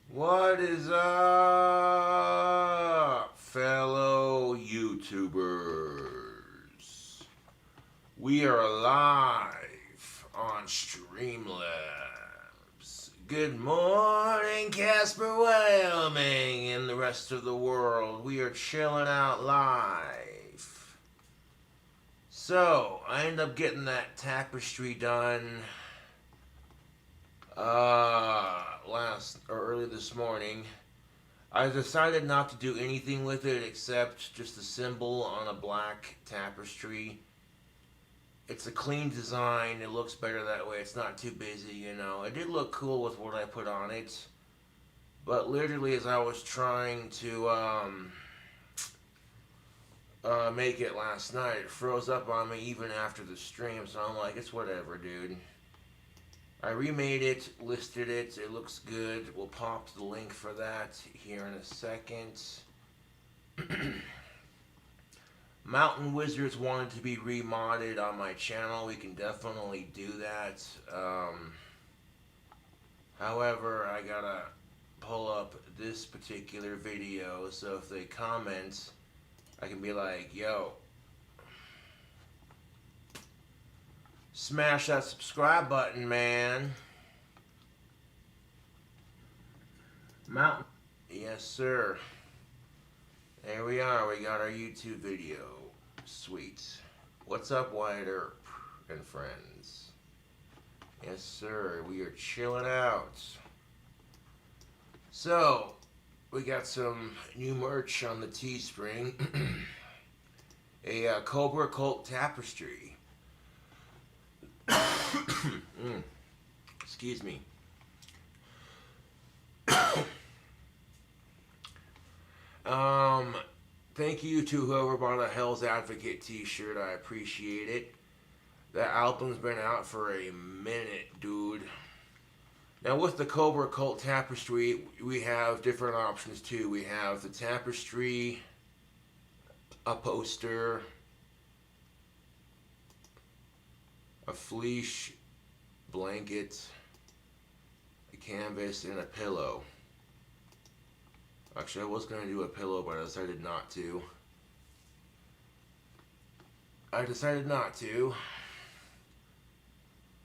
What is up, fellow YouTubers? We are live on Streamlabs. Good morning, Casper, Wyoming, and the rest of the world. We are chilling out live. So, I ended up getting that tapestry done last or early this morning. I decided not to do anything with it except just a symbol on a black tapestry. It's a clean design. It looks better that way. It's not too busy, you know. It did look cool with what I put on it. But literally, as I was trying to make it last night, it froze up on me even after the stream. So I'm like, it's whatever, dude. I remade it, listed it, it looks good. We'll pop the link for that here in a second. Mountain Wizards wanted to be remodded on my channel. We can definitely do that. However, I gotta pull up this particular video, so if they comment, I can be like, yo, smash that subscribe button, man. Mountain. Yes, sir. There we are. We got our YouTube video. Sweet. What's up, Wyatt Earp and friends? Yes, sir. We are chilling out. So, we got some new merch on the Teespring. A Cobra Cult tapestry. Excuse me. Thank you to whoever bought a Hell's Advocate t-shirt. I appreciate it. That album's been out for a minute, dude. Now with the Cobra Cult tapestry, we have different options too. We have the tapestry, a poster, a fleece blanket, a canvas, and a pillow. Actually, I was going to do a pillow, but I decided not to.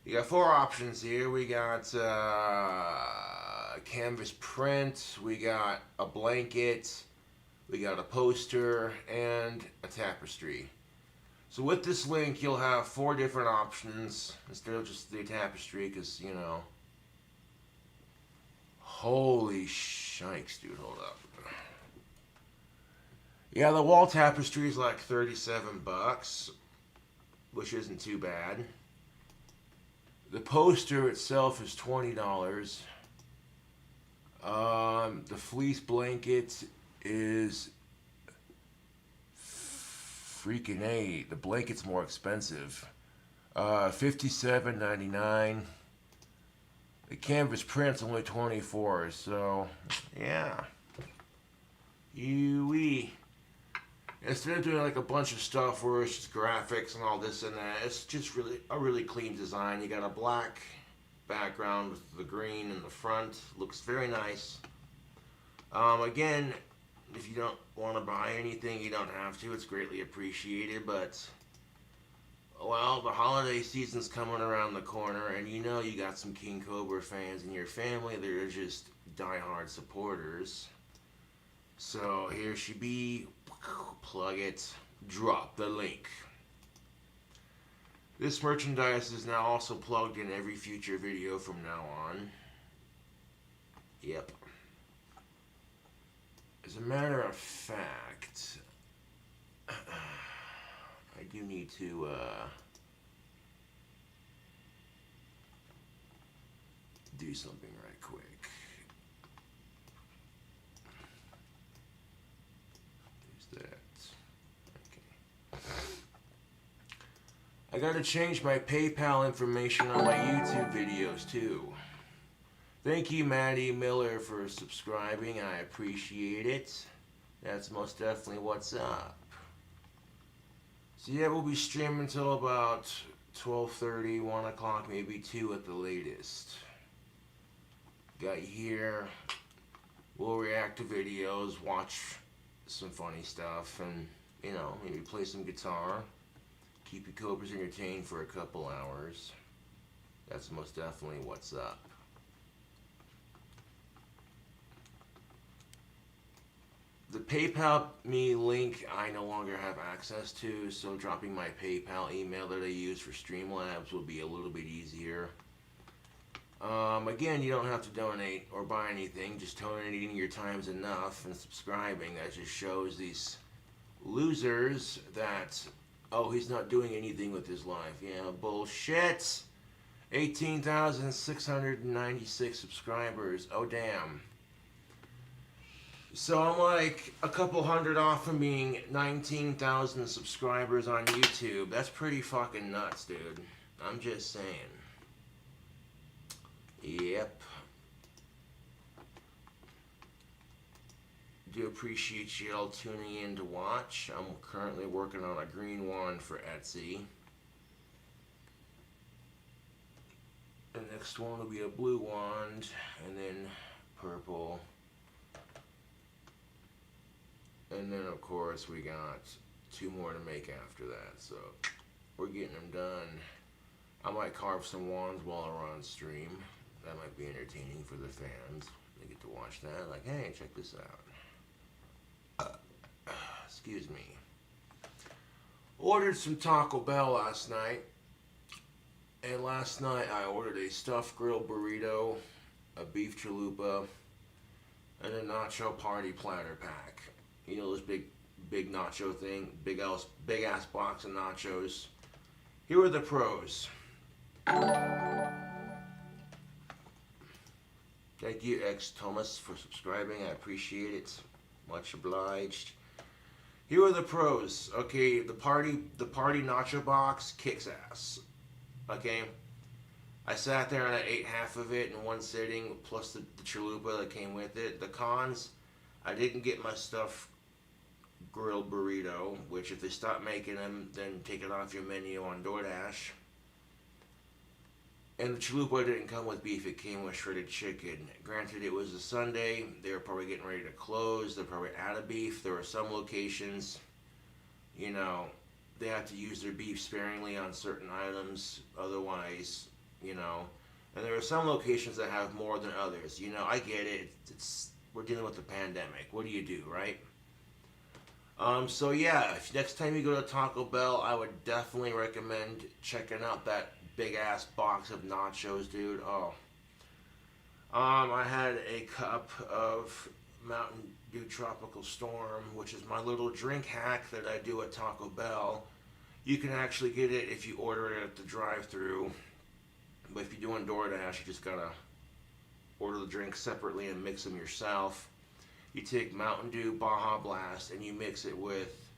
You got four options here. We got canvas print, we got a blanket, we got a poster, and a tapestry. So with this link, you'll have four different options instead of just the tapestry, because, you know. Holy shikes, dude, hold up. Yeah, the wall tapestry is like 37 bucks, which isn't too bad. The poster itself is $20. The fleece blanket is freaking A. The blanket's more expensive. $57.99. The canvas print's only $24. So yeah, instead of doing like a bunch of stuff where it's just graphics and all this and that, it's just really a really clean design. You got a black background with the green in the front. Looks very nice. Again, if you don't want to buy anything, you don't have to. It's greatly appreciated, but well, the holiday season's coming around the corner, and you know you got some King Cobra fans in your family that are just diehard supporters. So here she be. Plug it. Drop the link. This merchandise is now also plugged in every future video from now on. Yep. As a matter of fact, I do need to do something right quick. There's that. Okay. I gotta change my PayPal information on my YouTube videos too. Thank you, Maddie Miller, for subscribing. I appreciate it. That's most definitely what's up. So yeah, we'll be streaming until about 12:30, 1 o'clock, maybe 2 at the latest. Got you here We'll react to videos, watch some funny stuff, and, maybe play some guitar. Keep your cobras entertained for a couple hours. That's most definitely what's up. The PayPal me link I no longer have access to, so dropping my PayPal email that I use for Streamlabs will be a little bit easier. Again, you don't have to donate or buy anything. Just donating your time's enough, and subscribing. That just shows these losers that, oh, he's not doing anything with his life. Yeah, bullshit. 18,696 subscribers. Oh, damn. So I'm like a couple hundred off from being 19,000 subscribers on YouTube. That's pretty fucking nuts, dude. I'm just saying. Yep. Do appreciate you all tuning in to watch. I'm currently working on a green wand for Etsy. The next one will be a blue wand, and then purple. And then, of course, we got 2 more to make after that. So, we're getting them done. I might carve some wands while we're on stream. That might be entertaining for the fans. They get to watch that. Like, hey, check this out. Excuse me. Ordered some Taco Bell last night. And last night I ordered a stuffed grilled burrito, a beef chalupa, and a nacho party platter pack. You know this big nacho thing, big ass box of nachos. Here are the pros. Thank you, X Thomas, for subscribing. I appreciate it. Much obliged. Here are the pros. Okay, the party nacho box kicks ass. Okay, I sat there and I ate half of it in one sitting, plus the chalupa that came with it. The cons, I didn't get my stuffed grilled burrito, which if they stop making them, then take it off your menu on DoorDash. And the chalupa didn't come with beef, it came with shredded chicken. Granted, it was a Sunday, they were probably getting ready to close, they're probably out of beef. There were some locations, they have to use their beef sparingly on certain items, otherwise, and there are some locations that have more than others. I get it, we're dealing with the pandemic. What do you do, right? So yeah, if next time you go to Taco Bell, I would definitely recommend checking out that big ass box of nachos, dude. Oh. I had a cup of Mountain Dew Tropical Storm, which is my little drink hack that I do at Taco Bell. You can actually get it if you order it at the drive-thru. But if you're doing DoorDash, you just gotta order the drinks separately and mix them yourself. You take Mountain Dew Baja Blast and you mix it with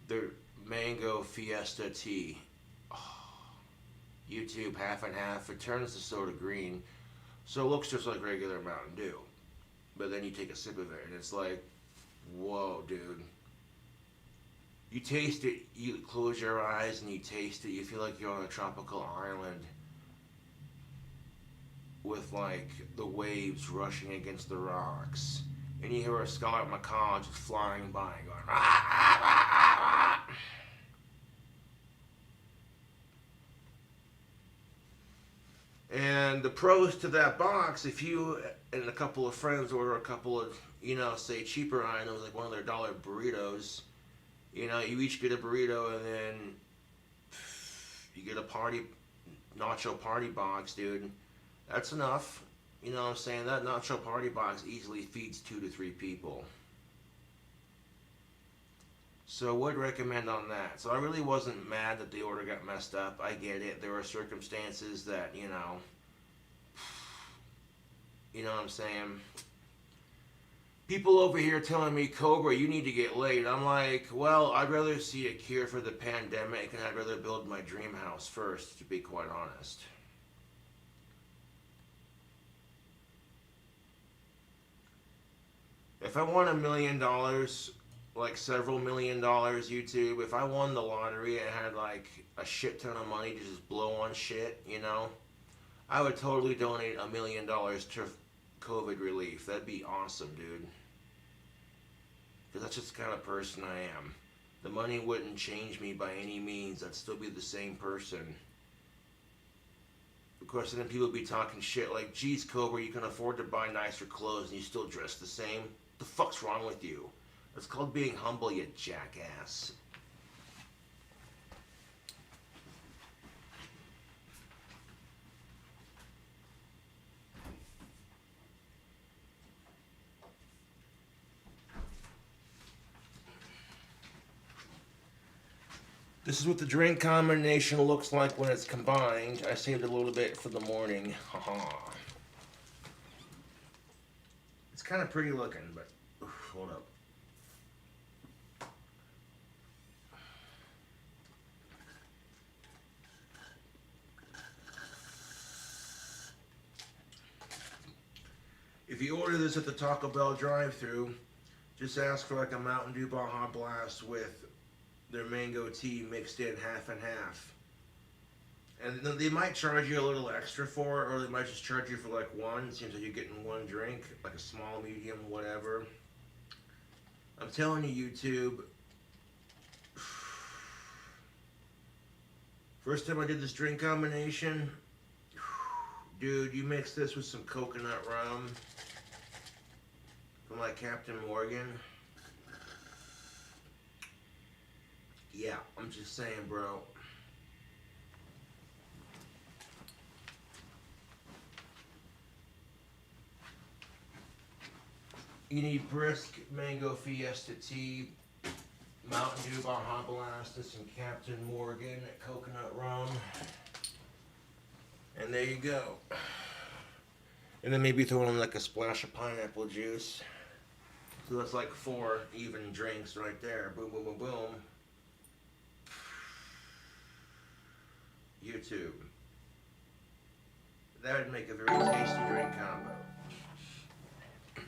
their Mango Fiesta tea. Oh, YouTube, half and half. It turns the soda green, so it looks just like regular Mountain Dew. But then you take a sip of it and it's like, whoa, dude. You taste it, you close your eyes and you taste it, you feel like you're on a tropical island with like the waves rushing against the rocks. And you hear a scarlet macaw just flying by going, rah, rah, rah, rah. And the pros to that box, if you and a couple of friends order a couple of, say cheaper items, like one of their dollar burritos, you each get a burrito and then you get a nacho party box, dude. That's enough. You know what I'm saying? That nacho party box easily feeds 2 to 3 people. So would recommend on that. So I really wasn't mad that the order got messed up. I get it. There were circumstances that, you know what I'm saying? People over here telling me, Cobra, you need to get laid. I'm like, well, I'd rather see a cure for the pandemic and I'd rather build my dream house first, to be quite honest. If I won $1 million, like several $1 million, YouTube, if I won the lottery and had like a shit ton of money to just blow on shit, I would totally donate $1 million to COVID relief. That'd be awesome, dude. Because that's just the kind of person I am. The money wouldn't change me by any means. I'd still be the same person. Of course, then people would be talking shit like, geez, Cobra, you can afford to buy nicer clothes and you still dress the same? The fuck's wrong with you? It's called being humble, you jackass. This is what the drink combination looks like when it's combined. I saved a little bit for the morning. Haha. It's kind of pretty looking, but hold up. If you order this at the Taco Bell drive-thru, just ask for like a Mountain Dew Baja Blast with their mango tea mixed in half and half. And they might charge you a little extra for it, or they might just charge you for like one. It seems like you're getting one drink, like a small, medium, whatever. I'm telling you, YouTube. First time I did this drink combination, dude, you mix this with some coconut rum from like Captain Morgan. Yeah, I'm just saying, bro. You need brisk mango fiesta tea, Mountain Dew Baja Blast, and some Captain Morgan coconut rum. And there you go. And then maybe throw in like a splash of pineapple juice. So that's like 4 even drinks right there. Boom, boom, boom, boom. YouTube. That would make a very tasty drink combo.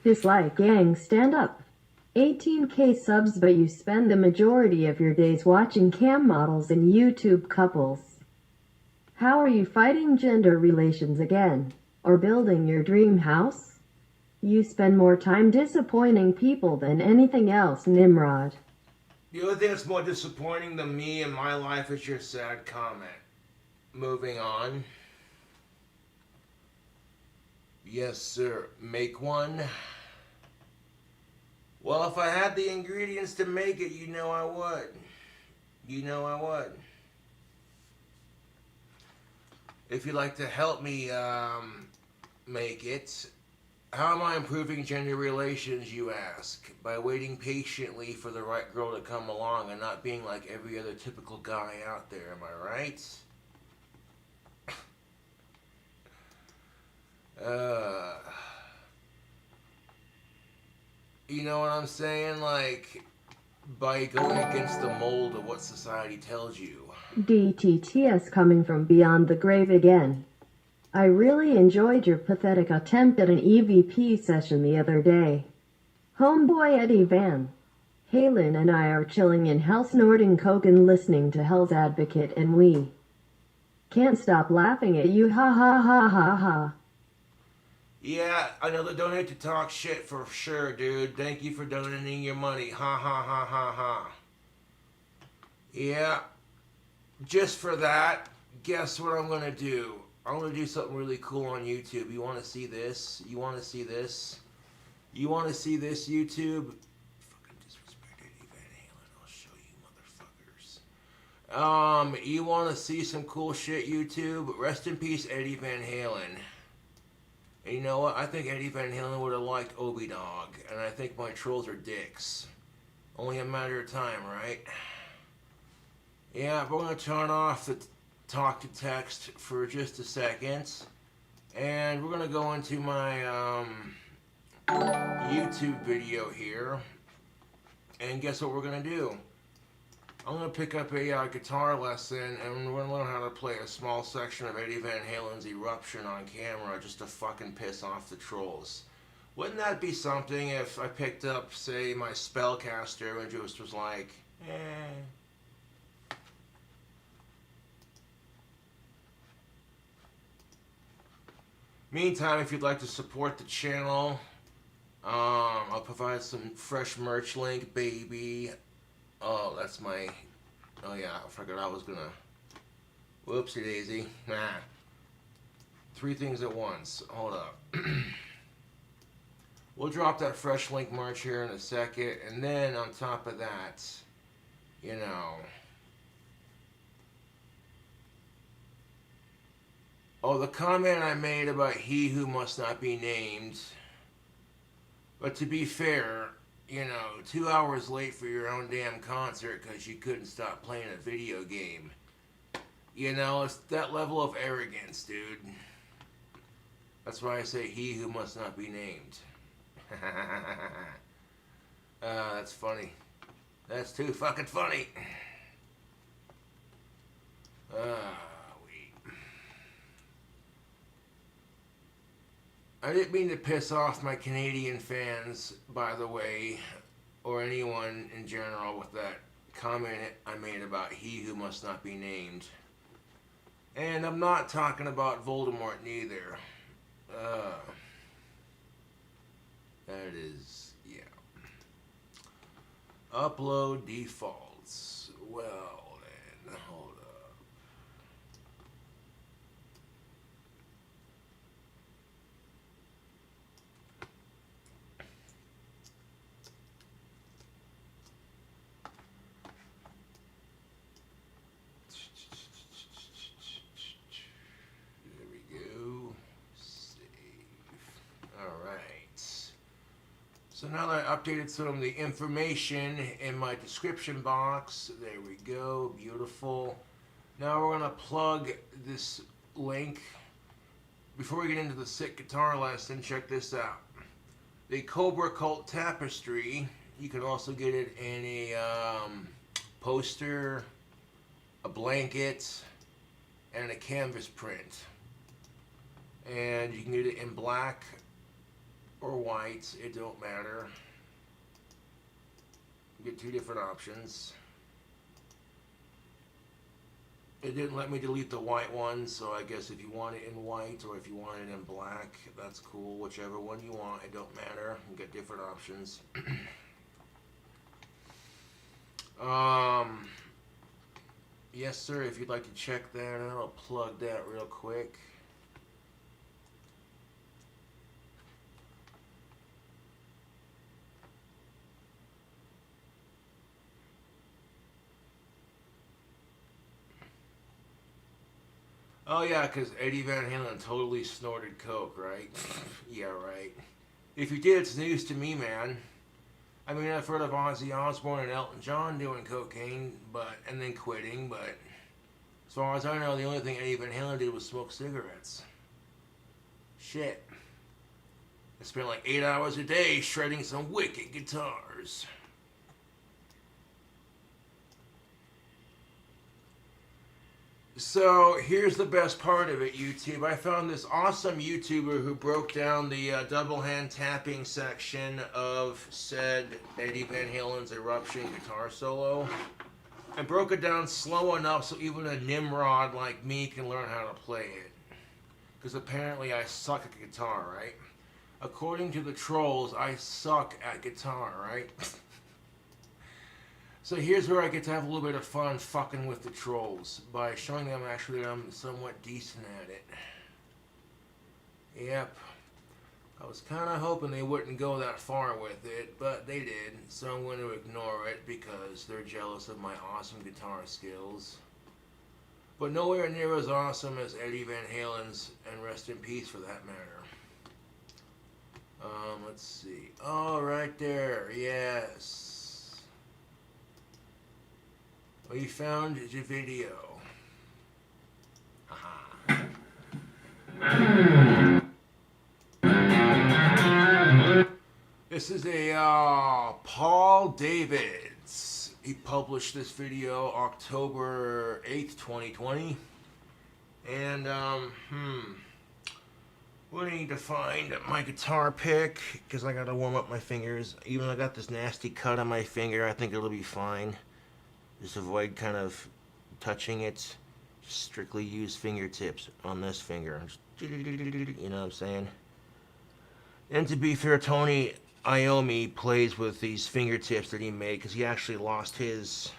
Dislike gang, stand up. 18K subs, but you spend the majority of your days watching cam models and YouTube couples. How are you fighting gender relations again? Or building your dream house? You spend more time disappointing people than anything else, Nimrod. The only thing that's more disappointing than me in my life is your sad comment. Moving on. Yes, sir. Make one. Well, if I had the ingredients to make it, you know I would. You know I would. If you'd like to help me make it, how am I improving gender relations, you ask? By waiting patiently for the right girl to come along and not being like every other typical guy out there, am I right? You know what I'm saying? Like, by going against the mold of what society tells you. DTTS coming from beyond the grave again. I really enjoyed your pathetic attempt at an EVP session the other day. Homeboy Eddie Van Halen and I are chilling in hell, snorting coke and listening to Hell's Advocate, and we can't stop laughing at you, ha ha ha ha ha. Yeah, I know the donate to talk shit for sure, dude. Thank you for donating your money. Ha ha ha ha ha. Yeah, just for that, guess what I'm gonna do? I'm gonna do something really cool on YouTube. You wanna see this? You wanna see this? You wanna see this, YouTube? Fucking disrespect Eddie Van Halen, I'll show you motherfuckers. You wanna see some cool shit, YouTube? Rest in peace, Eddie Van Halen. And you know what? I think Eddie Van Halen would have liked Obi Dog, and I think my trolls are dicks. Only a matter of time, right? Yeah, we're gonna turn off the talk to text for just a second, and we're gonna go into my YouTube video here, and guess what we're gonna do? I'm gonna pick up a guitar lesson, and we're gonna learn how to play a small section of Eddie Van Halen's Eruption on camera, just to fucking piss off the trolls. Wouldn't that be something if I picked up, say, my spellcaster and just was like, Meantime, if you'd like to support the channel, I'll provide some fresh merch link, baby. Oh, that's my... Oh, yeah, I forgot I was gonna... Whoopsie daisy. Nah. 3 things at once. Hold up. We'll drop that fresh link merch here in a second. And then on top of that, you know... Oh, the comment I made about he who must not be named. But to be fair, you know, 2 hours late for your own damn concert because you couldn't stop playing a video game. You know, it's that level of arrogance, dude. That's why I say he who must not be named. That's funny. That's too fucking funny. I didn't mean to piss off my Canadian fans, by the way, or anyone in general with that comment I made about he who must not be named. And I'm not talking about Voldemort neither. That is, yeah. Upload defaults. Well then, hold up. There we go. Save. Alright. So now that I updated some of the information in my description box, there we go, beautiful. Now we're going to plug this link. Before we get into the sick guitar lesson, check this out. The Cobra Cult Tapestry, you can also get it in a poster, a blanket, and a canvas print. And you can get it in black or white, it don't matter. You get 2 different options. It didn't let me delete the white one, so I guess if you want it in white or if you want it in black, that's cool. Whichever one you want, it don't matter. You get different options. Yes, sir, if you'd like to check that out, I'll plug that real quick. Oh yeah, because Eddie Van Halen totally snorted coke, right? Yeah, right. If you did, it's news to me, man. I mean, I've heard of Ozzy Osbourne and Elton John doing cocaine, and then quitting, but as far as I know, the only thing Eddie Van Halen did was smoke cigarettes. Shit. I spent like 8 hours a day shredding some wicked guitars. So here's the best part of it, YouTube. I found this awesome YouTuber who broke down the double hand tapping section of said Eddie Van Halen's Eruption guitar solo, and broke it down slow enough so even a Nimrod like me can learn how to play it. Because apparently I suck at guitar, right? According to the trolls, I suck at guitar, right? So here's where I get to have a little bit of fun fucking with the trolls by showing them actually that I'm somewhat decent at it. Yep. I was kind of hoping they wouldn't go that far with it, but they did, so I'm going to ignore it because they're jealous of my awesome guitar skills. But nowhere near as awesome as Eddie Van Halen's, and rest in peace for that matter. Let's see. Oh, right there. Yes. We found the video. Haha. This is a Paul Davids. He published this video October 8th, 2020. And, we need to find my guitar pick, because I gotta warm up my fingers. Even though I got this nasty cut on my finger, I think it'll be fine. Just avoid kind of touching it. strictly use fingertips on this finger. You know what I'm saying? And to be fair, Tony Iommi plays with these fingertips that he made because he actually lost his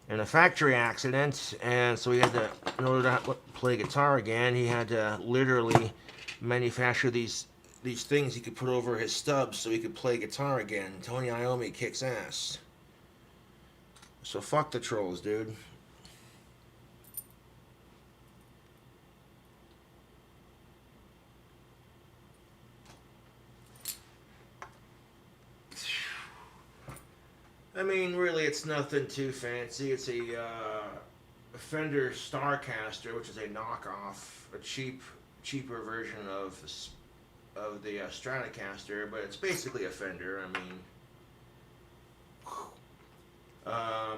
in a factory accident, and so he had to, in order to play guitar again, he had to literally manufacture these things he could put over his stubs so he could play guitar again. Tony Iommi kicks ass. So fuck the trolls, dude. I mean, really, it's nothing too fancy. It's a Fender Starcaster, which is a knockoff, a cheaper version of the Stratocaster, but it's basically a Fender. I mean, I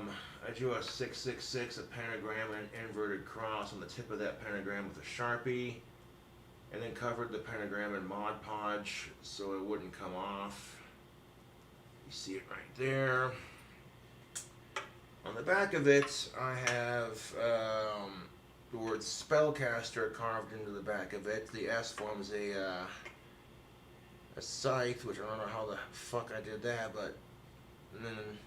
drew a 666, a pentagram, and an inverted cross on the tip of that pentagram with a Sharpie, and then covered the pentagram in Mod Podge so it wouldn't come off. You see it right there. On the back of it, I have the word Spellcaster carved into the back of it. The S forms a scythe, which I don't know how the fuck I did that, but and then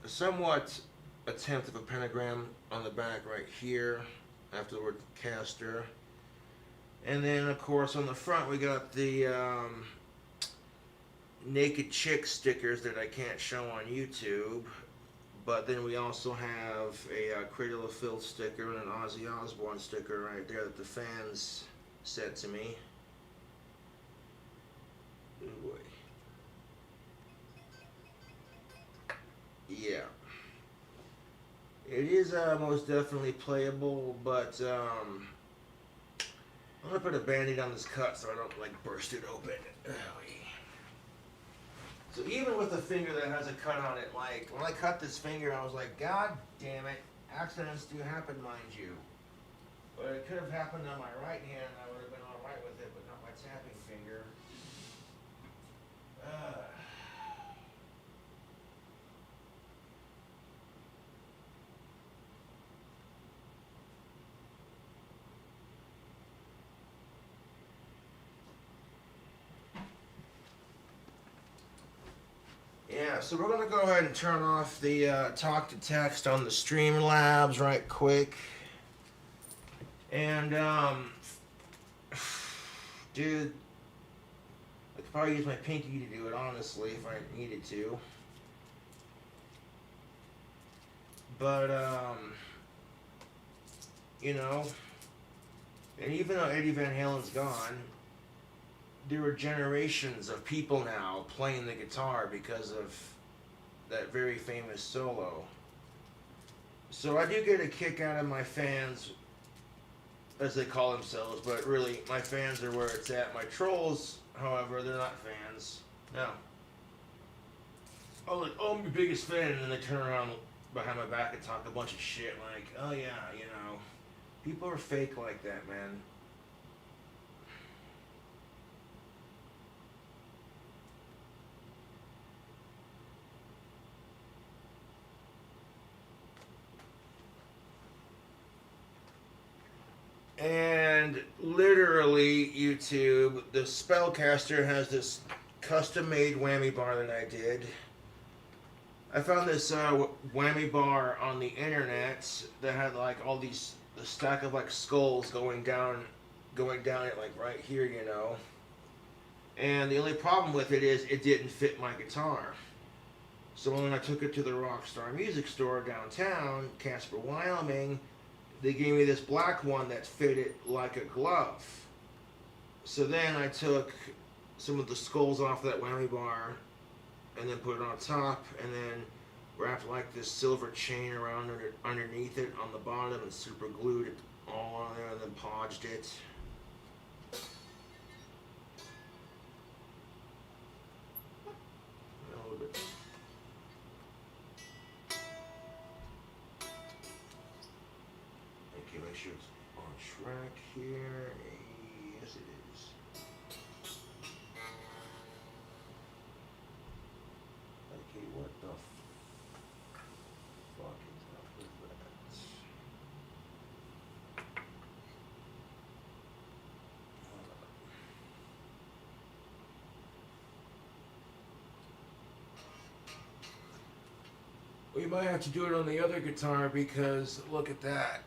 a somewhat attempt of a pentagram on the back right here after the word caster. And then, of course, on the front we got the naked chick stickers that I can't show on YouTube. But then we also have a Cradle of Filth sticker and an Ozzy Osbourne sticker right there that the fans sent to me. Oh boy. Yeah. It is most definitely playable, but I'm gonna put a band-aid on this cut so I don't like burst it open. Oh, yeah. So even with a finger that has a cut on it, like when I cut this finger, I was like, God damn it, accidents do happen, mind you. But it could have happened on my right hand, I would have been alright with it, but not my tapping finger. Yeah, so we're going to go ahead and turn off the talk to text on the Streamlabs right quick. And, dude, I could probably use my pinky to do it, honestly, if I needed to. But, you know, and even though Eddie Van Halen's gone, there are generations of people now playing the guitar because of that very famous solo. So I do get a kick out of my fans, as they call themselves, but really my fans are where it's at. My trolls, however, they're not fans. No. Oh, like, oh, I'm your biggest fan, and then they turn around behind my back and talk a bunch of shit like, oh yeah, you know, people are fake like that, man. And literally, YouTube, the Spellcaster has this custom-made whammy bar that I did. I found this whammy bar on the internet that had like all these, the stack of like skulls going down it like right here, you know. And the only problem with it is it didn't fit my guitar. So when I took it to the Rockstar Music Store downtown, Casper, Wyoming, they gave me this black one that fitted like a glove. So then I took some of the skulls off that whammy bar and then put it on top and then wrapped like this silver chain around underneath it on the bottom and super glued it all on there and then podged it. A little bit. Okay, make sure it's on track here. Yes, it is. Okay, what the fuck is up with that? We might have to do it on the other guitar because look at that.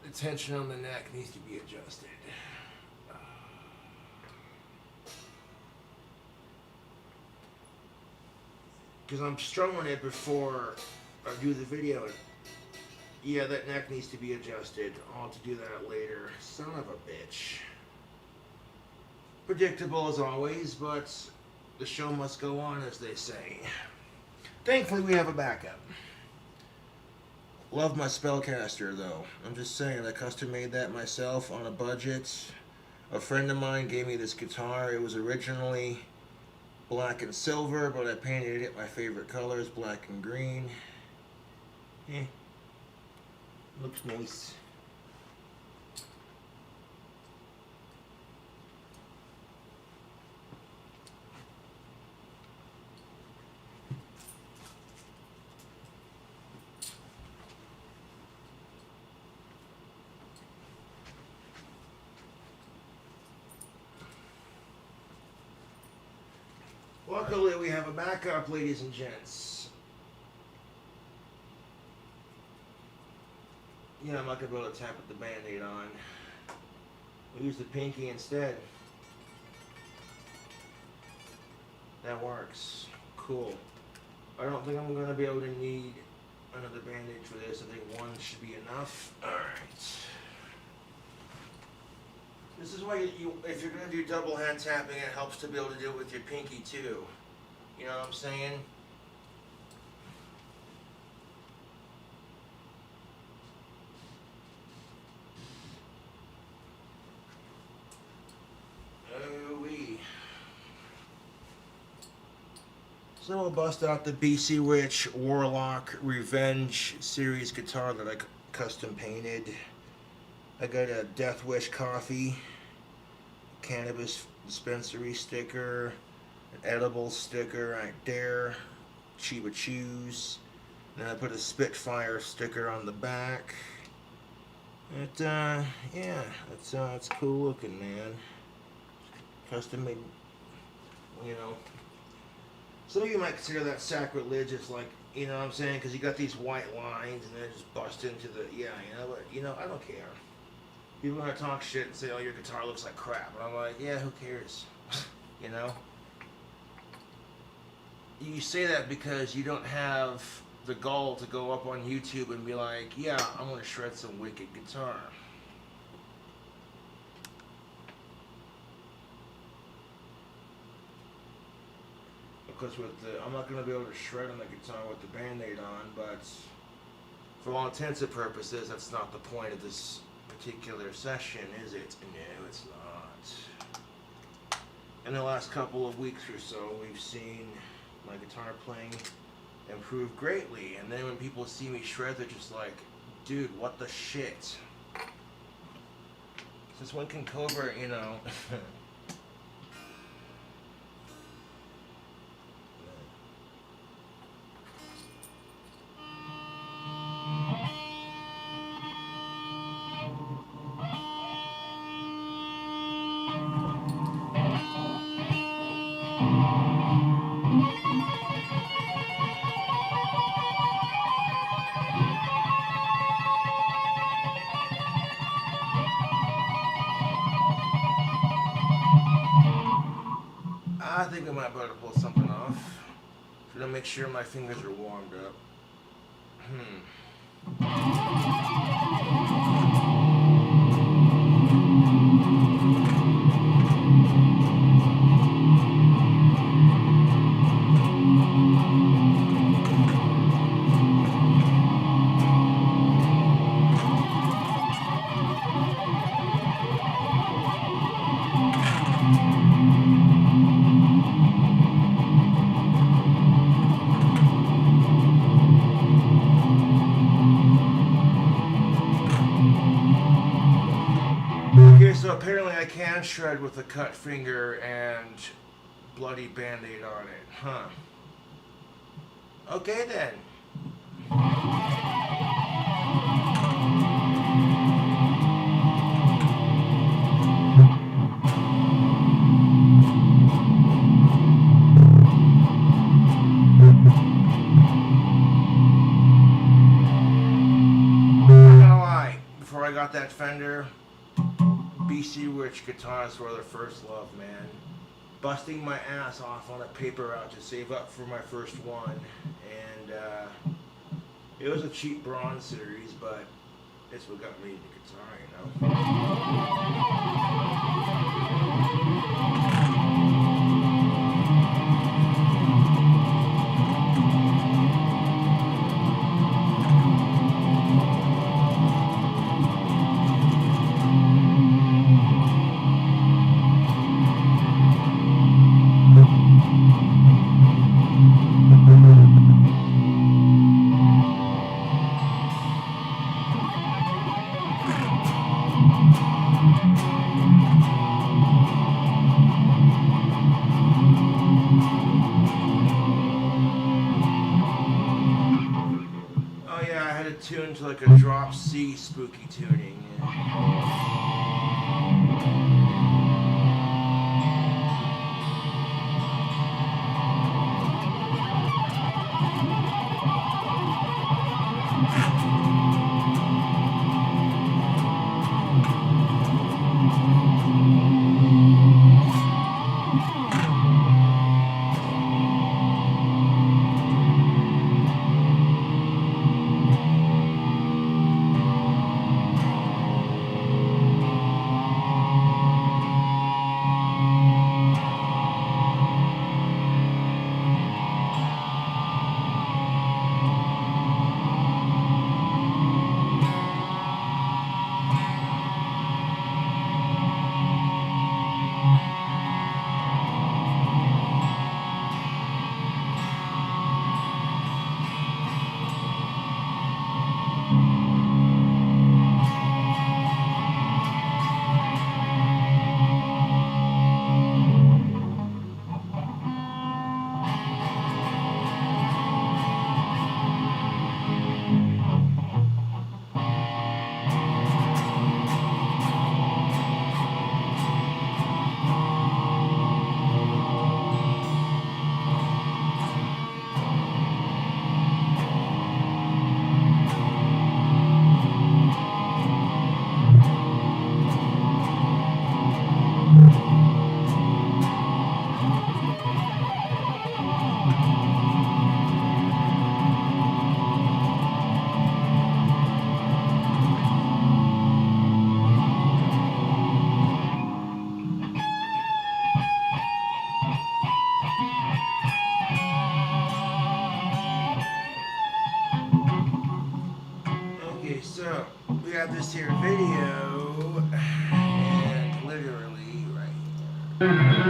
The tension on the neck needs to be adjusted. Because I'm strumming it before I do the video. Yeah, that neck needs to be adjusted. I'll have to do that later. Son of a bitch. Predictable as always, but the show must go on, as they say. Thankfully, we have a backup. Love my spellcaster, though. I'm just saying, I custom made that myself on a budget. A friend of mine gave me this guitar. It was originally black and silver, but I painted it my favorite colors, black and green. Looks nice. Luckily, we have a backup, ladies and gents. Yeah, I'm not going to be able to tap with the Band-Aid on. We'll use the pinky instead. That works. Cool. I don't think I'm going to be able to need another Band-Aid for this. I think one should be enough. Alright. This is why if you're going to do double hand tapping, it helps to be able to do it with your pinky too. You know what I'm saying? Oh-wee. So we'll bust out the BC Rich Warlock Revenge series guitar that I custom painted. I got a Death Wish coffee, cannabis dispensary sticker, an edible sticker right there, Chiba Chews. Then I put a Spitfire sticker on the back. Yeah, it's cool looking, man. Custom made, you know. Some of you might consider that sacrilegious, like, you know what I'm saying? Because you got these white lines and then just bust into the, yeah, you know, I don't care. People are gonna talk shit and say, "Oh, your guitar looks like crap," and I'm like, "Yeah, who cares?" You know. You say that because you don't have the gall to go up on YouTube and be like, "Yeah, I'm gonna shred some wicked guitar." Because with the, I'm not gonna be able to shred on the guitar with the Band-Aid on, but for all intents and purposes, that's not the point of this particular session, is it? No, it's not. In the last couple of weeks or so, we've seen my guitar playing improve greatly, and then when people see me shred, they're just like, "Dude, what the shit?" Since when can Cobra, you know? I think I might be able to pull something off. I'm gonna make sure my fingers are warmed up. Okay, so apparently I can shred with a cut finger and bloody Band-Aid on it, huh? Okay then. that Fender. BC Rich guitars were their first love, man. Busting my ass off on a paper route to save up for my first one, and it was a cheap bronze series, but it's what got me into guitar, you Oh yeah, I had it tuned to like a drop C spooky tuning. Okay, so we got this here video, and literally right here.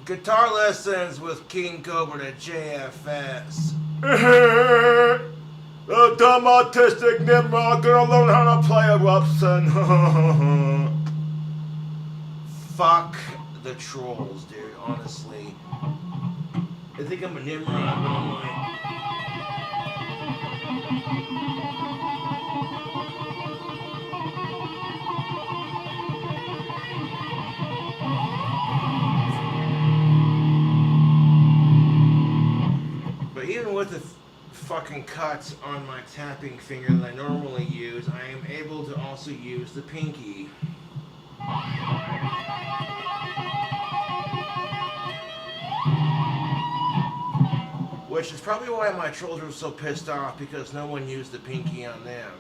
Guitar lessons with King Cobra at JFS. The dumb autistic Nimrod gonna learn how to play a Robson. Fuck the trolls, dude, honestly. I think I'm a Nimrod, but I'm like... But even with the fucking cuts on my tapping finger that I normally use, I am able to also use the pinky. Which is probably why my trolls were so pissed off, because no one used the pinky on them.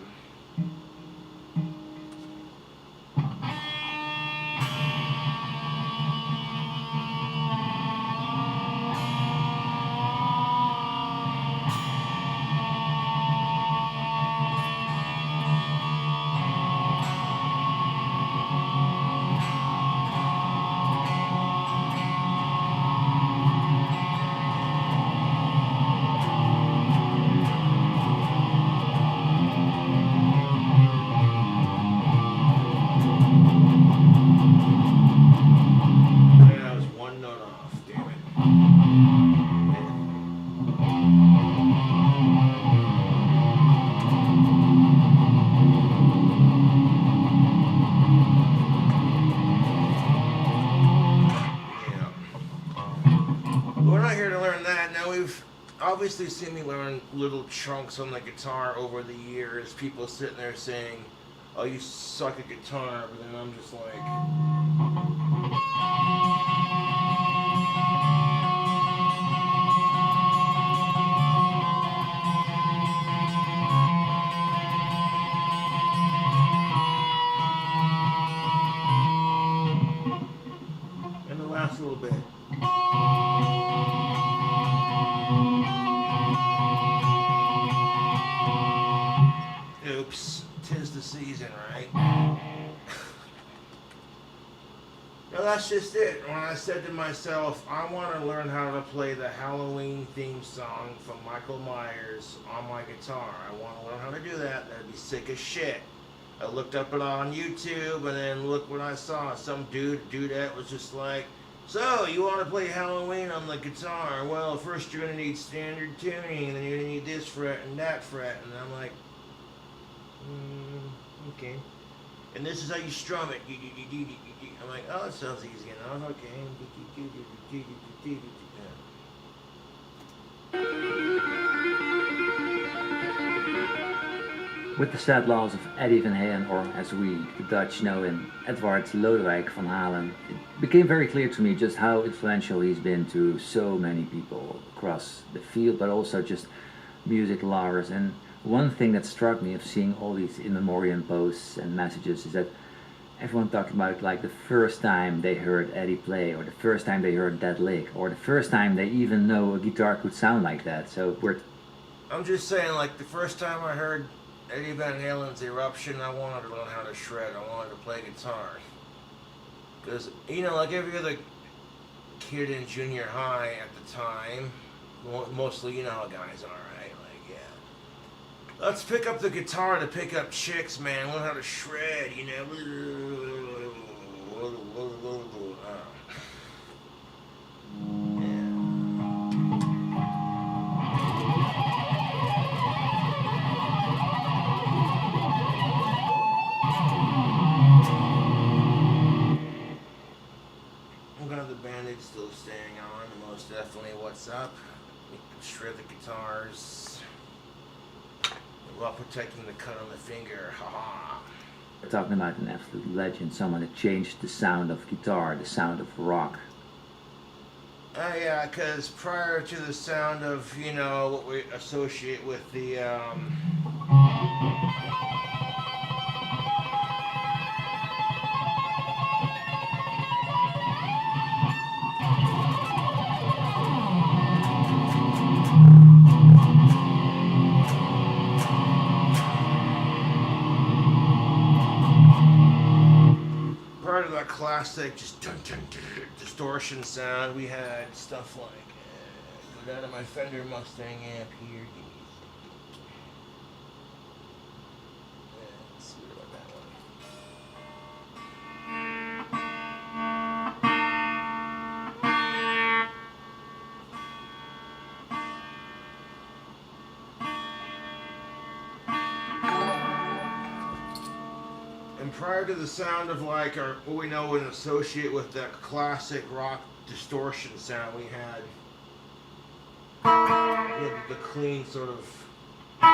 obviously seen me learn little chunks on the guitar over the years. People sitting there saying, "Oh, you suck at guitar," but then I'm just like, and the last little bit. Oops, 'tis the season, right? No, that's just it. When I said to myself, I want to learn how to play the Halloween theme song from Michael Myers on my guitar. I want to learn how to do that. That'd be sick as shit. I looked up it on YouTube, and then look what I saw. Some dudette was just like, "So, you want to play Halloween on the guitar? Well, first you're going to need standard tuning, and then you're going to need this fret and that fret." And I'm like, okay. And this is how you strum it. I'm like, oh, it sounds easy enough. Okay. With the sad loss of Eddie Van Halen, or as we the Dutch know him, Edward Lodewijk van Halen, it became very clear to me just how influential he's been to so many people across the field, but also just music lovers. And one thing that struck me of seeing all these in memoriam posts and messages is that everyone talking about it like the first time they heard Eddie play, or the first time they heard that lick, or the first time they even know a guitar could sound like that. So I'm just saying, like, the first time I heard Eddie Van Halen's Eruption, I wanted to learn how to shred. I wanted to play guitar. Because, you know, like every other kid in junior high at the time, mostly, you know how guys are, right? Like, yeah. Let's pick up the guitar to pick up chicks, man. Learn how to shred, you know. I'm glad the bandage still staying on. Most definitely, what's up? We can shred the guitars while protecting the cut on the finger. Haha. we're talking about an absolute legend, someone that changed the sound of guitar, the sound of rock. Yeah, because prior to the sound of, you know, what we associate with the, part of that classic just distortion sound, we had stuff like go down to my Fender Mustang amp here. Let's see what about that one. And prior to the sound of like what we know and associate with that classic rock distortion sound, we had the clean sort of, and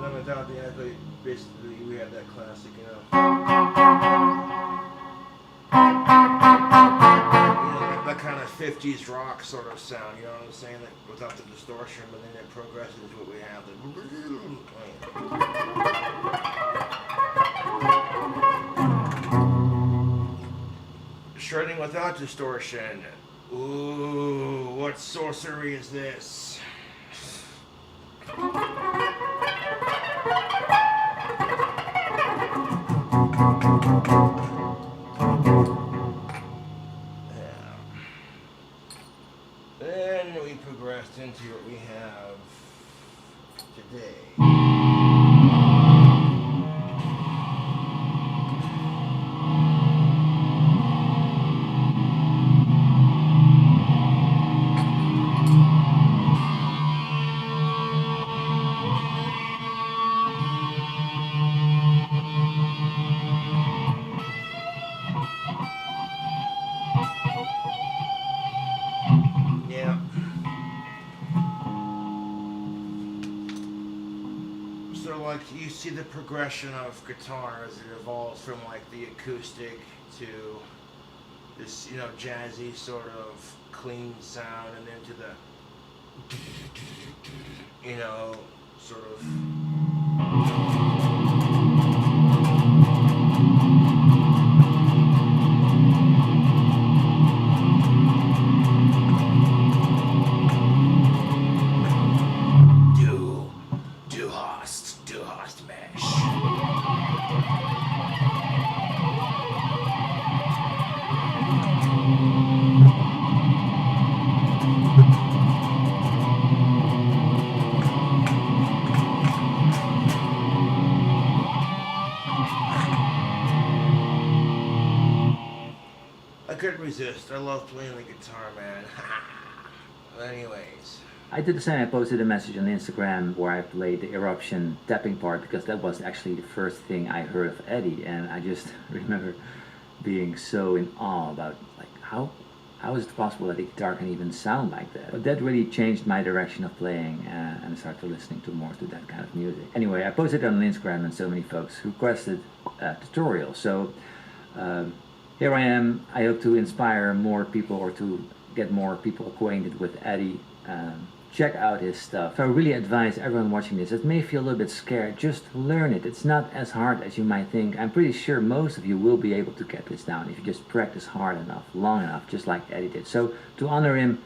then without the echo, basically we had that classic, that kind of 50s rock sort of sound, you know what I'm saying? Like without the distortion, but then it progresses into what we have. Shredding without distortion. Ooh, what sorcery is this? Then we progressed into what we have today. like you see the progression of guitar as it evolves from like the acoustic to this, jazzy sort of clean sound, and then to the, sort of. Du hast mich. I couldn't resist. I love playing the guitar, man. Anyways. I did the same. I posted a message on Instagram where I played the eruption tapping part because that was actually the first thing I heard of Eddie, and I just remember being so in awe about like how is it possible that a guitar can even sound like that? But that really changed my direction of playing, and I started listening to more to that kind of music. Anyway, I posted it on Instagram, and so many folks requested a tutorial. So here I am. I hope to inspire more people or to get more people acquainted with Eddie. Check out his stuff. So I really advise everyone watching this that may feel a little bit scared, just learn it. It's not as hard as you might think. I'm pretty sure most of you will be able to get this down if you just practice hard enough, long enough, just like Eddie did. So to honor him,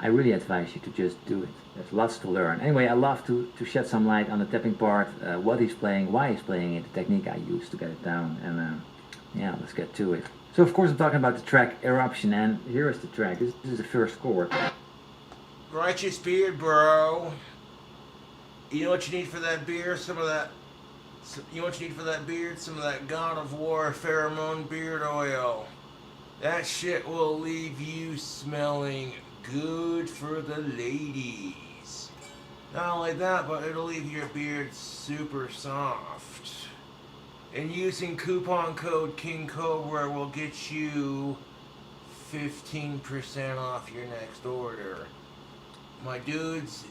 I really advise you to just do it. There's lots to learn. Anyway, I love to shed some light on the tapping part, what he's playing, why he's playing it, the technique I use to get it down, and yeah, let's get to it. So of course I'm talking about the track Eruption, and here is the track. This is the first chord. Righteous beard, bro. You know what you need for that beard? Some of that. You know what you need for that beard? Some of that God of War pheromone beard oil. That shit will leave you smelling good for the ladies. Not only that, but it'll leave your beard super soft. And using coupon code King Cobra will get you 15% off your next order. My dudes,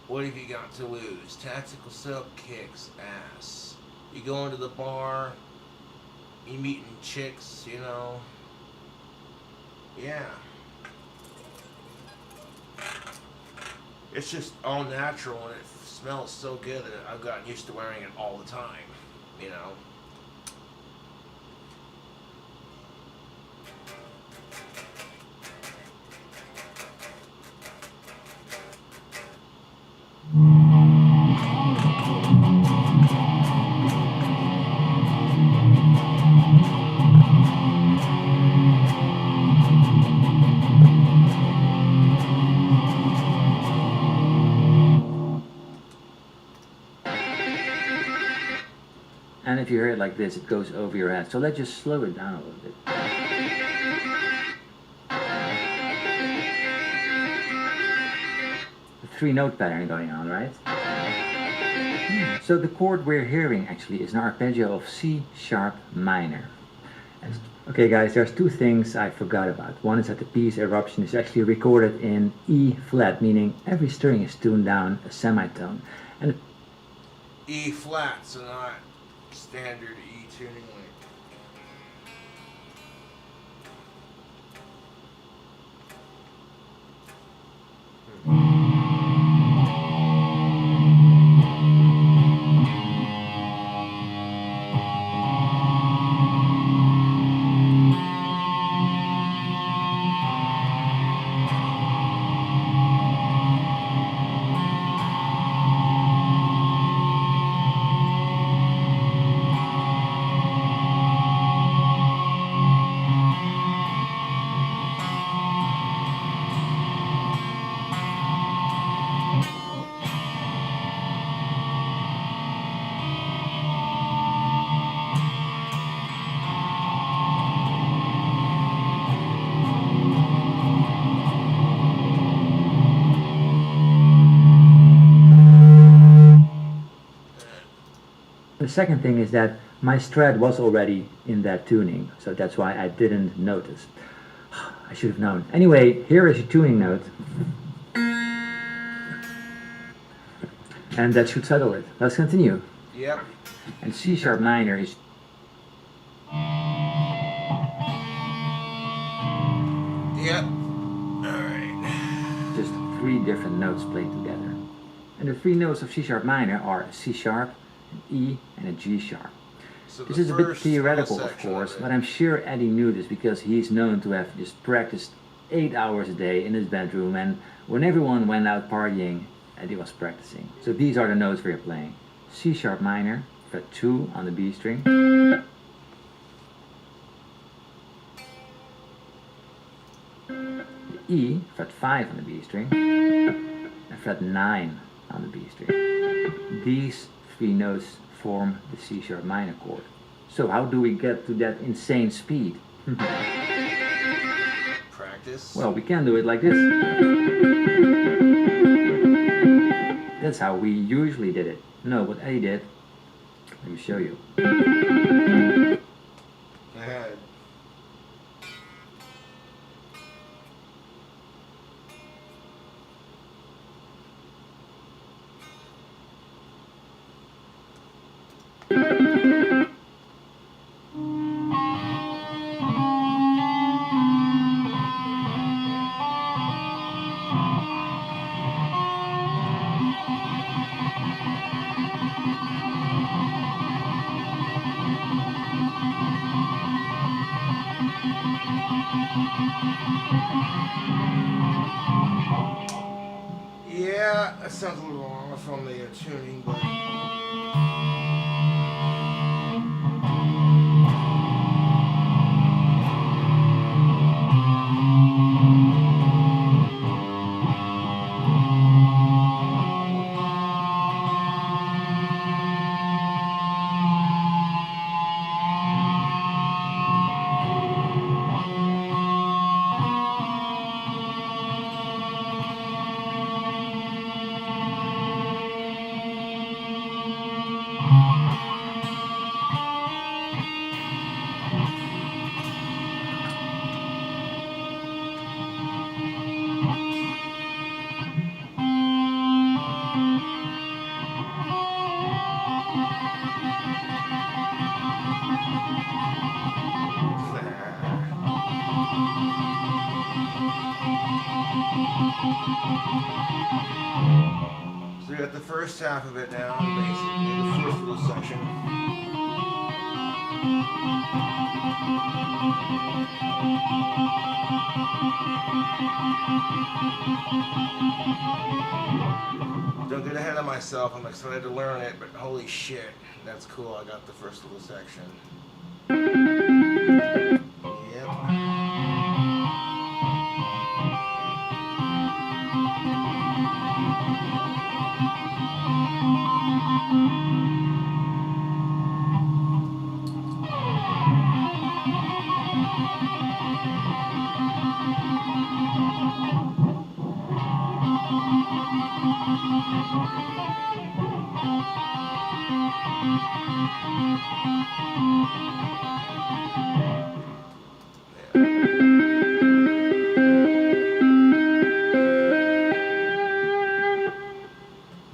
what have you got to lose? Tactical Silk kicks ass. You go into the bar, you meeting chicks, Yeah. It's just all natural and it smells so good that I've gotten used to wearing it all the time, And if you hear it like this, it goes over your head. So let's just slow it down a little bit. The 3-note pattern going on, right? So the chord we're hearing actually is an arpeggio of C sharp minor. Okay guys, there's two things I forgot about. One is that the piece Eruption is actually recorded in E flat, meaning every string is tuned down a semitone. And E flat, so not standard E tuning length. the second thing is that my strat was already in that tuning, so that's why I didn't notice. I should have known. Anyway, here is your tuning note. And that should settle it. Let's continue. Yep. And C sharp minor is Yep. Alright. just 3 different notes played together. And the 3 notes of C sharp minor are a C sharp, an E, and a G sharp. So This the is a bit first theoretical, of section course, it. but I'm sure Eddie knew this because he's known to have just practiced 8 hours a day in his bedroom, and when everyone went out partying, Eddie was practicing. So these are the notes we're playing. C sharp minor, fret 2 on the B string. The E, fret 5 on the B string. And fret 9 on the B string. These 3 notes form the C sharp minor chord. So how do we get to that insane speed? Practice. Well, we can do it like this. That's how we usually did it. No, what Eddie did, let me show you. Ahead. Yeah, that sounds a little off on the tuning, but so we got the first half of it now, basically the first little section. Don't get ahead of myself. I'm excited to learn it, but holy shit, that's cool. I got the first little section. Yep.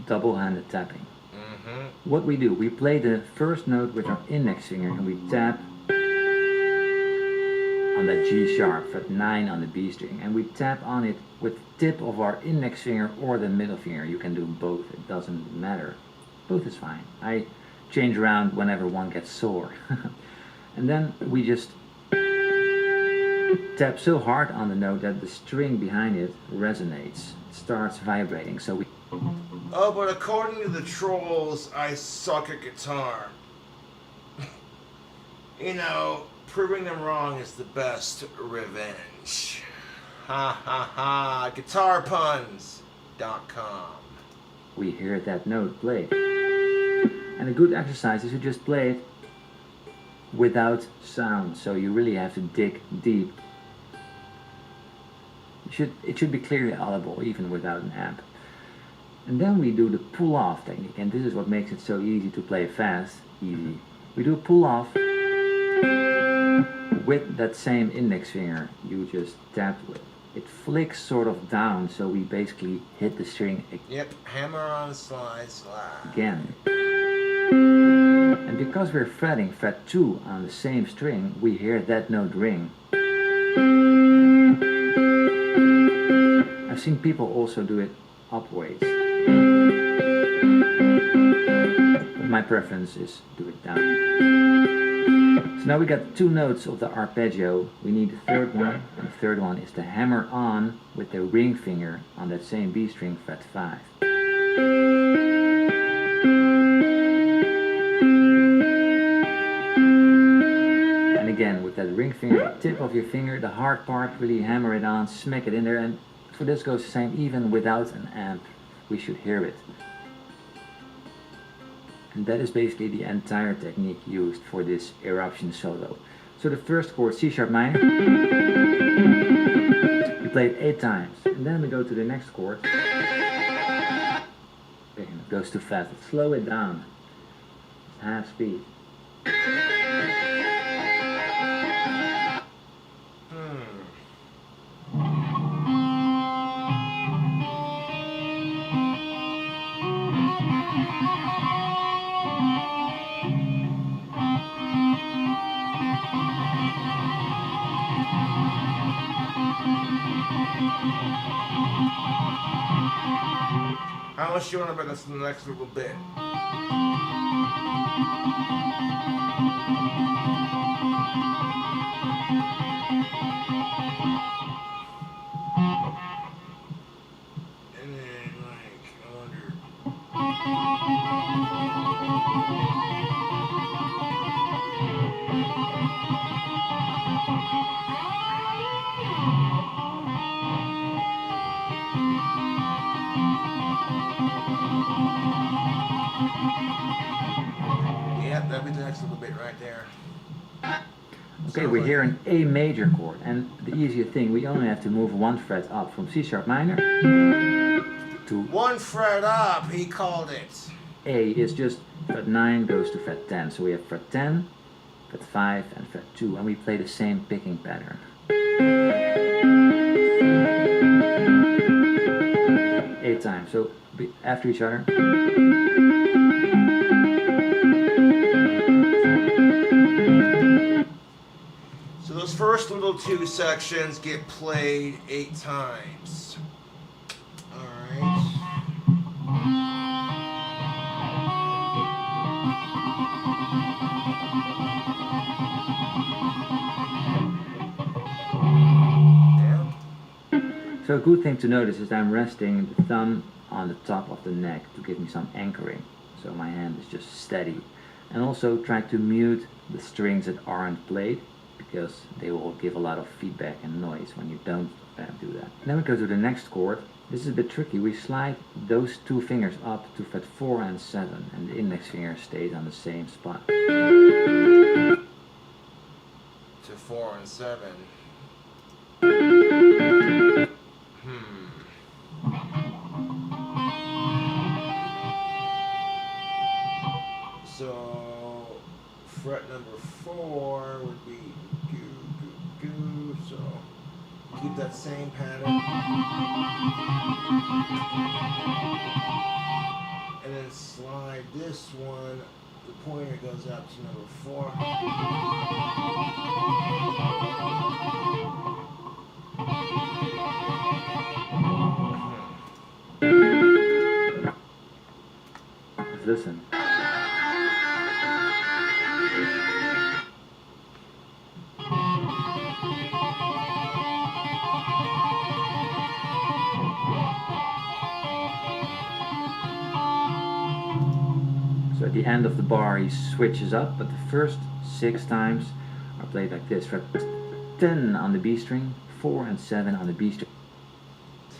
Double-handed tapping. Mm-hmm. What we do, we play the first note with our index finger and we tap on that G sharp, fret 9 on the B string, and we tap on it with the tip of our index finger or the middle finger. You can do both, it doesn't matter. Both is fine. I change around whenever one gets sore. And then we just tap so hard on the note that the string behind it resonates. It starts vibrating. So we Oh, but according to the trolls, I suck at guitar. You know, proving them wrong is the best revenge. Ha ha ha. GuitarPuns.com. we hear that note played. And a good exercise is to just play it without sound. So you really have to dig deep. It should be clearly audible even without an amp. And then we do the pull-off technique, and this is what makes it so easy to play fast, easy. We do a pull-off with that same index finger you just tapped with. it flicks sort of down, so we basically hit the string Yep, hammer on, slide, slide. again. And because we're fretting fret 2 on the same string, we hear that note ring. I've seen people also do it upwards. But my preference is do it down. So now we got 2 notes of the arpeggio. We need the third one, and the third one is to hammer on with the ring finger on that same B string, fret 5. And again, with that ring finger, the tip of your finger, the hard part, really hammer it on, smack it in there, and for this goes the same, even without an amp, we should hear it. And that is basically the entire technique used for this eruption solo. So the first chord, C sharp minor, we play it 8 times, and then we go to the next chord, and it goes too fast. Slow it down, it's half speed. How much do you want to bring us to the next little bit? And then, like, I wonder. Yep, that'd be the next little bit right there. Okay, we're here an A major chord, and the easiest thing, we only have to move 1 fret up from C sharp minor to 1 fret up, he called it. A is just fret 9 goes to fret 10, so we have fret 10, fret 5 and fret 2, and we play the same picking pattern. 8 times, so after each other. So those first little 2 sections get played 8 times. Alright. So a good thing to notice is I'm resting the thumb on the top of the neck to give me some anchoring. So my hand is just steady. And also try to mute the strings that aren't played, because they will give a lot of feedback and noise when you don't do that. Then we go to the next chord. This is a bit tricky. We slide those 2 fingers up to fret 4 and 7, and the index finger stays on the same spot. To 4 and 7. So fret number 4 would be goo, goo, goo. So keep that same pattern. And then slide this one. The pointer goes out to number 4. Let's listen. So at the end of the bar he switches up, but the first 6 times are played like this. Fret 10 on the B string, 4 and 7 on the B string.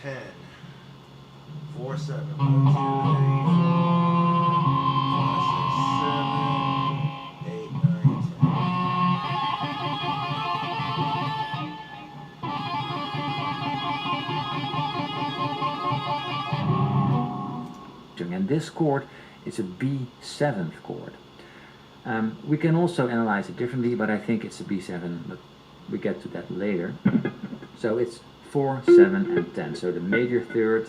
10, 4, 7, 1, 2, 3, 4, 5, 6, 7, 8, 9, 10. And this chord is a B7th chord. We can also analyze it differently, but I think it's a B7, but we get to that later. So it's 4, 7, and 10. So the major third,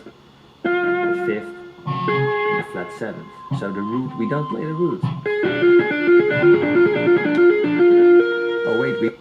the fifth, and the flat seventh. So the root, we don't play the root. Oh wait, we do.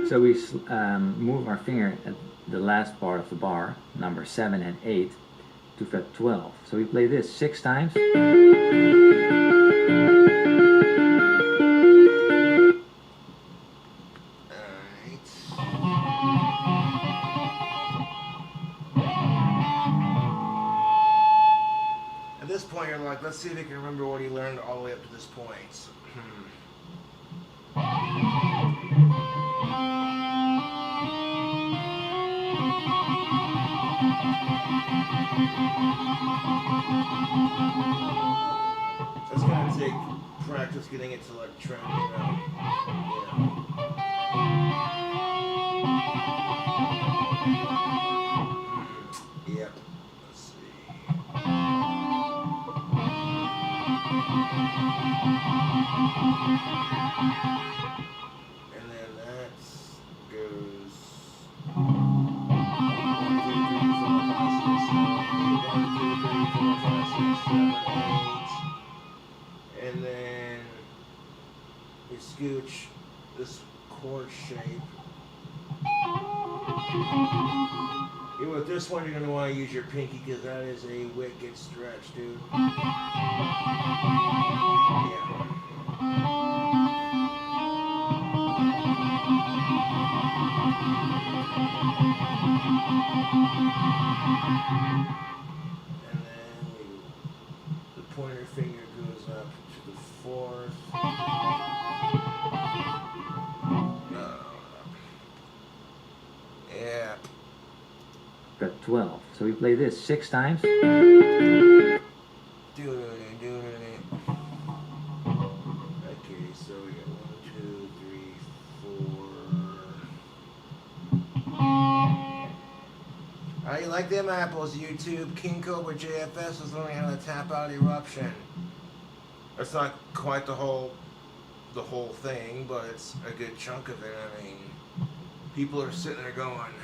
So we move our finger at the last part of the bar, number 7 and 8, to fret 12. So we play this 6 times. At this point, you're like, let's see if he can remember what he learned all the way up to this point. So it's gonna take practice getting it to like trend, you know. Yeah. Yep. Let's see. And then that goes 1, 2, 3, 4, 5, 6, 7, 8. 1, 2, 3, 4, 5, 6, 7, 8. And then we scooch this chord shape. Yeah, with this one, you're going to want to use your pinky because that is a wicked stretch, dude. Yeah. And then the pointer finger goes up to the 4th. Yeah. Fret 12. So we play this 6 times. Okay, so we got 1, 2, 3, 4. How you like them apples, YouTube? King Cobra JFS was learning how to tap out eruption. That's not quite the whole thing, but it's a good chunk of it. I mean, people are sitting there going,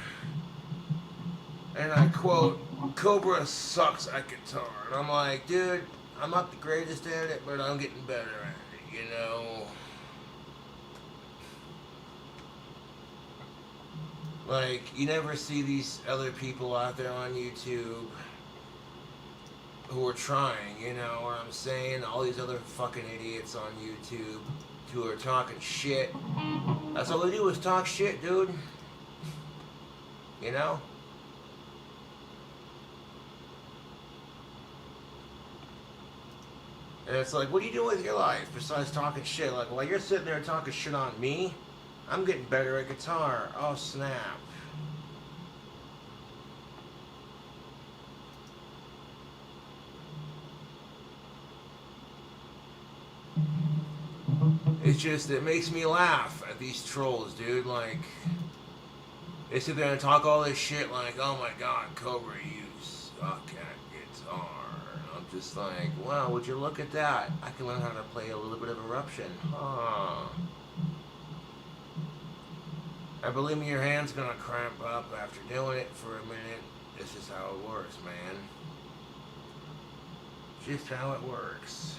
and I quote, Cobra sucks at guitar. And I'm like, dude, I'm not the greatest at it, but I'm getting better at it, you know? Like, you never see these other people out there on YouTube who are trying, you know what I'm saying? All these other fucking idiots on YouTube who are talking shit. That's all they do is talk shit, dude. You know? And it's like, what are you doing with your life besides talking shit? Like, while you're sitting there talking shit on me, I'm getting better at guitar. Oh, snap. It's just, it makes me laugh at these trolls, dude. Like, they sit there and talk all this shit like, oh my god, Cobra, you suck at guitar. I'm just like, wow, would you look at that? I can learn how to play a little bit of eruption. Huh. And believe me, your hand's gonna cramp up after doing it for a minute. This is how it works, man. Just how it works.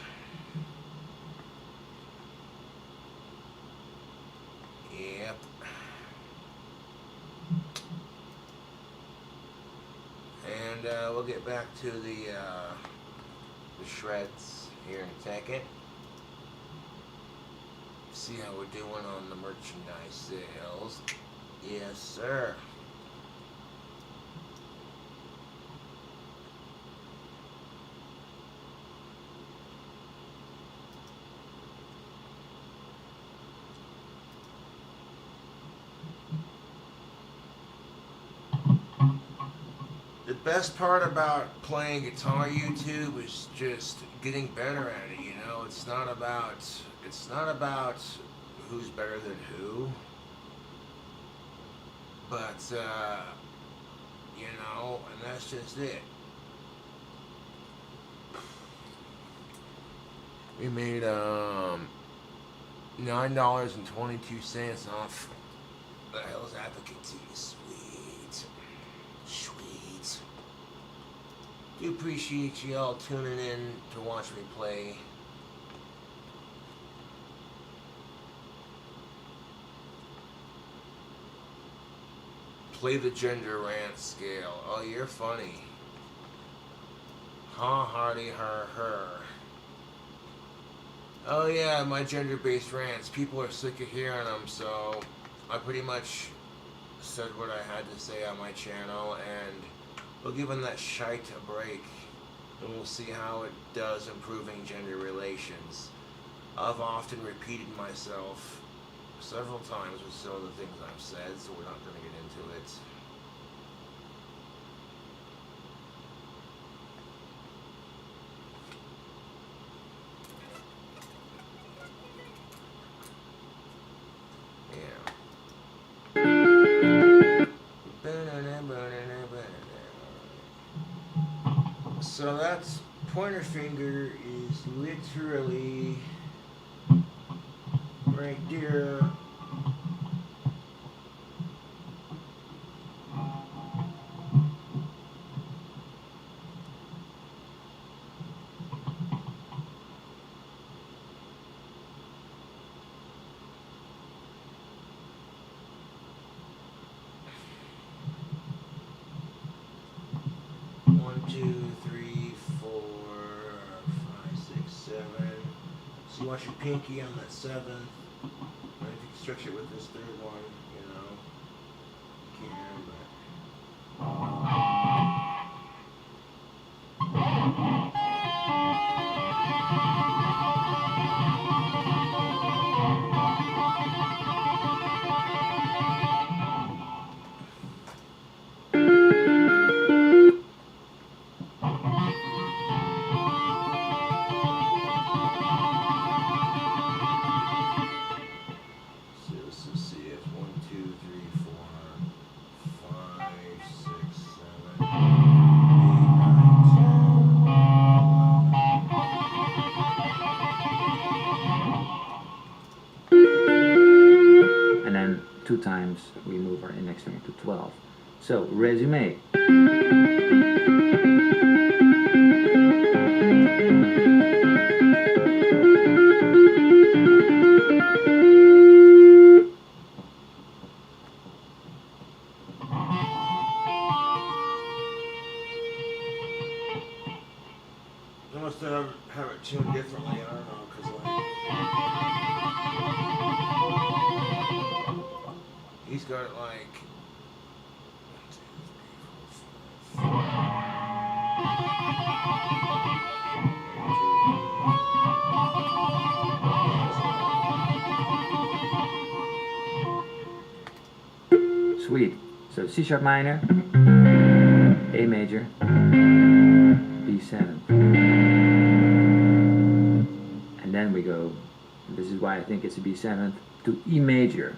Yep. And we'll get back to the shreds here in a second. See how we're doing on the merchandise sales. Yes, sir. The best part about playing Guitar YouTube is just getting better at it. You know, it's not about who's better than who, but you know, and that's just it. We made $9.22 off the Hell's Advocate tee. Sweet. Sweet. Do appreciate you all tuning in to watch me play. Play the gender rant scale. Oh, you're funny. Ha hardy her her. Oh yeah, my gender-based rants. People are sick of hearing them, so I pretty much said what I had to say on my channel, and we'll give them that shite a break, and we'll see how it does improving gender relations. I've often repeated myself several times with some of the things I've said, so we're not going to get into it. So that's pointer finger is literally right there. One, two, three, four, five, six, seven. So you want your pinky on that seventh. And if you can stretch it with this third one, you know, you can, so see if 1, 2, 3, 4, 5, 6, 7, 8, 9, 10, 11. And then 2 times we move our index finger to 12. So, resume. I must have it tuned differently, I don't know, because like, he's got it like 1, 2, 3, 4, 5. Sweet. So C sharp minor, A major, B7. And then we go, this is why I think it's a B7th, to E major.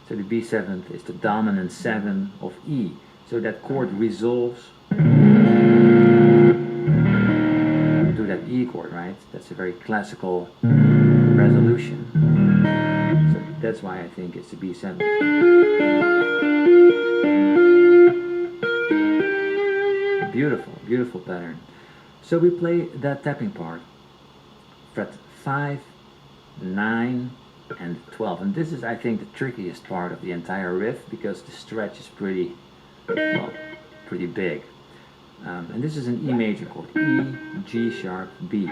So the B7th is the dominant 7 of E. So that chord resolves to that E chord, right? That's a very classical resolution. So that's why I think it's the B7. Beautiful, beautiful pattern. So we play that tapping part, fret 5, 9, and 12. And this is, I think, the trickiest part of the entire riff because the stretch is pretty, well, pretty big. And this is an E major chord, E, G sharp, B.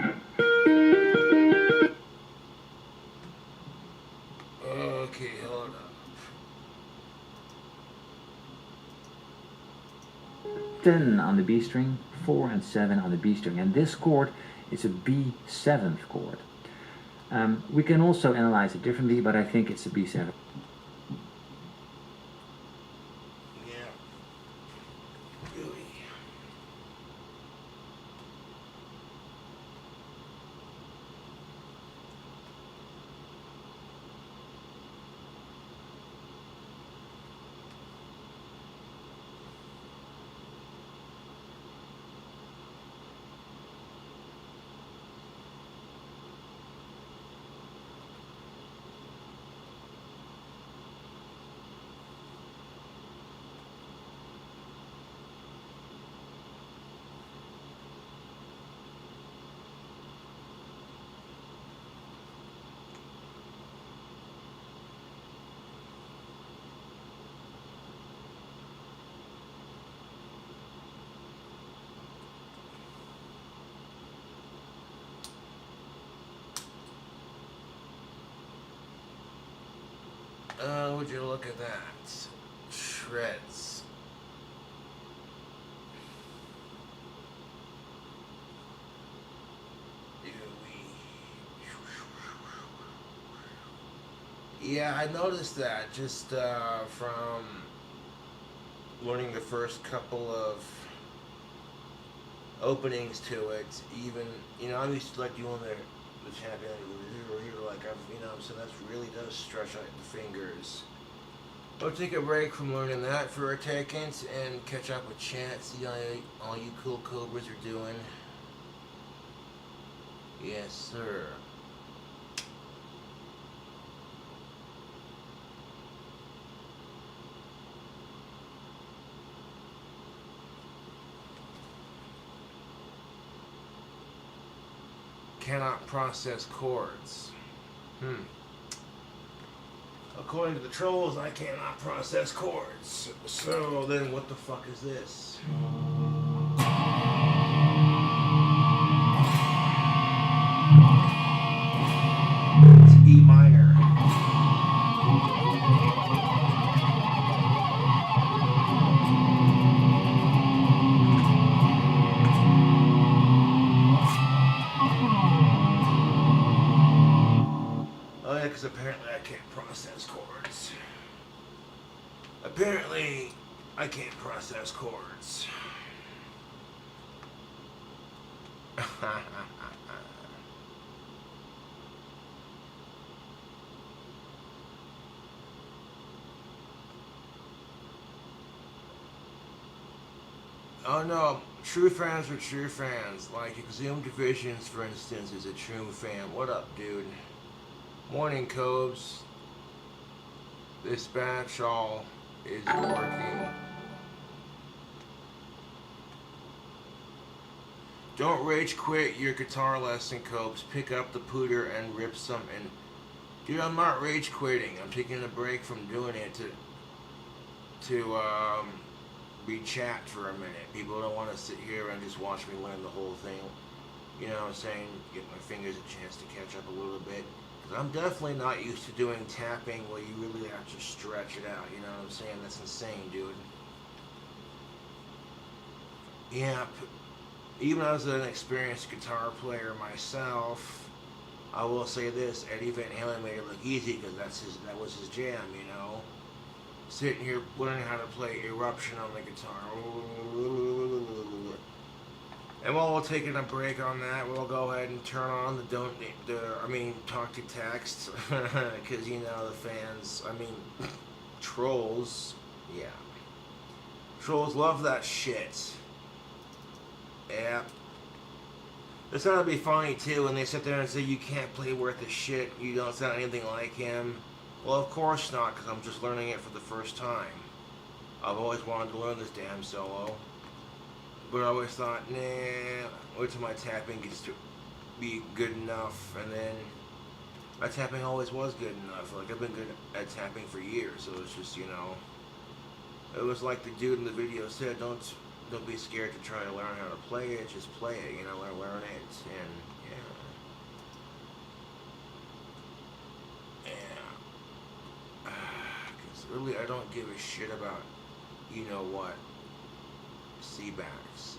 Okay, hold up. 10 on the B string, 4 and 7 on the B string. And this chord is a B7th chord. We can also analyze it differently, but I think it's a B7. Yeah. Really. Would you look at that? Shreds. Yeah, I noticed that just from learning the first couple of openings to it. Even, I'm used to like doing the champion, like so that really does stretch out the fingers. I'll take a break from learning that for a second and catch up with chat, see how all you cool cobras are doing. Yes, sir. Cannot process chords. According to the trolls, I cannot process chords. So then what the fuck is this? It's E minor. Oh yeah, because apparently I can't process chords. Apparently, I can't process chords. Oh no, true fans are true fans. Like Exhumed Divisions, for instance, is a true fan. What up, dude? Morning, Cobes. This batch all is working. Don't rage quit your guitar lesson, Copes. Pick up the pooter and rip some. And dude, I'm not rage quitting. I'm taking a break from doing it to be chat for a minute. People don't want to sit here and just watch me learn the whole thing. You know what I'm saying? Get my fingers a chance to catch up a little bit. Because I'm definitely not used to doing tapping where you really have to stretch it out. You know what I'm saying? That's insane, dude. Yeah. Even as an experienced guitar player myself, I will say this: Eddie Van Halen made it look easy because that was his jam, you know. Sitting here learning how to play Eruption on the guitar, and while we're taking a break on that, we'll go ahead and turn on the talk to text, because the fans, trolls, yeah, trolls love that shit. Yeah. It's gonna be funny too when they sit there and say you can't play worth a shit, you don't sound anything like him. Well, of course not, because I'm just learning it for the first time. I've always wanted to learn this damn solo, but I always thought, nah, wait till my tapping gets to be good enough, and then my tapping always was good enough. Like, I've been good at tapping for years, so it's just, it was like the dude in the video said, don't be scared to try to learn how to play it. Just play it, learn it, and because really, I don't give a shit about, what, C-backs,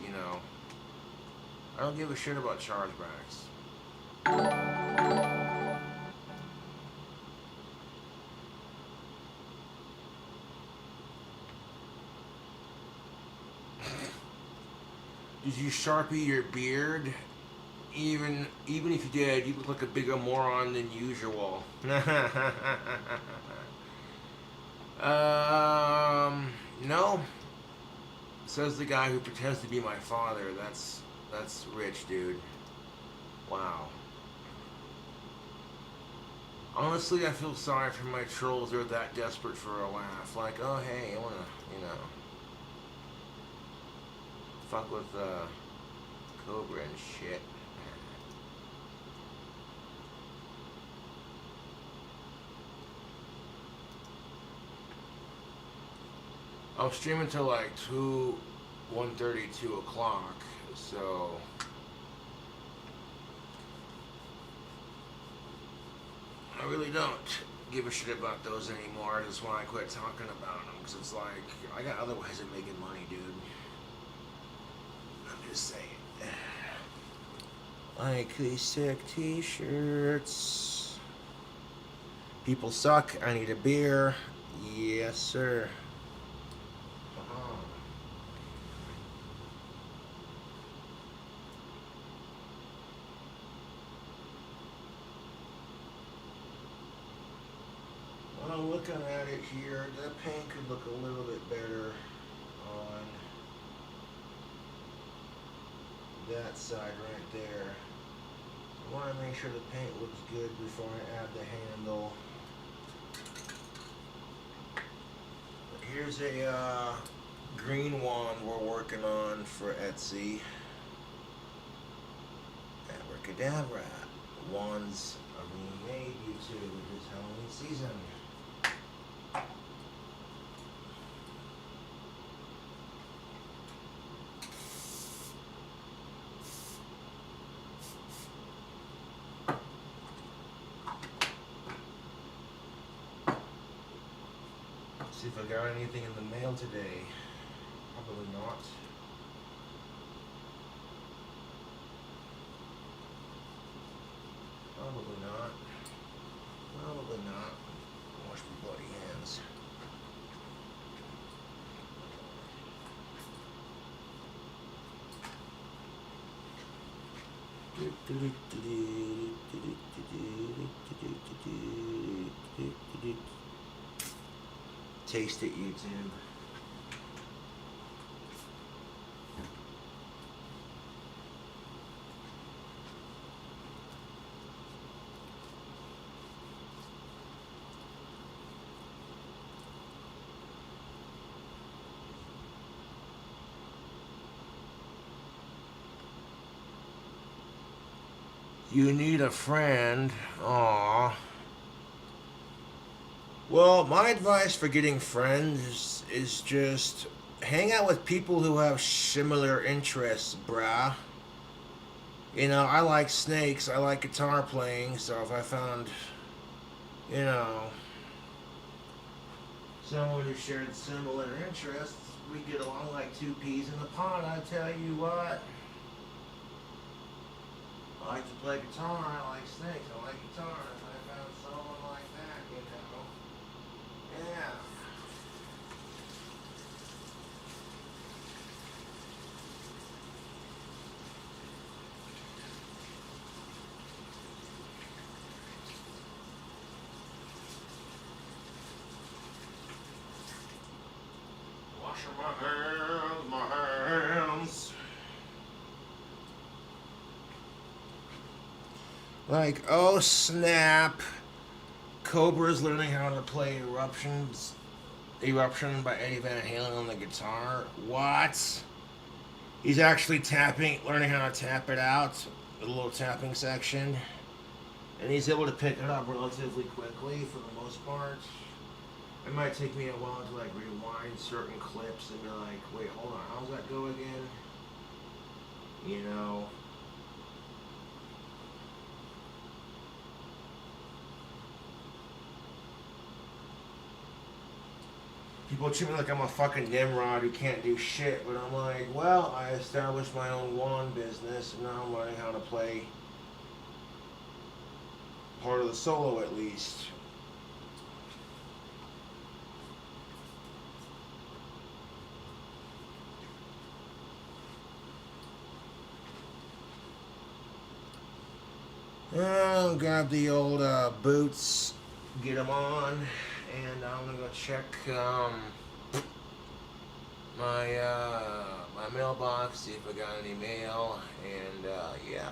I don't give a shit about chargebacks. Did you Sharpie your beard? Even if you did, you look like a bigger moron than usual. No. Says the guy who pretends to be my father. That's rich, dude. Wow. Honestly, I feel sorry for my trolls. They're that desperate for a laugh. Like, oh hey, I wanna, fuck with Cobra and shit. I'm streaming till like 1:30, 2 o'clock, so I really don't give a shit about those anymore. That's why I quit talking about them. Because it's like, I got other ways of making money, dude. I'm just saying. Like these sick t-shirts. People suck. I need a beer. Yes, sir. Uh-huh. Well, looking at it here, that paint could look a little bit better on that side right there. I want to make sure the paint looks good before I add the handle. But here's a green one we're working on for Etsy. Abracadabra. Wands are being made, YouTube. It is Halloween season. See if I got anything in the mail today. Probably not. Probably not. Probably not. Wash my bloody hands. Taste it, YouTube. You need a friend. Aww. Well, my advice for getting friends is just hang out with people who have similar interests, brah. You know, I like snakes, I like guitar playing, so if I found, you know, someone who shared similar interests, we get along like two peas in a pod, I tell you what. I like to play guitar, I like snakes, I like guitars. I found someone like that, you know. Yeah. Washing my hands. Like, oh snap. Cobra's learning how to play Eruption by Eddie Van Halen on the guitar. What? He's actually learning how to tap it out, a little tapping section. And he's able to pick it up relatively quickly for the most part. It might take me a while to like rewind certain clips and be like, wait, hold on, how's that go again? You know. People treat me like I'm a fucking Nimrod who can't do shit, but I'm like, well, I established my own wand business, and now I'm learning how to play part of the solo at least. I'll grab the old boots, get them on, and I'm gonna go check my mailbox, see if I got any mail, and yeah,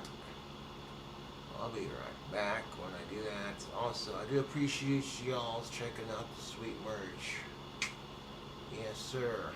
I'll be right back when I do that. Also, I do appreciate y'all checking out the sweet merch. Yes, sir.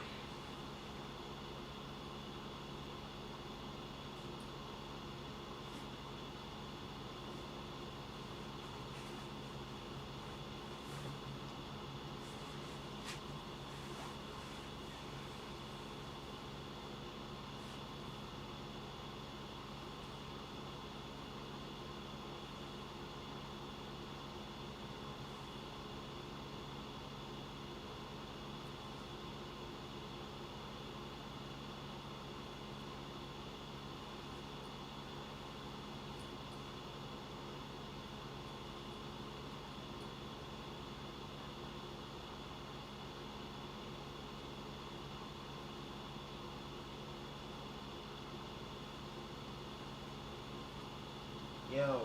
Yo.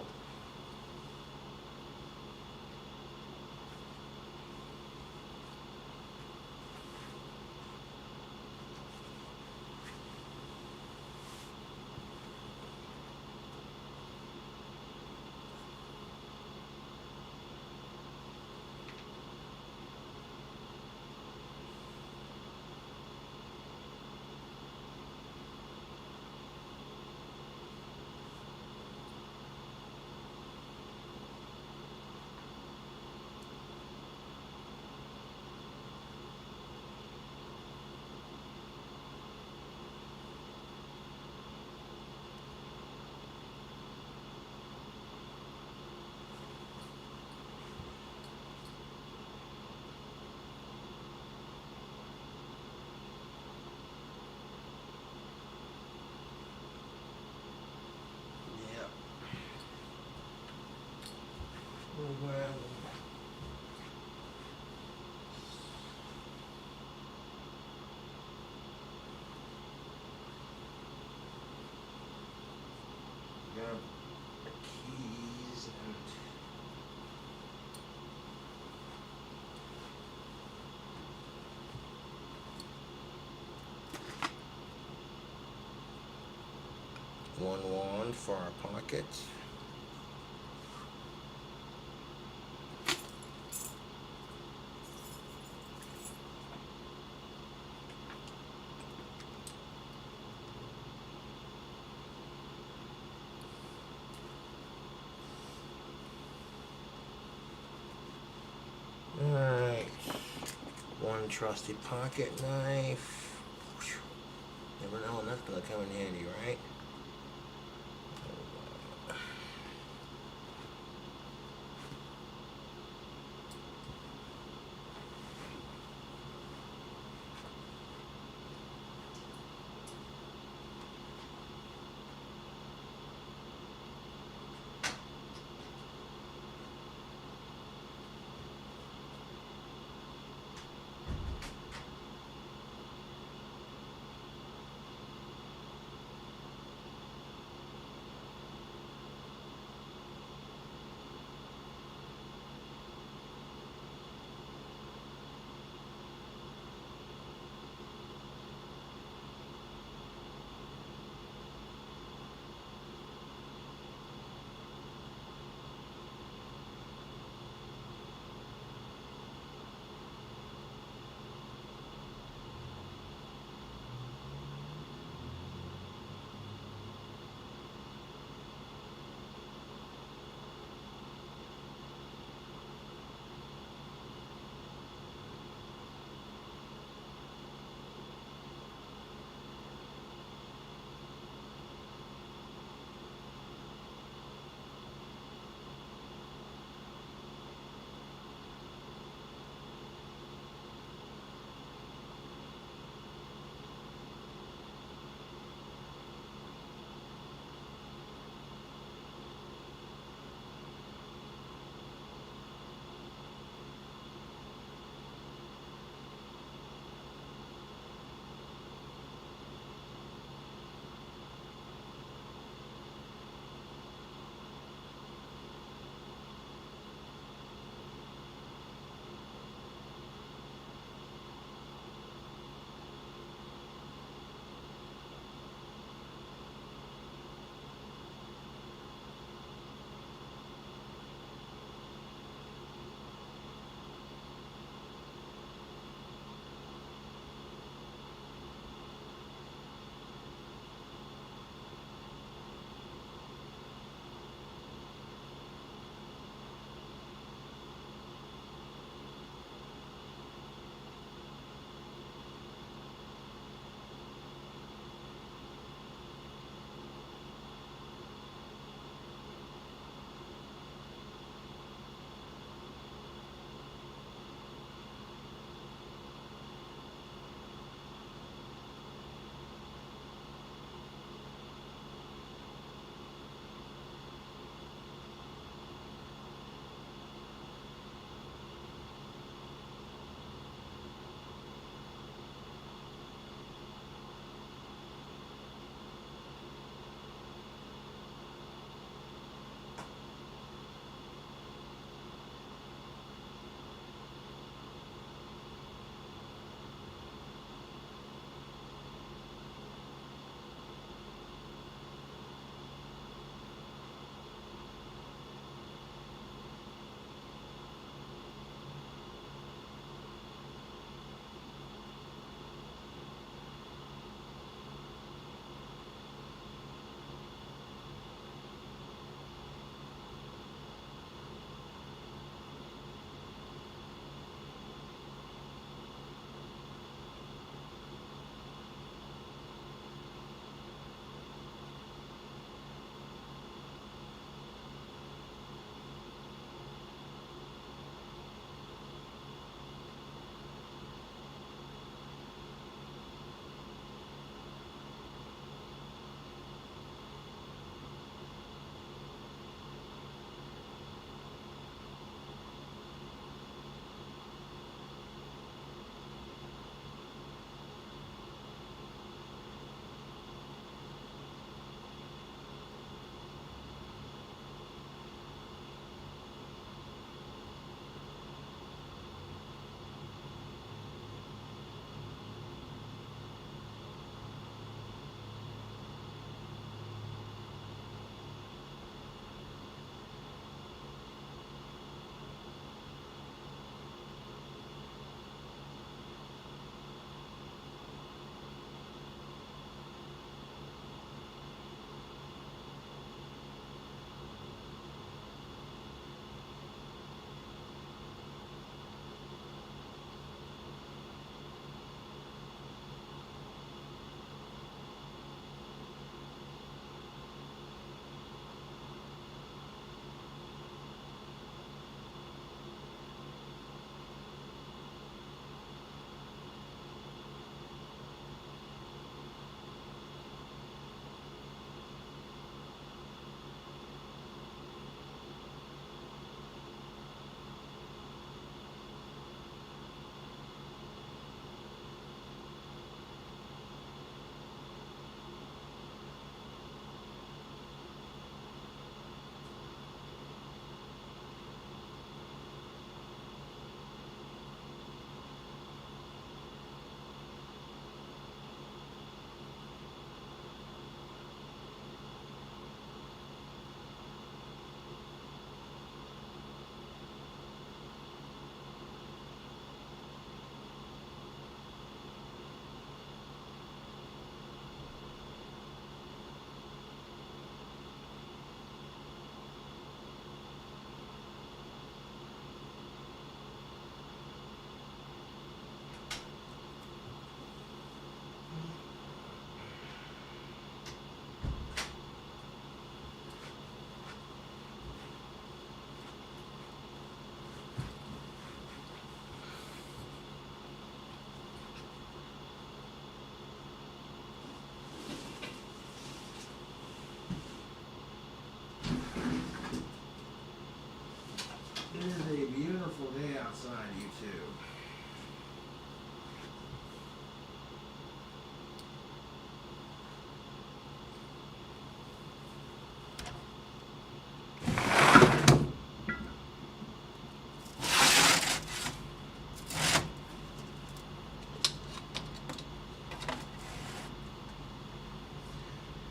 Yep. Well. Grab the keys and. One wand for our pocket. Alright. One trusty pocket knife. Never know when that's gonna come in handy, right?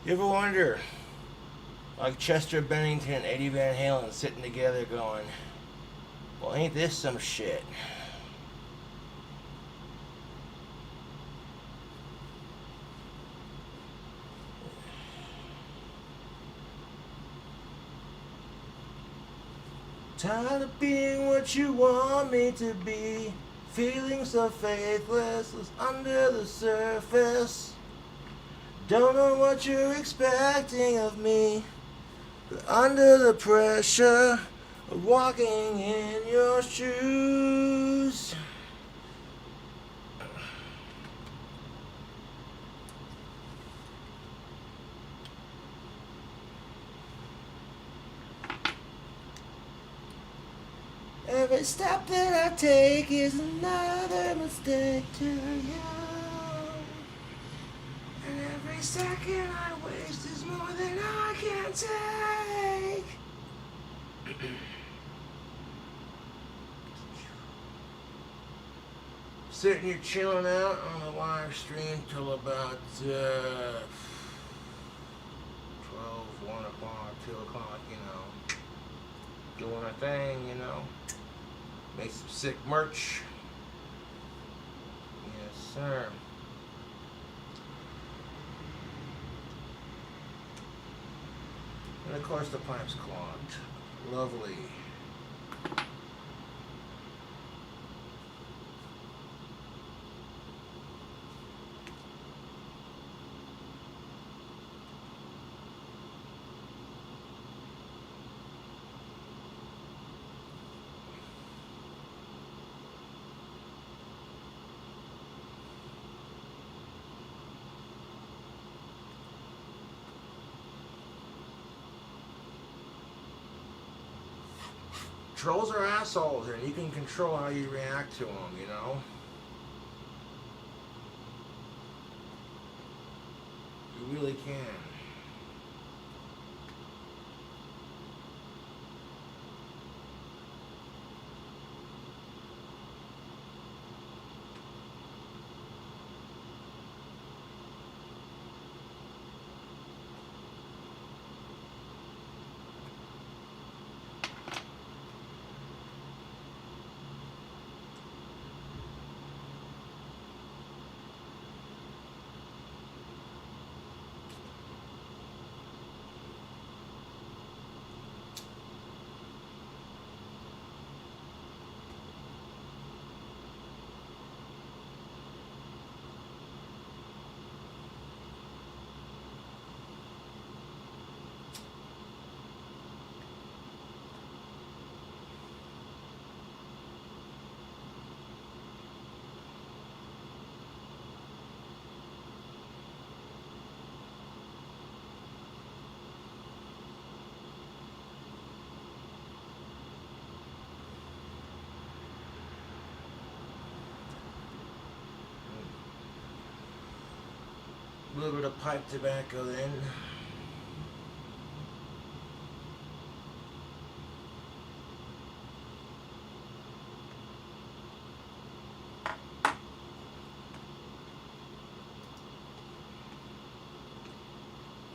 You ever wonder, like Chester Bennington and Eddie Van Halen sitting together going, well, ain't this some shit? Tired of being what you want me to be, feeling so faithless was under the surface. Don't know what you're expecting of me, but under the pressure of walking in your shoes. Every step that I take is another mistake to you. And every second I waste is more than I can take. Sitting here chilling out on the live stream till about 12, 1 o'clock, 2 o'clock, you know. Doing a thing, you know. Make some sick merch. Yes, sir. And of course the pipe's clogged. Lovely. Trolls are assholes, and you can control how you react to them, you know? You really can. A little bit of pipe tobacco then.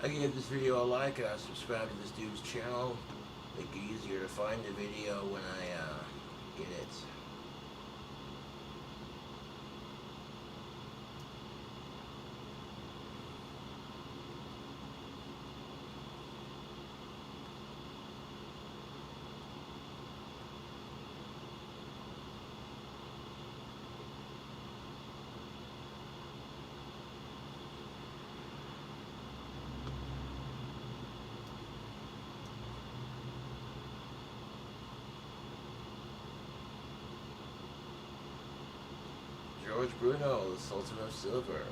I can give this video a like and subscribe to this dude's channel. Make it easier to find the video when I get it. George Bruno, the Sultan of Silver.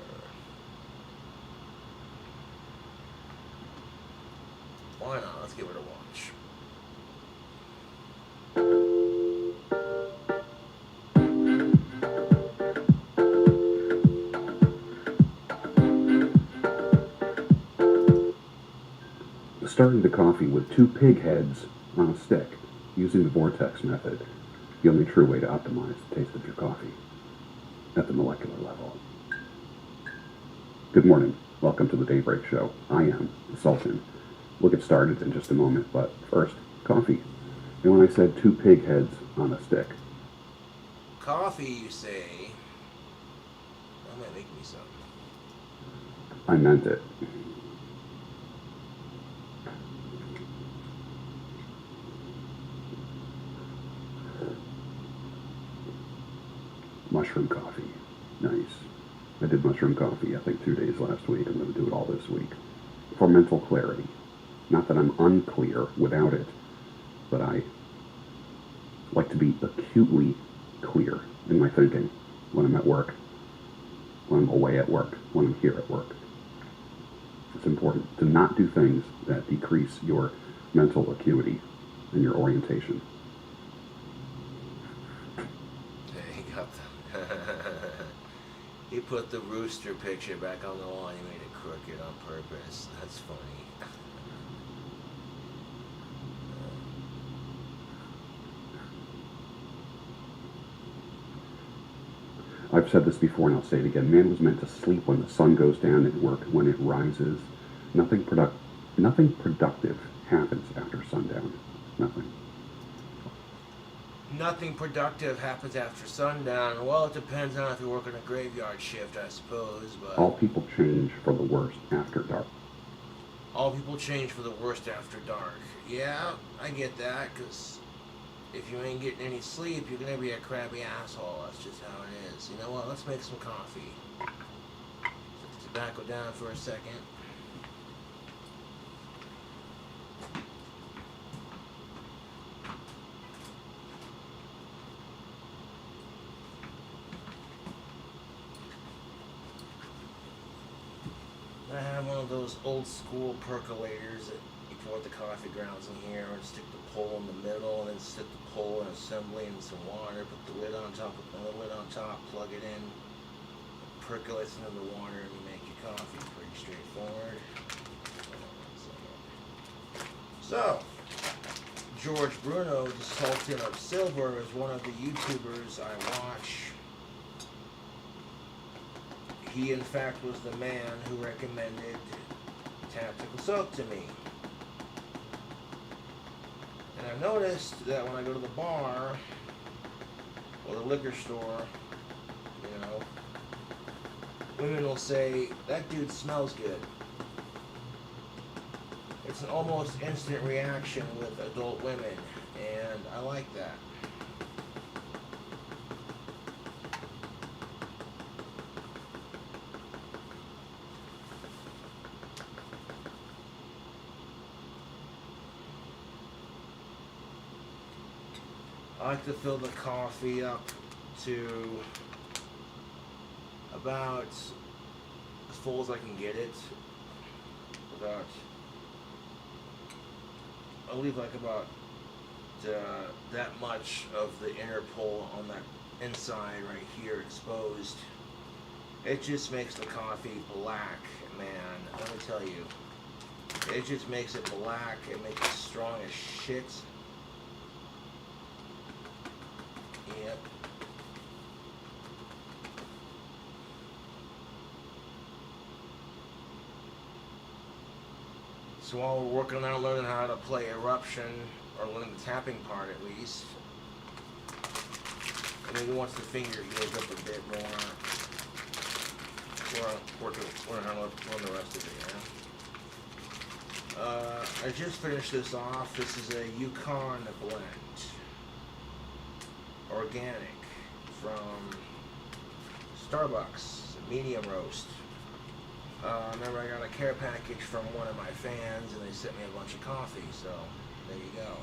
Why not? Let's give it a watch. Starting the coffee with 2 pig heads on a stick using the vortex method, the only true way to optimize the taste of your coffee at the molecular level. Good morning. Welcome to the Daybreak Show. I am the Sultan. We'll get started in just a moment, but first, coffee. And when I said two pig heads on a stick, Coffee, you say? That might make me some. I meant it. Mushroom coffee. Nice. I did mushroom coffee, I think, 2 days last week. I'm going to do it all this week. For mental clarity. Not that I'm unclear without it, but I like to be acutely clear in my thinking when I'm at work, when I'm away at work, when I'm here at work. It's important to not do things that decrease your mental acuity and your orientation. He got the he put the rooster picture back on the wall and he made it crooked on purpose. That's funny. I've said this before and I'll say it again. Man was meant to sleep when the sun goes down and work when it rises. Nothing productive happens after sundown. Nothing. Nothing productive happens after sundown. Well, it depends on if you're working a graveyard shift, I suppose, but All people change for the worst after dark. all people change for the worst after dark. Yeah, I get that, because if you ain't getting any sleep, you're going to be a crabby asshole. That's just how it is. You know what? Let's make some coffee. Set the tobacco down for a second. I have one of those old school percolators that you pour the coffee grounds in here and stick the pole in the middle and then stick the pole in assembly and some water, put the lid on top, put another lid on top, plug it in, percolates into the water and you make your coffee. Pretty straightforward. So, George Bruno, the Sultan of Silver, is one of the YouTubers I watch. He, in fact, was the man who recommended tactical soap to me. And I've noticed that when I go to the bar or the liquor store, you know, women will say, that dude smells good. It's an almost instant reaction with adult women, and I like that. I like to fill the coffee up to about as full as I can get it. About, I'll leave like about that much of the inner pole on that inside right here exposed. It just makes the coffee black, man. Let me tell you. It just makes it black. It makes it strong as shit. Yep. So while we're working on learning how to play Eruption, or learning the tapping part at least, and maybe once the finger heals up a bit more, we're learning how to learn the rest of it, yeah? I just finished this off. This is a Yukon blend. Organic from Starbucks, medium roast. Remember, I got a care package from one of my fans and they sent me a bunch of coffee, so there you go.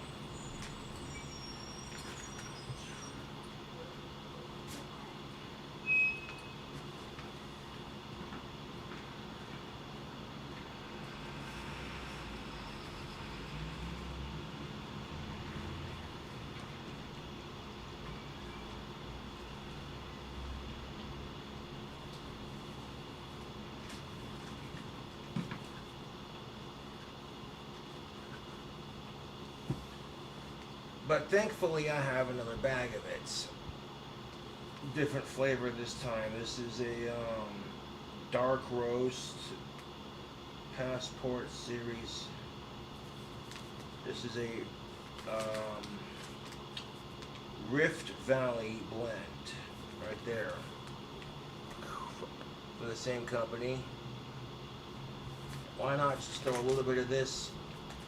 But thankfully I have another bag of it. Different flavor this time. This is a Dark Roast Passport Series. This is a Rift Valley blend right there from the same company. Why not just throw a little bit of this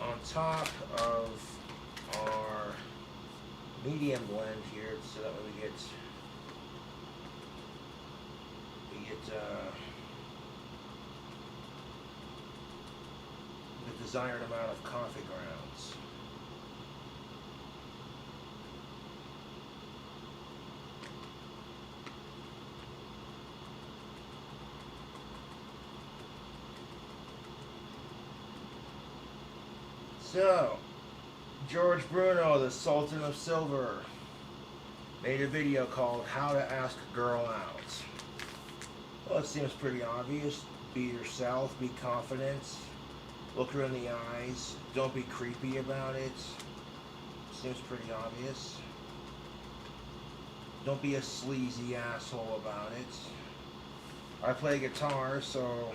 on top of our medium blend here, so that way we get the desired amount of coffee grounds. So, George Bruno, the Sultan of Silver, made a video called How to Ask a Girl Out. Well, it seems pretty obvious. Be yourself, be confident, look her in the eyes, don't be creepy about it. Seems pretty obvious. Don't be a sleazy asshole about it. I play guitar, so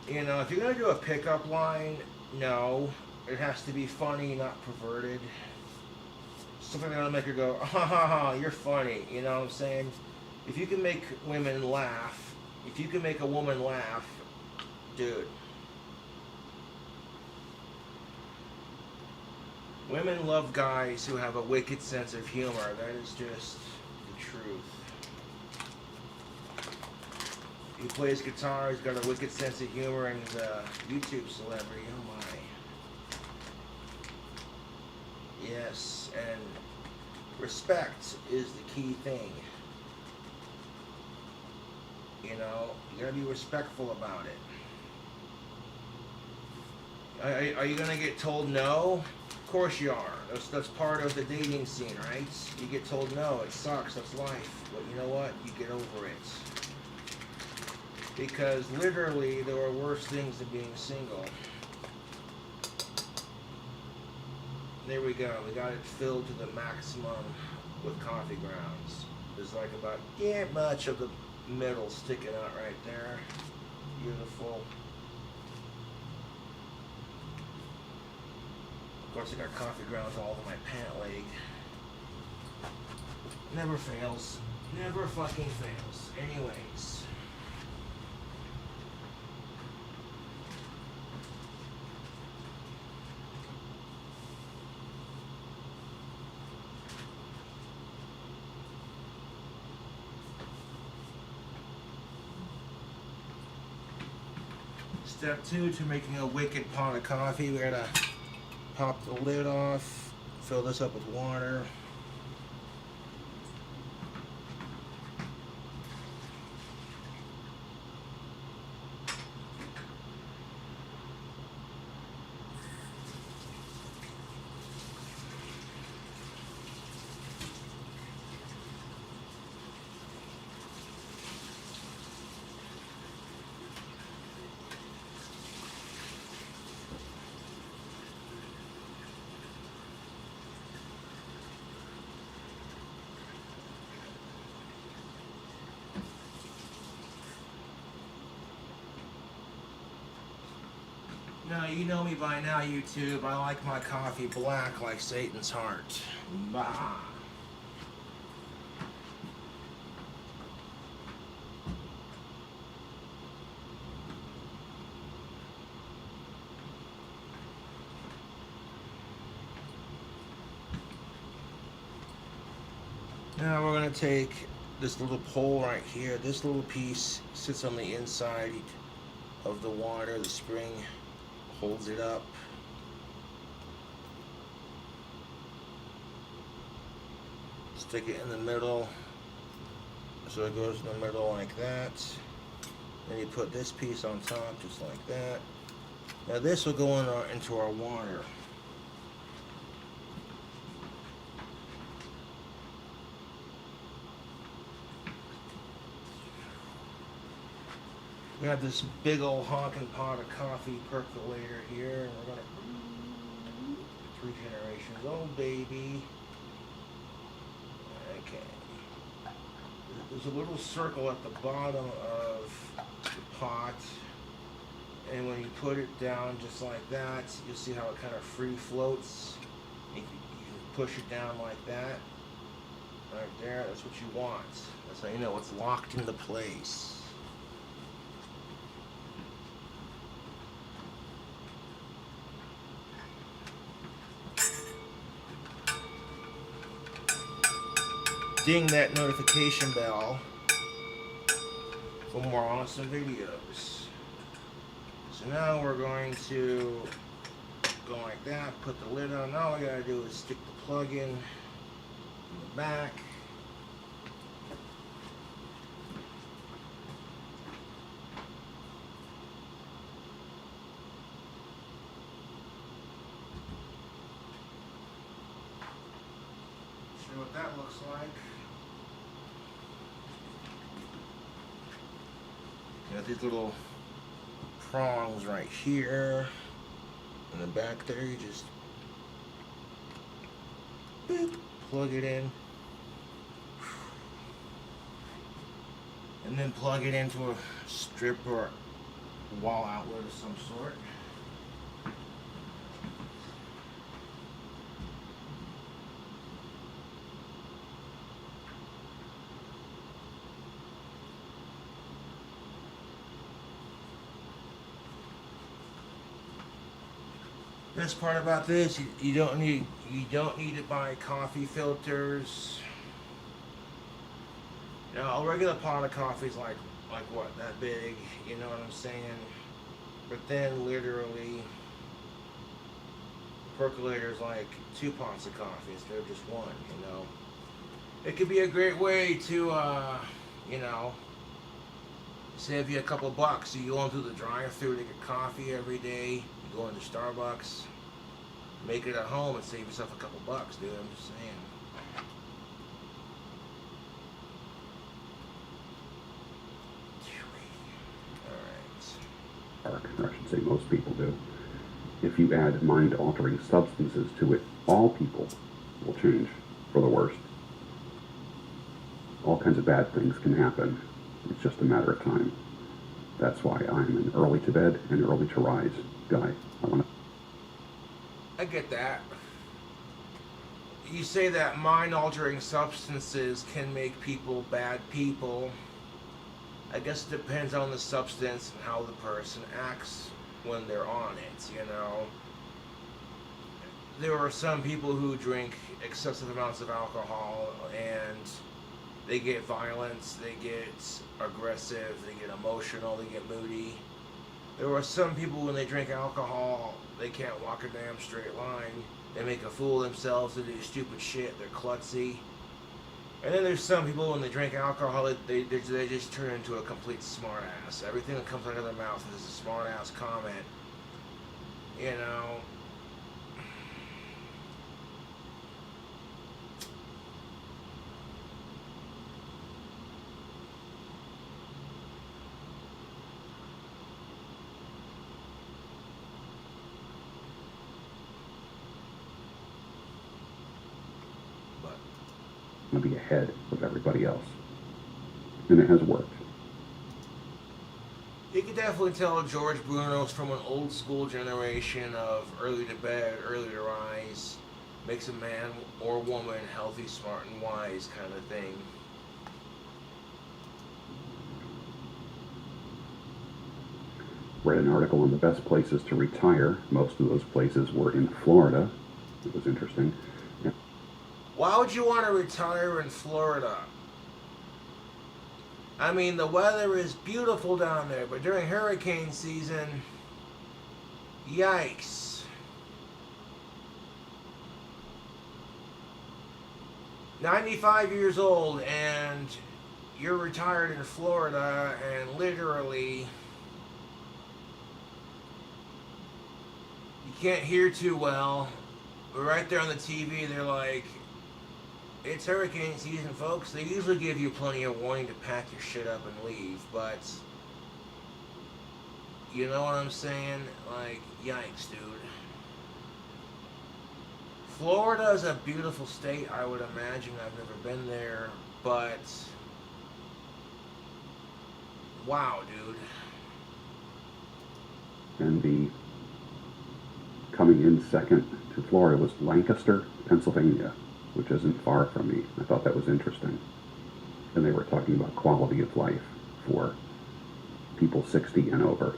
you know, if you're gonna do a pickup line, no, it has to be funny, not perverted. Something that'll make her go, ha ha ha, you're funny. You know what I'm saying? If you can make women laugh, if you can make a woman laugh, dude. Women love guys who have a wicked sense of humor. That is just the truth. He plays guitar, he's got a wicked sense of humor, and he's a YouTube celebrity. Oh my. Yes, and respect is the key thing. You know, you gotta be respectful about it. Are you gonna get told no? Of course you are. That's part of the dating scene, right? You get told no, it sucks, that's life. But you know what? You get over it. Because literally there are worse things than being single. There we go. We got it filled to the maximum with coffee grounds. There's like about that much of the middle sticking out right there. Beautiful. Of course I got coffee grounds all over my pant leg. Never fails. Never fucking fails. Anyways. Step 2 to making a wicked pot of coffee. We gotta pop the lid off, fill this up with water. Now, you know me by now, YouTube. I like my coffee black like Satan's heart. Bah. Now we're going to take this little pole right here. This little piece sits on the inside of the water. The spring holds it up. Stick it in the middle, so it goes in the middle like that. Then you put this piece on top just like that. Now this will go into our water. We have this big old honking pot of coffee percolator here, and we're gonna 3 generations old, baby. Okay. there's a little circle at the bottom of the pot, and when you put it down just like that, you'll see how it kind of free floats. You can push it down like that. Right there, that's what you want. That's how you know it's locked into place. Ding that notification bell for more awesome videos. So now we're going to go like that, put the lid on. All we gotta do is stick the plug in the back. Show what that looks like. Got these little prongs right here. In the back there, you just boop, plug it in. And then plug it into a strip or wall outlet of some sort. Best part about this, you don't need to buy coffee filters. You know, a regular pot of coffee is like what, that big, you know what I'm saying? But then literally percolator's like 2 pots of coffee instead of just one, you know. It could be a great way to you know, save you a couple bucks. You go into the drive-thru to get coffee every day. You go into Starbucks, make it at home and save yourself a couple bucks, dude. I'm just saying. Or I should say most people do. If you add mind-altering substances to it, all people will change for the worst. All kinds of bad things can happen. It's just a matter of time. That's why I'm an early to bed and early to rise guy. I get that. You say that mind-altering substances can make people bad people. I guess it depends on the substance and how the person acts when they're on it, you know. There are some people who drink excessive amounts of alcohol and they get violent, they get aggressive, they get emotional, they get moody. There are some people when they drink alcohol, they can't walk a damn straight line. They make a fool of themselves, they do stupid shit, they're klutzy. And then there's some people when they drink alcohol, they just turn into a complete smartass. Everything that comes out of their mouth is a smartass comment. You know. To be ahead of everybody else. And it has worked. You can definitely tell George Bruno's from an old school generation of early to bed, early to rise, makes a man or woman healthy, smart, and wise kind of thing. Read an article on the best places to retire. Most of those places were in Florida. It was interesting. Why would you want to retire in Florida? I mean, the weather is beautiful down there, but during hurricane season, yikes. "95 years old and you're retired in Florida and literally you can't hear too well. But right there on the TV, they're like, it's hurricane season, folks. They usually give you plenty of warning to pack your shit up and leave, but you know what I'm saying? Like, yikes, dude. Florida is a beautiful state, I would imagine. I've never been there, but wow, dude. And the coming in second to Florida was Lancaster, Pennsylvania, which isn't far from me. I thought that was interesting. And they were talking about quality of life for people 60 and over.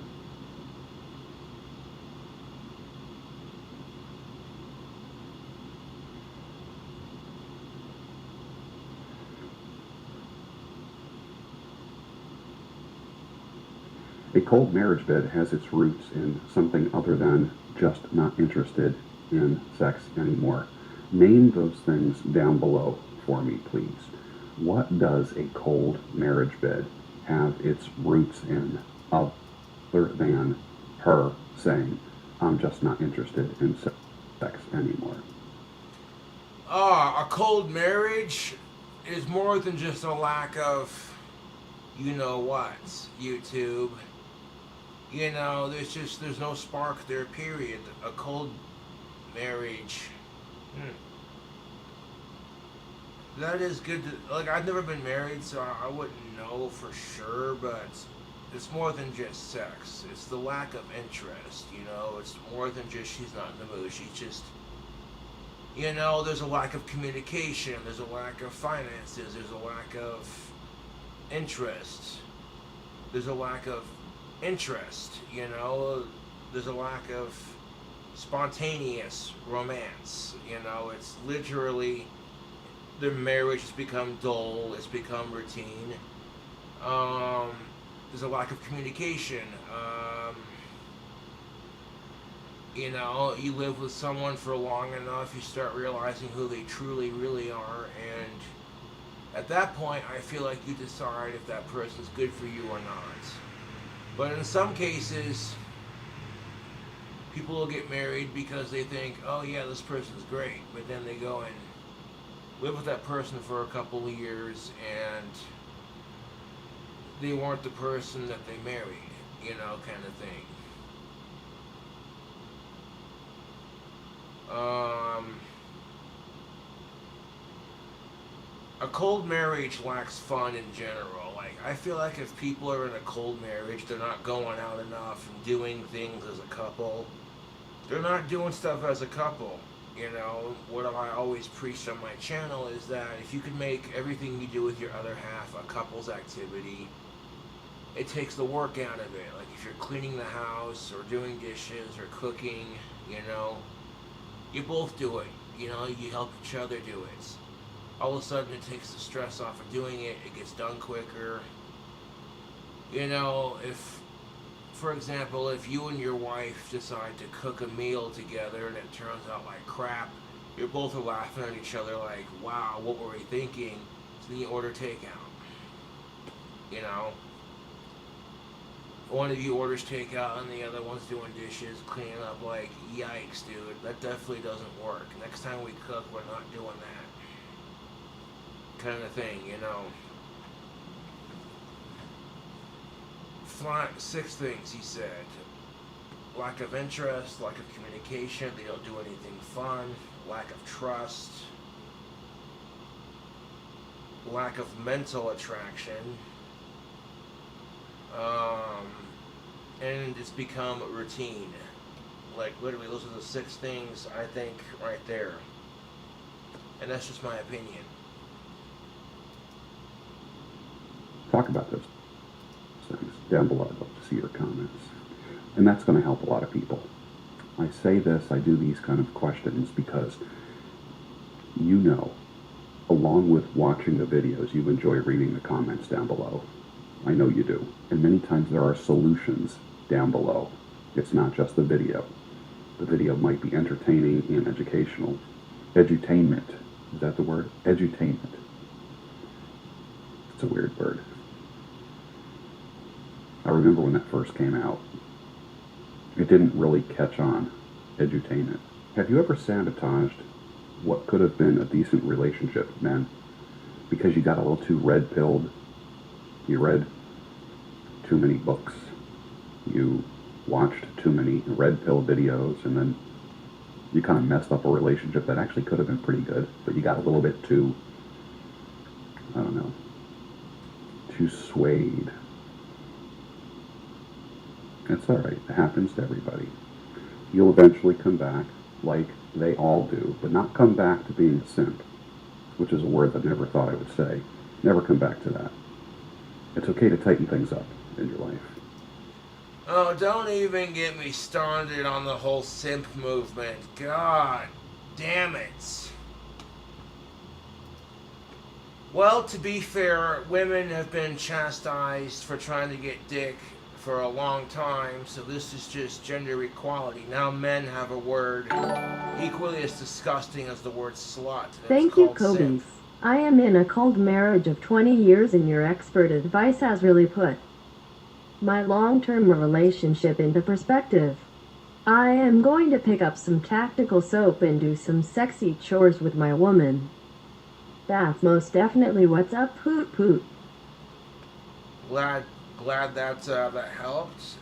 A cold marriage bed has its roots in something other than just not interested in sex anymore. Name those things down below for me, please. What does a cold marriage bed have its roots in other than her saying, I'm just not interested in sex anymore? A cold marriage is more than just a lack of, you know what, YouTube. You know, there's no spark there, period. A cold marriage. That is good to, like, I've never been married, so I wouldn't know for sure, but it's more than just sex. It's the lack of interest, you know? It's more than just she's not in the mood. She's just, you know, there's a lack of communication, there's a lack of finances, there's a lack of interest. There's a lack of interest, you know? There's a lack of spontaneous romance, you know? It's literally their marriage has become dull, it's become routine. There's a lack of communication. You know, you live with someone for long enough, you start realizing who they truly, really are, and at that point, I feel like you decide if that person's good for you or not. But in some cases, people will get married because they think, oh yeah, this person's great, but then they go and live with that person for a couple of years and they weren't the person that they married, you know, kind of thing. A cold marriage lacks fun in general. Like, I feel like if people are in a cold marriage, they're not going out enough and doing things as a couple. They're not doing stuff as a couple. You know, what I always preach on my channel is that if you can make everything you do with your other half a couple's activity, it takes the work out of it. Like if you're cleaning the house or doing dishes or cooking, you know, you both do it. You know, you help each other do it. All of a sudden it takes the stress off of doing it. It gets done quicker. You know, if, for example, if you and your wife decide to cook a meal together and it turns out like crap, you both are laughing at each other like, wow, what were we thinking? So then you order takeout. You know? One of you orders takeout and the other one's doing dishes, cleaning up, like, yikes, dude. That definitely doesn't work. Next time we cook, we're not doing that. Kind of thing, you know? 6 things, he said. Lack of interest, lack of communication, they don't do anything fun, lack of trust, lack of mental attraction, and it's become routine. Like, literally, those are the 6 things, I think, right there. And that's just my opinion. Talk about those things down below. I'd love to see your comments. And that's going to help a lot of people. I say this, I do these kind of questions because you know, along with watching the videos, you enjoy reading the comments down below. I know you do. And many times there are solutions down below. It's not just the video. The video might be entertaining and educational. Edutainment. Is that the word? Edutainment. It's a weird word. I remember when that first came out, it didn't really catch on, edutainment. Have you ever sabotaged what could have been a decent relationship, man, because you got a little too red-pilled? You read too many books. You watched too many red-pill videos, and then you kind of messed up a relationship that actually could have been pretty good, but you got a little bit too, I don't know, too swayed It's all right. It happens to everybody. You'll eventually come back, like they all do, but not come back to being a simp, which is a word that I never thought I would say. Never come back to that. It's okay to tighten things up in your life. Oh, don't even get me started on the whole simp movement. God damn it. Well, to be fair, women have been chastised for trying to get dick for a long time, so this is just gender equality. Now men have a word equally as disgusting as the word slut. It's Thank you, called simp. Kobe's. I am in a cold marriage of 20 years and your expert advice has really put my long-term relationship into perspective. I am going to pick up some tactical soap and do some sexy chores with my woman. That's most definitely what's up, poot poot. Glad, glad that helped.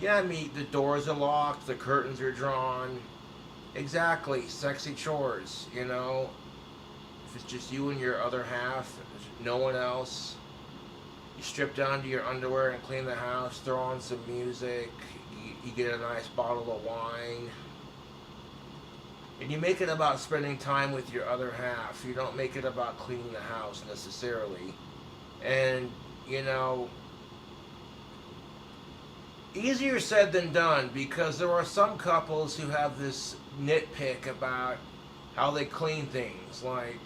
Yeah, I mean the doors are locked, the curtains are drawn. Exactly, sexy chores. If it's just you and your other half, no one else. You strip down to your underwear and clean the house, throw on some music, you get a nice bottle of wine. And you make it about spending time with your other half. You don't make it about cleaning the house necessarily. And, easier said than done because there are some couples who have this nitpick about how they clean things. Like,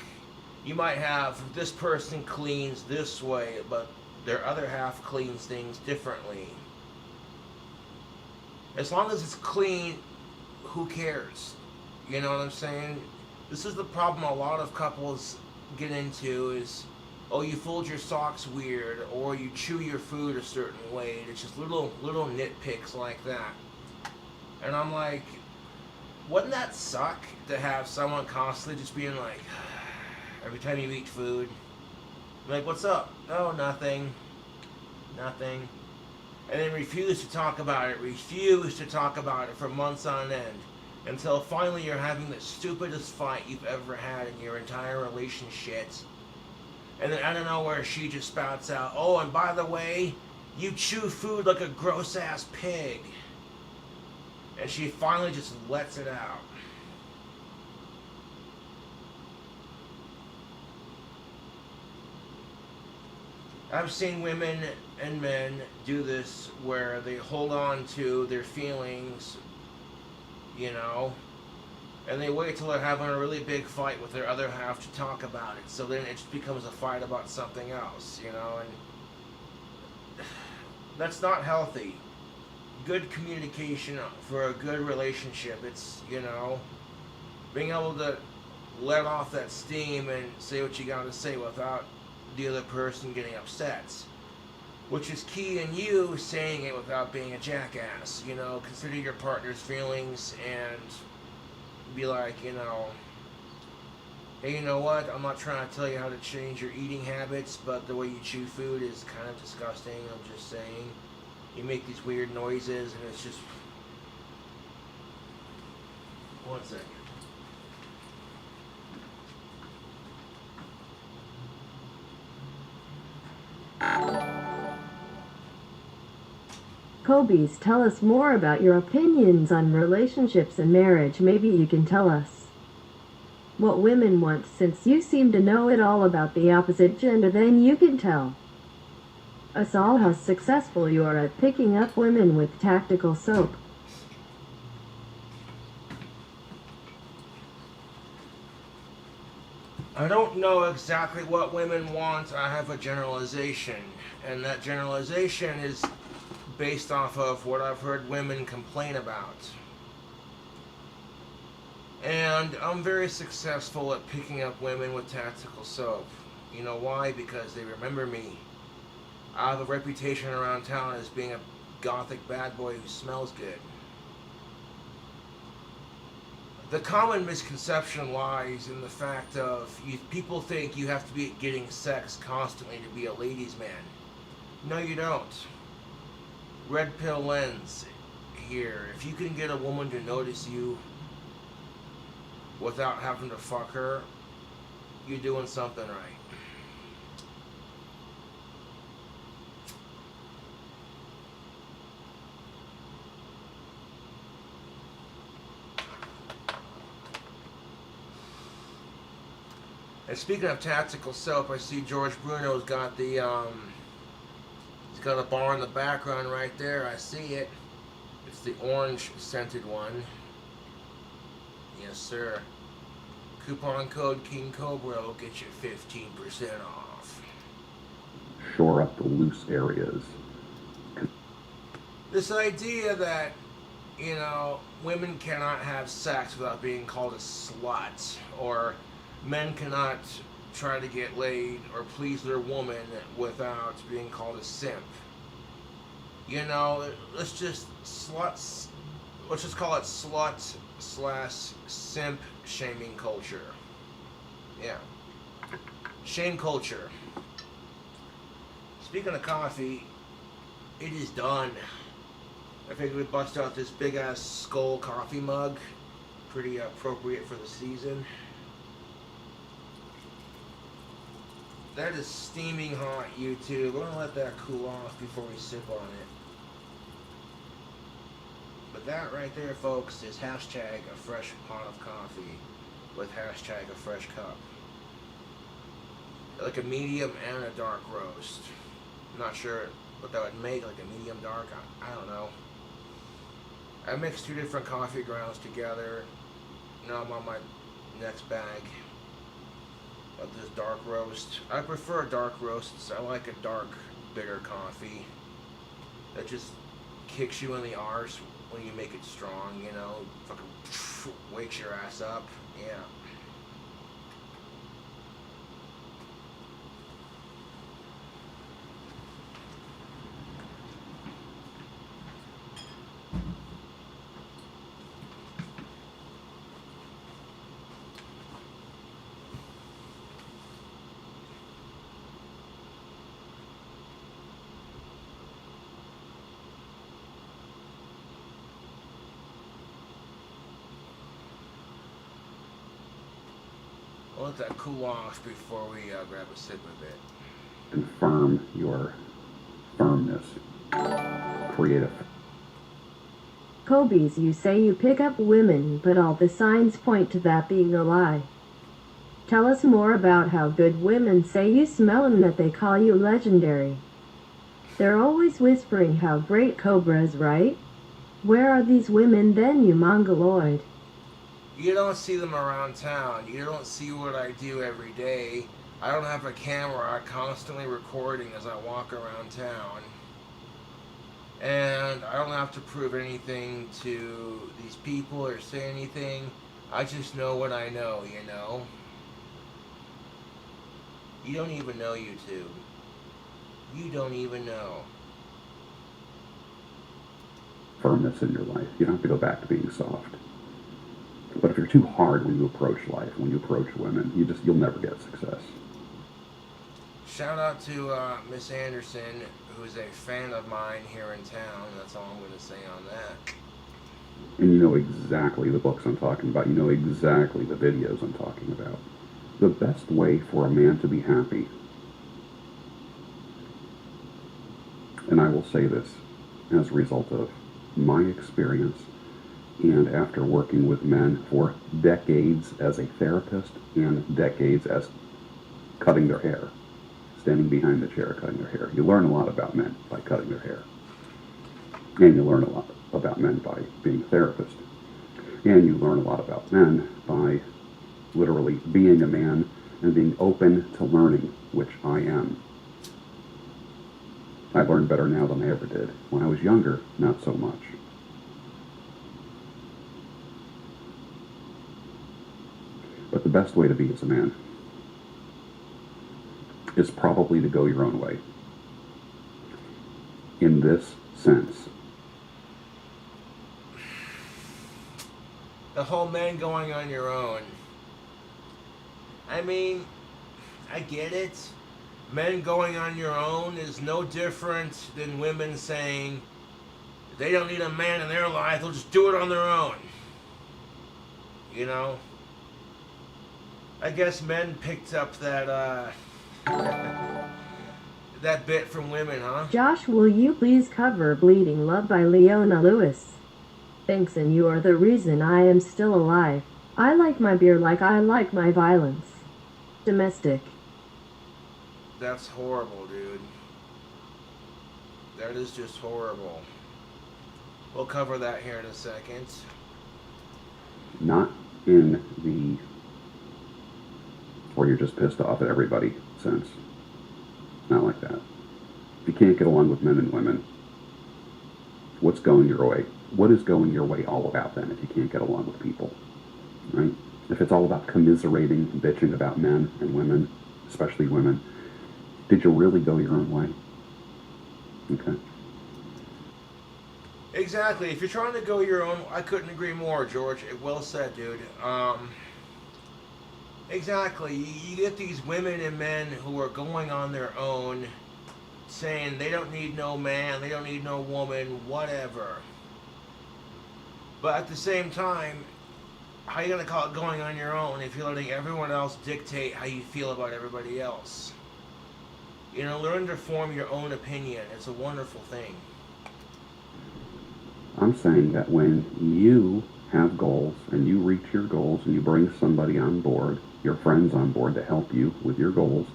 you might have this person cleans this way, but their other half cleans things differently. As long as it's clean, who cares? You know what I'm saying? This is the problem a lot of couples get into is, oh, you fold your socks weird, or you chew your food a certain way. It's just little nitpicks like that. And I'm like, wouldn't that suck to have someone constantly just being like, every time you eat food, like, what's up? Oh, nothing. Nothing. And then refuse to talk about it for months on end. Until finally you're having the stupidest fight you've ever had in your entire relationship. And then out of nowhere she just spouts out, oh, and by the way, you chew food like a gross ass pig. And she finally just lets it out. I've seen women and men do this where they hold on to their feelings, and they wait till they're having a really big fight with their other half to talk about it. So then it just becomes a fight about something else, and that's not healthy. Good communication for a good relationship, it's, being able to let off that steam and say what you gotta say without the other person getting upset. Which is key in you saying it without being a jackass. Consider your partner's feelings and be like, hey, you know what? I'm not trying to tell you how to change your eating habits, but the way you chew food is kind of disgusting. I'm just saying. You make these weird noises and it's just... One second. Kobe's, tell us more about your opinions on relationships and marriage. Maybe you can tell us what women want, since you seem to know it all about the opposite gender. Then you can tell us all how successful you are at picking up women with tactical soap. I don't know exactly what women want. I have a generalization, and that generalization is based off of what I've heard women complain about. And I'm very successful at picking up women with tactical soap. You know why? Because they remember me. I have a reputation around town as being a gothic bad boy who smells good. The common misconception lies in the fact of people think you have to be getting sex constantly to be a ladies' man. No, you don't. Red pill lens here. If you can get a woman to notice you without having to fuck her, you're doing something right. And speaking of tactical soap, I see George Bruno's got the he's got a bar in the background right there. I see it. It's the orange scented one. Yes, sir. Coupon code King Cobra will get you 15% off. Shore up the loose areas. This idea that, women cannot have sex without being called a slut, or men cannot try to get laid or please their woman without being called a simp. Let's just call it slut/simp shaming culture. Yeah. Shame culture. Speaking of coffee, it is done. I figured we'd bust out this big ass skull coffee mug. Pretty appropriate for the season. That is steaming hot, YouTube. We're gonna let that cool off before we sip on it. But that right there, folks, is hashtag a fresh pot of coffee with hashtag a fresh cup. Like a medium and a dark roast. Not sure what that would make, like a medium dark. I don't know. I mixed 2 different coffee grounds together. Now I'm on my next bag of this dark roast. I prefer dark roasts. I like a dark, bitter coffee that just kicks you in the arse when you make it strong, fucking wakes your ass up. Yeah. I'll let that cool off before we grab a sip of it. Confirm your firmness. Creative. Kobe's, you say you pick up women, but all the signs point to that being a lie. Tell us more about how good women say you smell and that they call you legendary. They're always whispering how great Cobra is, right? Where are these women then, you mongoloid? You don't see them around town. You don't see what I do every day. I don't have a camera constantly recording as I walk around town. And I don't have to prove anything to these people or say anything. I just know what I know, You don't even know, YouTube. You don't even know. Firmness in your life. You don't have to go back to being soft. But if you're too hard when you approach life, when you approach women, you'll never get success. Shout out to Miss Anderson, who's a fan of mine here in town. That's all I'm going to say on that. And you know exactly the books I'm talking about. You know exactly the videos I'm talking about. The best way for a man to be happy, and I will say this as a result of my experience and after working with men for decades as a therapist and decades as cutting their hair, standing behind the chair cutting their hair. You learn a lot about men by cutting their hair. And you learn a lot about men by being a therapist. And you learn a lot about men by literally being a man and being open to learning, which I am. I learn better now than I ever did. When I was younger, not so much. But the best way to be as a man is probably to go your own way. In this sense. The whole men going on your own. I mean, I get it. Men going on your own is no different than women saying they don't need a man in their life, they'll just do it on their own. I guess men picked up that that bit from women, huh? Josh, will you please cover Bleeding Love by Leona Lewis? Thanks, and you are the reason I am still alive. I like my beer like I like my violence. Domestic. That's horrible, dude. That is just horrible. We'll cover that here in a second. Not in the where you're just pissed off at everybody sense. Not like that. If you can't get along with men and women, what's going your way? What is going your way all about then if you can't get along with people? Right? If it's all about commiserating and bitching about men and women, especially women, did you really go your own way? Okay. Exactly. If you're trying to go your own, I couldn't agree more, George. Well said, dude. Exactly. You get these women and men who are going on their own, saying they don't need no man, they don't need no woman, whatever. But at the same time, how are you going to call it going on your own if you're letting everyone else dictate how you feel about everybody else? You know, learn to form your own opinion. It's a wonderful thing. I'm saying that when you have goals and you reach your goals and you bring somebody on board, your friends on board to help you with your goals,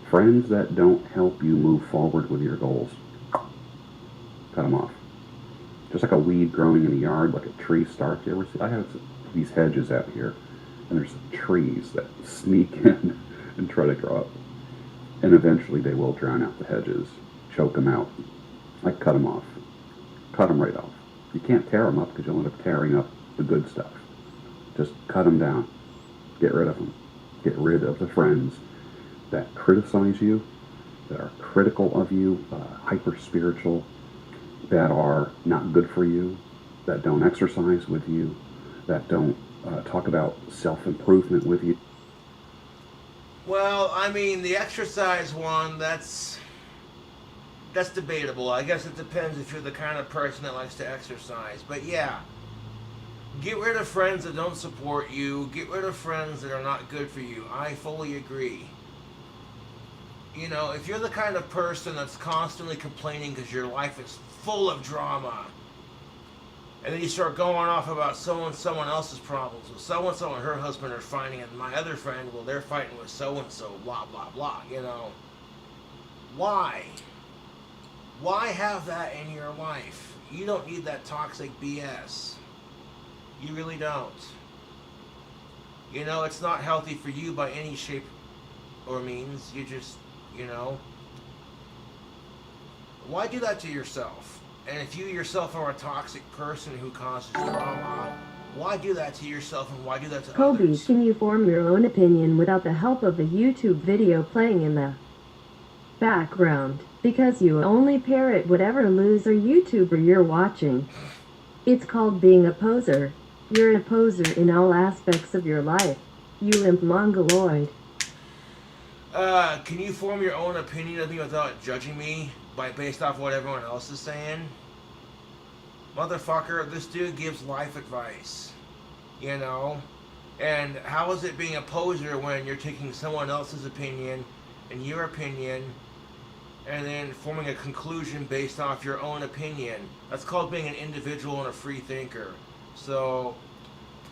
friends that don't help you move forward with your goals, cut them off. Just like a weed growing in a yard, like a tree starts. You ever see? I have these hedges out here, and there's trees that sneak in and try to grow up. And eventually they will drown out the hedges, choke them out. I cut them off. Cut them right off. You can't tear them up because you'll end up tearing up the good stuff. Just cut them down. Get rid of them. Get rid of the friends that criticize you, that are critical of you, hyper-spiritual, that are not good for you, that don't exercise with you, that don't talk about self-improvement with you. Well, I mean, the exercise one, that's debatable. I guess it depends if you're the kind of person that likes to exercise. But yeah, get rid of friends that don't support you. Get rid of friends that are not good for you. I fully agree. You know, if you're the kind of person that's constantly complaining because your life is full of drama, and then you start going off about someone else's problems, well, so-and-so and her husband are fighting, and my other friend, well, they're fighting with so-and-so, blah, blah, blah, you know. Why? Why have that in your life? You don't need that toxic BS. You really don't. You know, it's not healthy for you by any shape or means. You just, you know. Why do that to yourself? And if you yourself are a toxic person who causes drama, why do that to yourself and why do that to Kobe, others? can you form your own opinion without the help of a YouTube video playing in the background? Because you only parrot whatever loser YouTuber you're watching. It's called being a poser. You're a poser in all aspects of your life. You imp mongoloid. Can you form your own opinion of me without judging me based off what everyone else is saying? Motherfucker, this dude gives life advice. You know? And how is it being a poser when you're taking someone else's opinion and your opinion and then forming a conclusion based off your own opinion? That's called being an individual and a free thinker. So,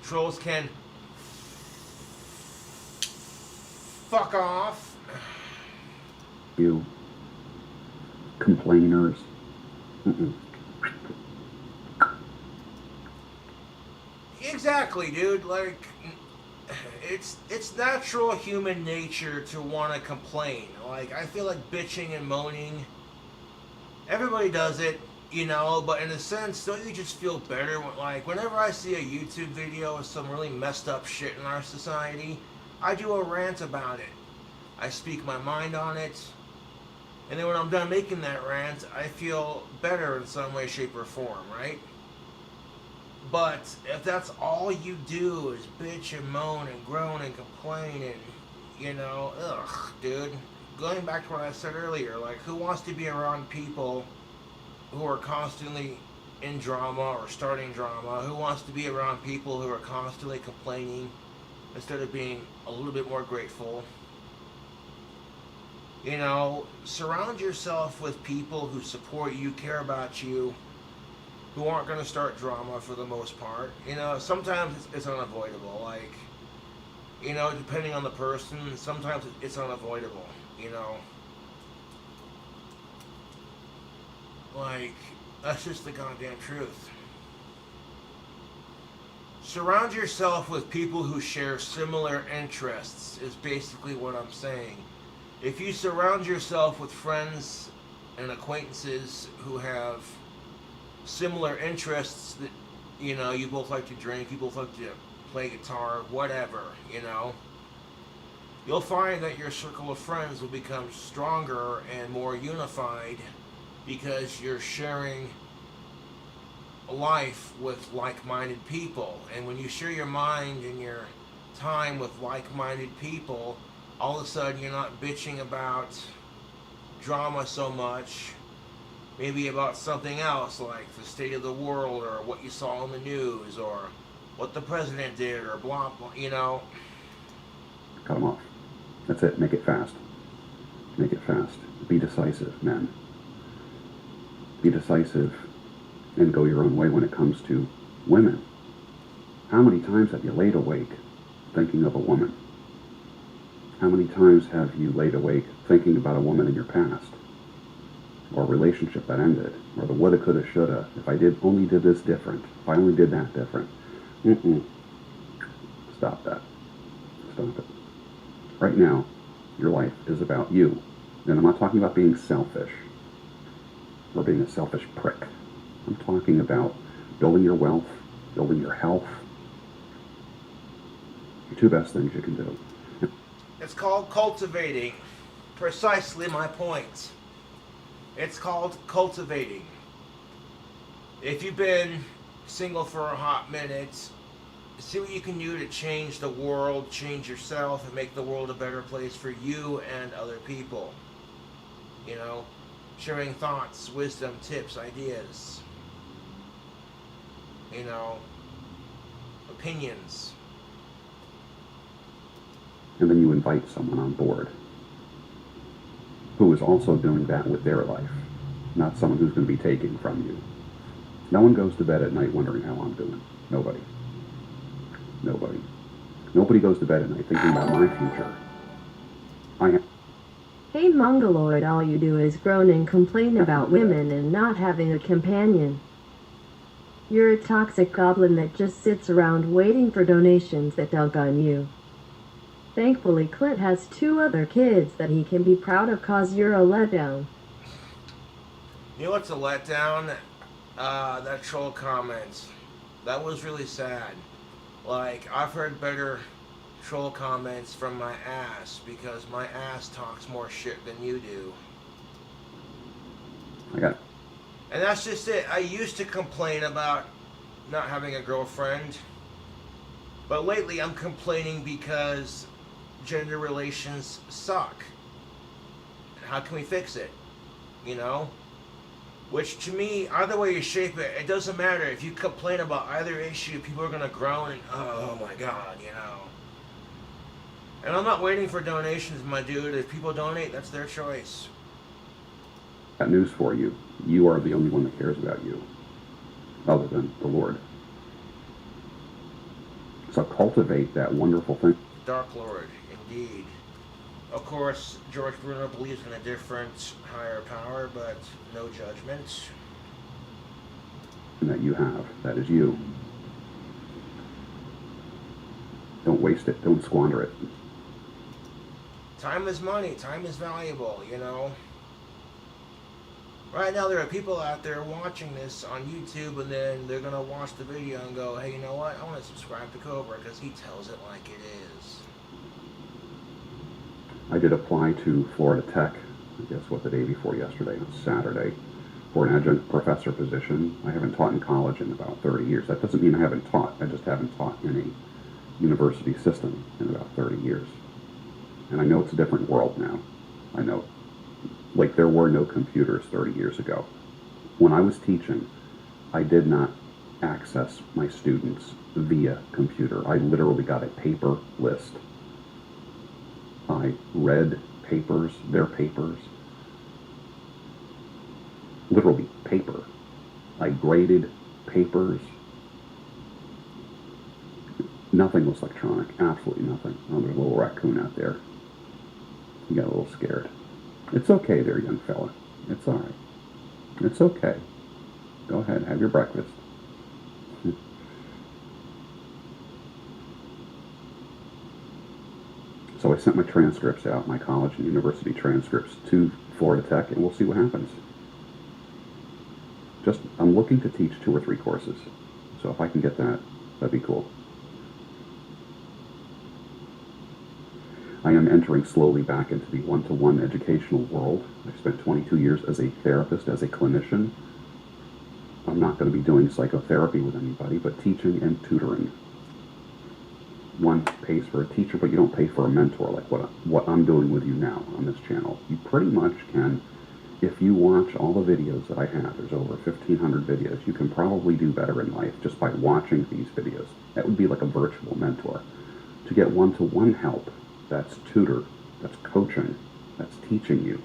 trolls can fuck off. You complainers. Mm-mm. Exactly, dude. Like, it's natural human nature to want to complain. Like, I feel like bitching and moaning, everybody does it, you know, but in a sense, don't you just feel better when, like, whenever I see a YouTube video of some really messed up shit in our society, I do a rant about it. I speak my mind on it, and then when I'm done making that rant, I feel better in some way, shape, or form, right? But if that's all you do is bitch and moan and groan and complain and, you know, ugh, dude. Going back to what I said earlier, like, who wants to be around people who are constantly in drama or starting drama? Who wants to be around people who are constantly complaining instead of being a little bit more grateful? You know, surround yourself with people who support you, care about you, who aren't going to start drama for the most part. You know, sometimes it's unavoidable. Like, You know, depending on the person, sometimes it's unavoidable. You know, like that's just the goddamn truth. Surround yourself with people who share similar interests, is basically what I'm saying. If you surround yourself with friends and acquaintances who have similar interests, that, you know, you both like to drink, you both like to play guitar, whatever, you know, you'll find that your circle of friends will become stronger and more unified because you're sharing life with like-minded people. And when you share your mind and your time with like-minded people, all of a sudden you're not bitching about drama so much, maybe about something else like the state of the world or what you saw in the news or what the president did or blah blah, you know. Cut them off. That's it. Make it fast. Make it fast. Be decisive, men. Be decisive and go your own way when it comes to women. How many times have you laid awake thinking of a woman? How many times have you laid awake thinking about a woman in your past? Or a relationship that ended? Or the woulda, coulda, shoulda. If I only did this different. If I only did that different. Stop that. Stop it. Right now, your life is about you. And I'm not talking about being selfish or being a selfish prick. I'm talking about building your wealth, building your health. The two best things you can do. It's called cultivating. Precisely my point. It's called cultivating. If you've been single for a hot minute, see what you can do to change the world, change yourself, and make the world a better place for you and other people. You know, sharing thoughts, wisdom, tips, ideas. You know, opinions. And then you invite someone on board who is also doing that with their life, not someone who's going to be taking from you. No one goes to bed at night wondering how I'm doing. Nobody. Nobody. Nobody goes to bed at night thinking about my future. Hey Mongoloid, all you do is groan and complain about women and not having a companion. You're a toxic goblin that just sits around waiting for donations that dunk on you. Thankfully, Clint has 2 other kids that he can be proud of, cause you're a letdown. You know what's a letdown? That troll comment. That was really sad. Like, I've heard better troll comments from my ass because my ass talks more shit than you do. I got And that's just it. I used to complain about not having a girlfriend, but lately I'm complaining because gender relations suck. How can we fix it? You know? Which to me, either way you shape it, it doesn't matter. If you complain about either issue, people are going to groan and, oh my god, you know. And I'm not waiting for donations, my dude. If people donate, that's their choice. news for you. You are the only one that cares about you, other than the Lord. So cultivate that wonderful thing. Dark Lord, indeed. Of course, George Bruno believes in a different, higher power, but no judgment. That you have. That is you. Don't waste it. Don't squander it. Time is money. Time is valuable, you know. Right now, there are people out there watching this on YouTube, and then they're going to watch the video and go, hey, you know what? I want to subscribe to Cobra because he tells it like it is. I did apply to Florida Tech, I guess what, the day before yesterday, on Saturday, for an adjunct professor position. I haven't taught in college in about 30 years. That doesn't mean I haven't taught. I just haven't taught in a university system in about 30 years. And I know it's a different world now. I know. Like, there were no computers 30 years ago. When I was teaching, I did not access my students via computer. I literally got a paper list. I read papers, their papers, literally paper. I graded papers. Nothing was electronic. Absolutely nothing. Oh, there's a little raccoon out there. He got a little scared. It's okay there, young fella. It's all right. It's okay. Go ahead, have your breakfast. So I sent my transcripts out, my college and university transcripts, to Florida Tech, and we'll see what happens. I'm looking to teach 2 or 3 courses. So if I can get that, that'd be cool. I am entering slowly back into the one-to-one educational world. I spent 22 years as a therapist, as a clinician. I'm not going to be doing psychotherapy with anybody, but teaching and tutoring. One pays for a teacher, but you don't pay for a mentor, like what I'm doing with you now on this channel. You pretty much can, if you watch all the videos that I have, there's over 1,500 videos, you can probably do better in life just by watching these videos. That would be like a virtual mentor. To get one-to-one help, that's tutor, that's coaching, that's teaching you.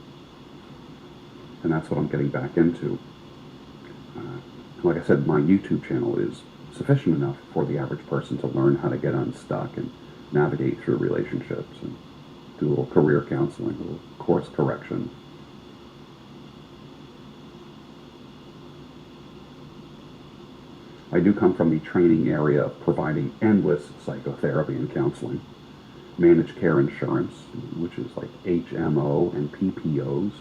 And that's what I'm getting back into. Like I said, my YouTube channel is sufficient enough for the average person to learn how to get unstuck and navigate through relationships and do a little career counseling, a little course correction. I do come from the training area of providing endless psychotherapy and counseling. Managed care insurance, which is like HMO and PPOs,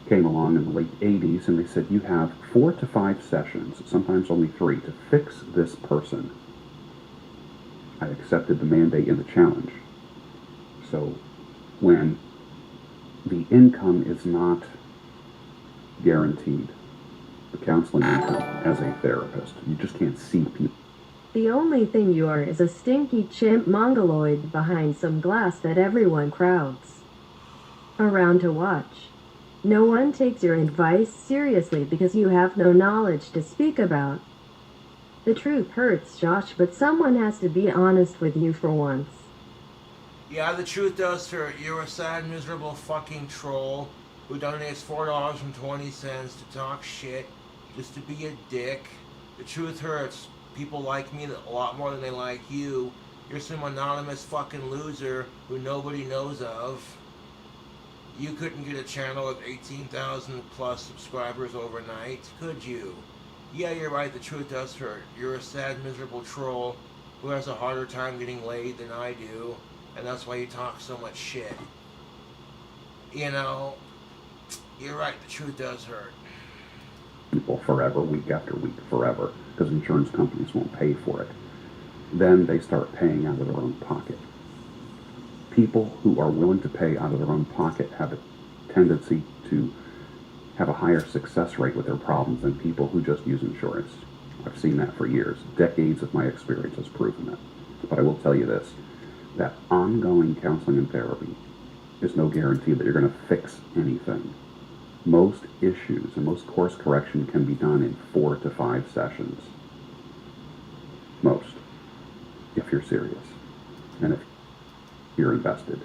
came along in the late 80s, and they said you have 4 to 5 sessions, sometimes only 3, to fix this person. I accepted the mandate and the challenge. So when the income is not guaranteed, the counseling income as a therapist, you just can't see people. The only thing you are is a stinky chimp mongoloid behind some glass that everyone crowds around to watch. No one takes your advice seriously because you have no knowledge to speak about. The truth hurts, Josh, but someone has to be honest with you for once. Yeah, the truth does hurt. You're a sad, miserable fucking troll who donates $4.20 to talk shit, just to be a dick. The truth hurts. People like me a lot more than they like you. You're some anonymous fucking loser who nobody knows of. You couldn't get a channel with 18,000 plus subscribers overnight, could you? Yeah, you're right, the truth does hurt. You're a sad, miserable troll who has a harder time getting laid than I do, and that's why you talk so much shit. You know, you're right, the truth does hurt. People forever, week after week, forever, because insurance companies won't pay for it. Then they start paying out of their own pocket. People who are willing to pay out of their own pocket have a tendency to have a higher success rate with their problems than people who just use insurance. I've seen that for years. Decades of my experience has proven that. But I will tell you this, that ongoing counseling and therapy is no guarantee that you're going to fix anything. Most issues and most course correction can be done in 4 to 5 sessions. Most. If you're serious. And if you're invested.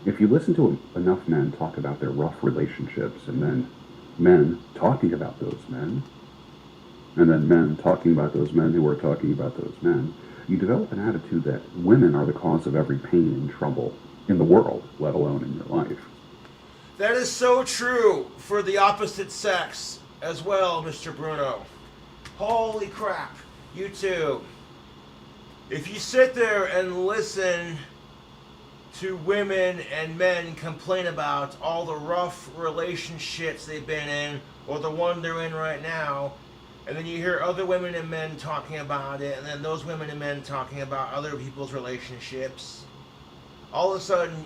If you listen to enough men talk about their rough relationships, and then men talking about those men, and then men talking about those men who are talking about those men, you develop an attitude that women are the cause of every pain and trouble in the world, let alone in your life. That is so true for the opposite sex as well, Mr. Bruno. Holy crap, you too. If you sit there and listen to women and men complain about all the rough relationships they've been in, or the one they're in right now, and then you hear other women and men talking about it, and then those women and men talking about other people's relationships, all of a sudden,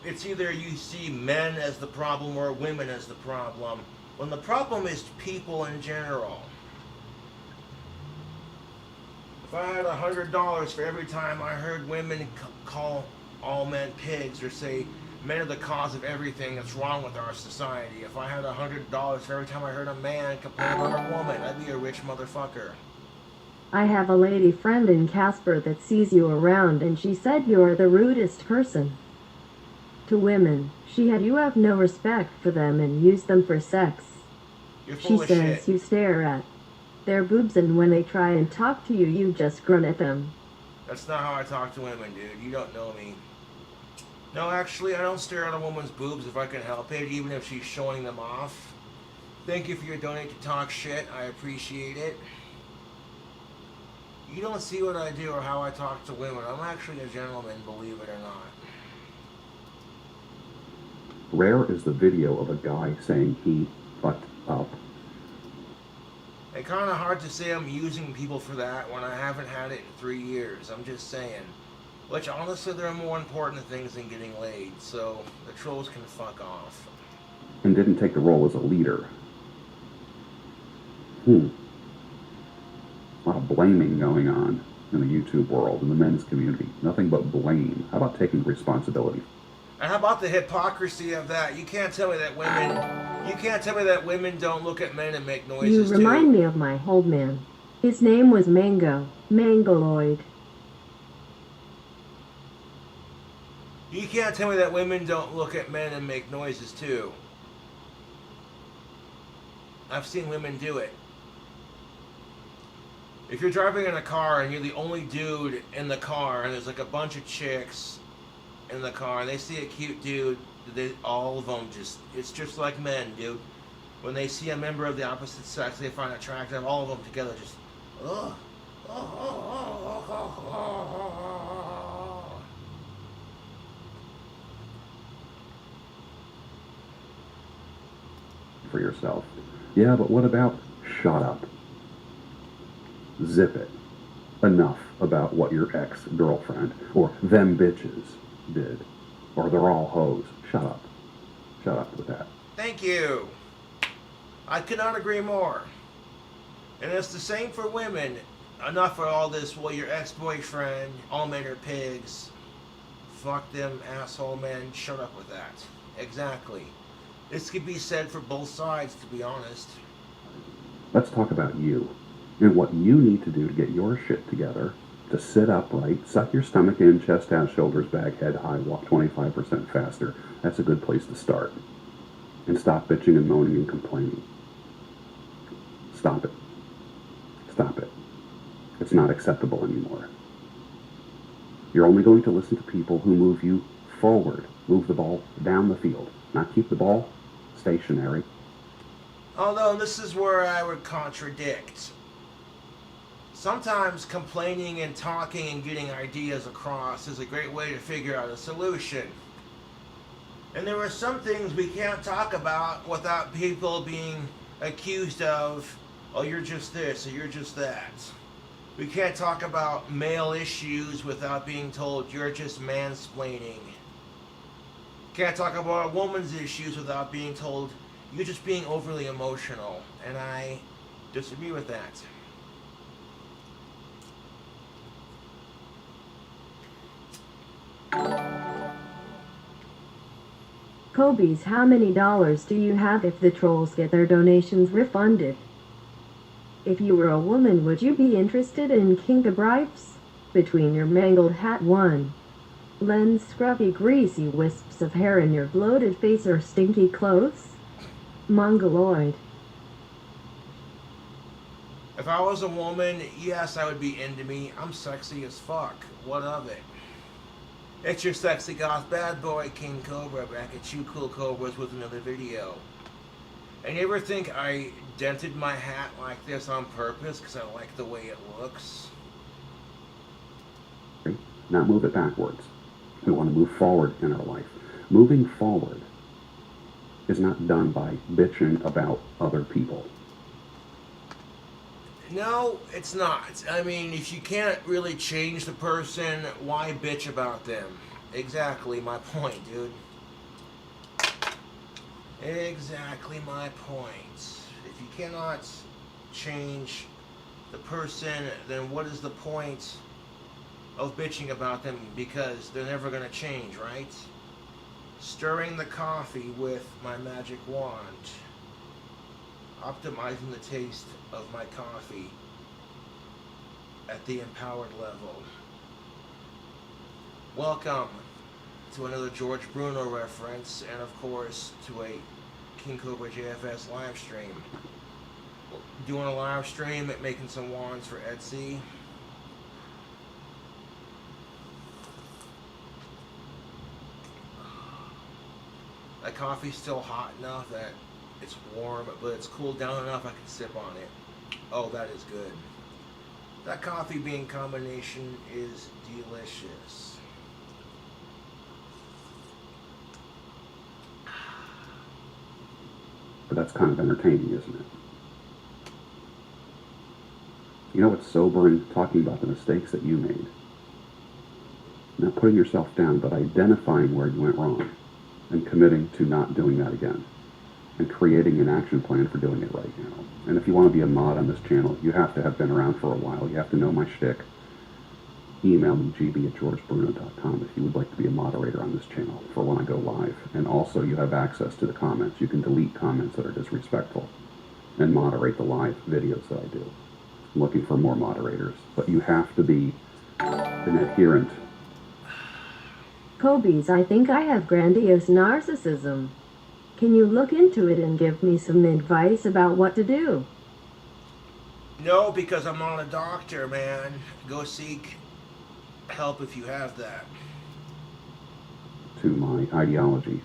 it's either you see men as the problem or women as the problem, when the problem is people in general. If I had $100 for every time I heard women call all men pigs, or say men are the cause of everything that's wrong with our society, if I had $100 for every time I heard a man complain about a woman, I'd be a rich motherfucker. I have a lady friend in Casper that sees you around, and she said you're the rudest person to women. She had you have no respect for them and use them for sex. You're She full of says shit. you stare at their boobs, and when they try and talk to you, you just grunt at them. That's not how I talk to women, dude. You don't know me. No, actually, I don't stare at a woman's boobs if I can help it, even if she's showing them off. Thank you for your donate to talk shit. I appreciate it. You don't see what I do or how I talk to women. I'm actually a gentleman, believe it or not. Rare is the video of a guy saying he fucked up. It's kind of hard to say I'm using people for that when I haven't had it in 3 years. I'm just saying. Which, honestly, there are more important things than getting laid, so the trolls can fuck off. And didn't take the role as a leader. A lot of blaming going on in the YouTube world, in the men's community. Nothing but blame. How about taking responsibility? And how about the hypocrisy of that? You can't tell me that women don't look at men and make You noises remind too. me of my old man. His name was Mangaloid. You can't tell me that women don't look at men and make noises too. I've seen women do it. If you're driving in a car and you're the only dude in the car and there's like a bunch of chicks in the car and they see a cute dude, all of them it's just like men, dude. When they see a member of the opposite sex they find attractive, all of them together just, ugh. For yourself. Yeah, but what about shut up? Zip it. Enough about what your ex-girlfriend or them bitches did. Or they're all hoes. Shut up. Shut up with that. Thank you. I could not agree more. And it's the same for women. Enough for all this, well, your ex-boyfriend, all men are pigs. Fuck them asshole men. Shut up with that. Exactly. This could be said for both sides, to be honest. Let's talk about you and what you need to do to get your shit together, to sit upright, suck your stomach in, chest out, shoulders back, head high, walk 25% faster. That's a good place to start. And stop bitching and moaning and complaining. Stop it. Stop it. It's not acceptable anymore. You're only going to listen to people who move you forward, move the ball down the field, not keep the ball stationary. Although this is where I would contradict. Sometimes complaining and talking and getting ideas across is a great way to figure out a solution. And there are some things we can't talk about without people being accused of, oh, you're just this or you're just that. We can't talk about male issues without being told you're just mansplaining. Can't talk about a woman's issues without being told you're just being overly emotional. And I disagree with that. Kobe's, how many dollars do you have if the trolls get their donations refunded? If you were a woman, would you be interested in kinka bribes? Between your mangled hat, one lens, scruffy, greasy wisps of hair in your bloated face, or stinky clothes? Mongoloid. If I was a woman, yes, I would be into me. I'm sexy as fuck. What of it? It's your sexy goth bad boy, King Cobra, back at you cool cobras with another video. And you ever think I dented my hat like this on purpose because I like the way it looks? Not move it backwards. We want to move forward in our life. Moving forward is not done by bitching about other people. No, it's not. I mean, if you can't really change the person, why bitch about them? Exactly my point, dude. Exactly my point. If you cannot change the person, then what is the point of bitching about them? Because they're never going to change, right? Stirring the coffee with my magic wand. Optimizing the taste of my coffee at the empowered level. Welcome to another George Bruno reference, and of course to a King Cobra JFS live stream. doing a live stream at making some wands for Etsy. That coffee's still hot enough that it's warm, but it's cooled down enough I can sip on it. Oh, that is good. That coffee bean combination is delicious. But that's kind of entertaining, isn't it? You know what's sobering? Talking about the mistakes that you made. Not putting yourself down, but identifying where you went wrong and committing to not doing that again. And creating an action plan for doing it right now. And if you want to be a mod on this channel, you have to have been around for a while. You have to know my shtick. Email me, gb@georgebruno.com, if you would like to be a moderator on this channel for when I go live. And also, you have access to the comments. You can delete comments that are disrespectful and moderate the live videos that I do. I'm looking for more moderators, but you have to be an adherent. Kobe's, I think I have grandiose narcissism. Can you look into it and give me some advice about what to do? No, because I'm not a doctor, man. Go seek help if you have that. To my ideology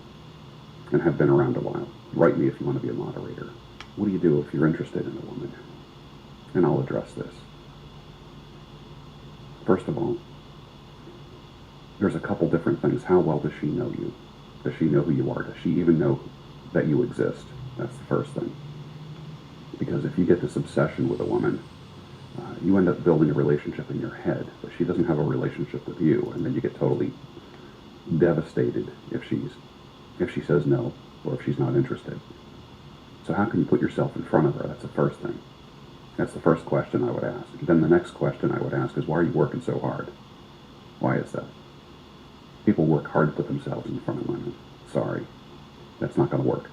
and have been around a while. Write me if you want to be a moderator. What do you do if you're interested in a woman? And I'll address this. First of all, there's a couple different things. How well does she know you? Does she know who you are? Does she even know that you exist? That's the first thing. Because if you get this obsession with a woman, you end up building a relationship in your head, but she doesn't have a relationship with you, and then you get totally devastated if she says no, or if she's not interested. So how can you put yourself in front of her? That's the first thing. That's the first question I would ask. Then the next question I would ask is, why are you working so hard? Why is that? People work hard to put themselves in front of women. Sorry. That's not going to work.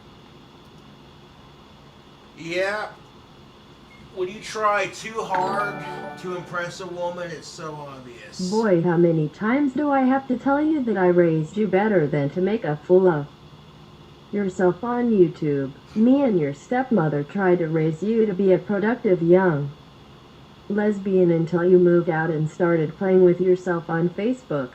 Yeah. When you try too hard to impress a woman, it's so obvious. Boy, how many times do I have to tell you that I raised you better than to make a fool of yourself on YouTube? Me and your stepmother tried to raise you to be a productive young lesbian until you moved out and started playing with yourself on Facebook.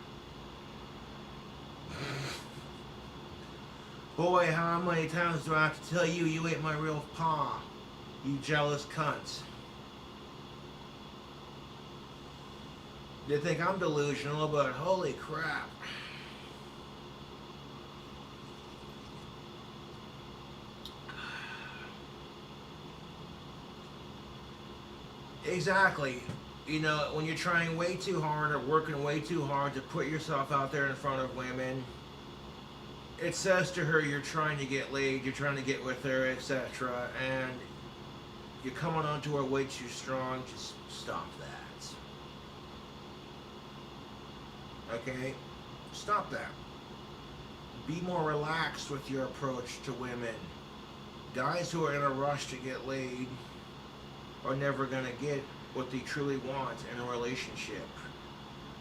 Boy, how many times do I have to tell you you ain't my real pa, you jealous cunt? You think I'm delusional, but holy crap. Exactly. You know, when you're trying way too hard or working way too hard to put yourself out there in front of women, it says to her you're trying to get laid, you're trying to get with her, etc. And you're coming onto her way too strong. Just stop that. Okay? Stop that. Be more relaxed with your approach to women. Guys who are in a rush to get laid are never going to get what they truly want in a relationship.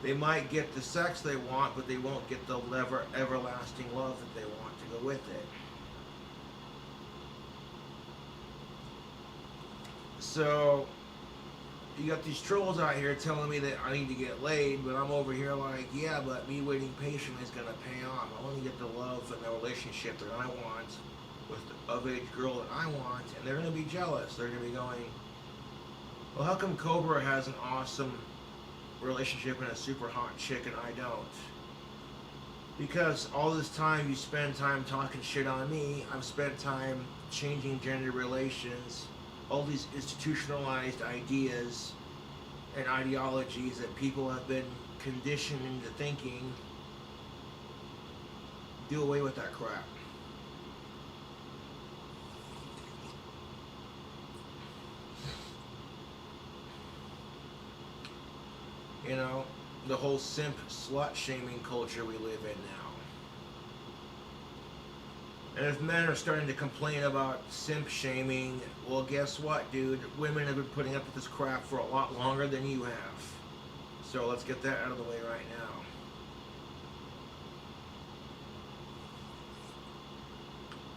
They might get the sex they want, but they won't get the everlasting love that they want to go with it. So, you got these trolls out here telling me that I need to get laid, but I'm over here like, yeah, but me waiting patiently is going to pay off. I want to get the love and the relationship that I want with the of-age girl that I want, and they're going to be jealous. They're going to be going, well, how come Cobra has an awesome relationship and a super hot chick and I don't? Because all this time you spend time talking shit on me, I've spent time changing gender relations, all these institutionalized ideas and ideologies that people have been conditioned into thinking. Do away with that crap. You know, the whole simp slut shaming culture we live in now. And if men are starting to complain about simp shaming, well, guess what, dude? Women have been putting up with this crap for a lot longer than you have. So let's get that out of the way right now.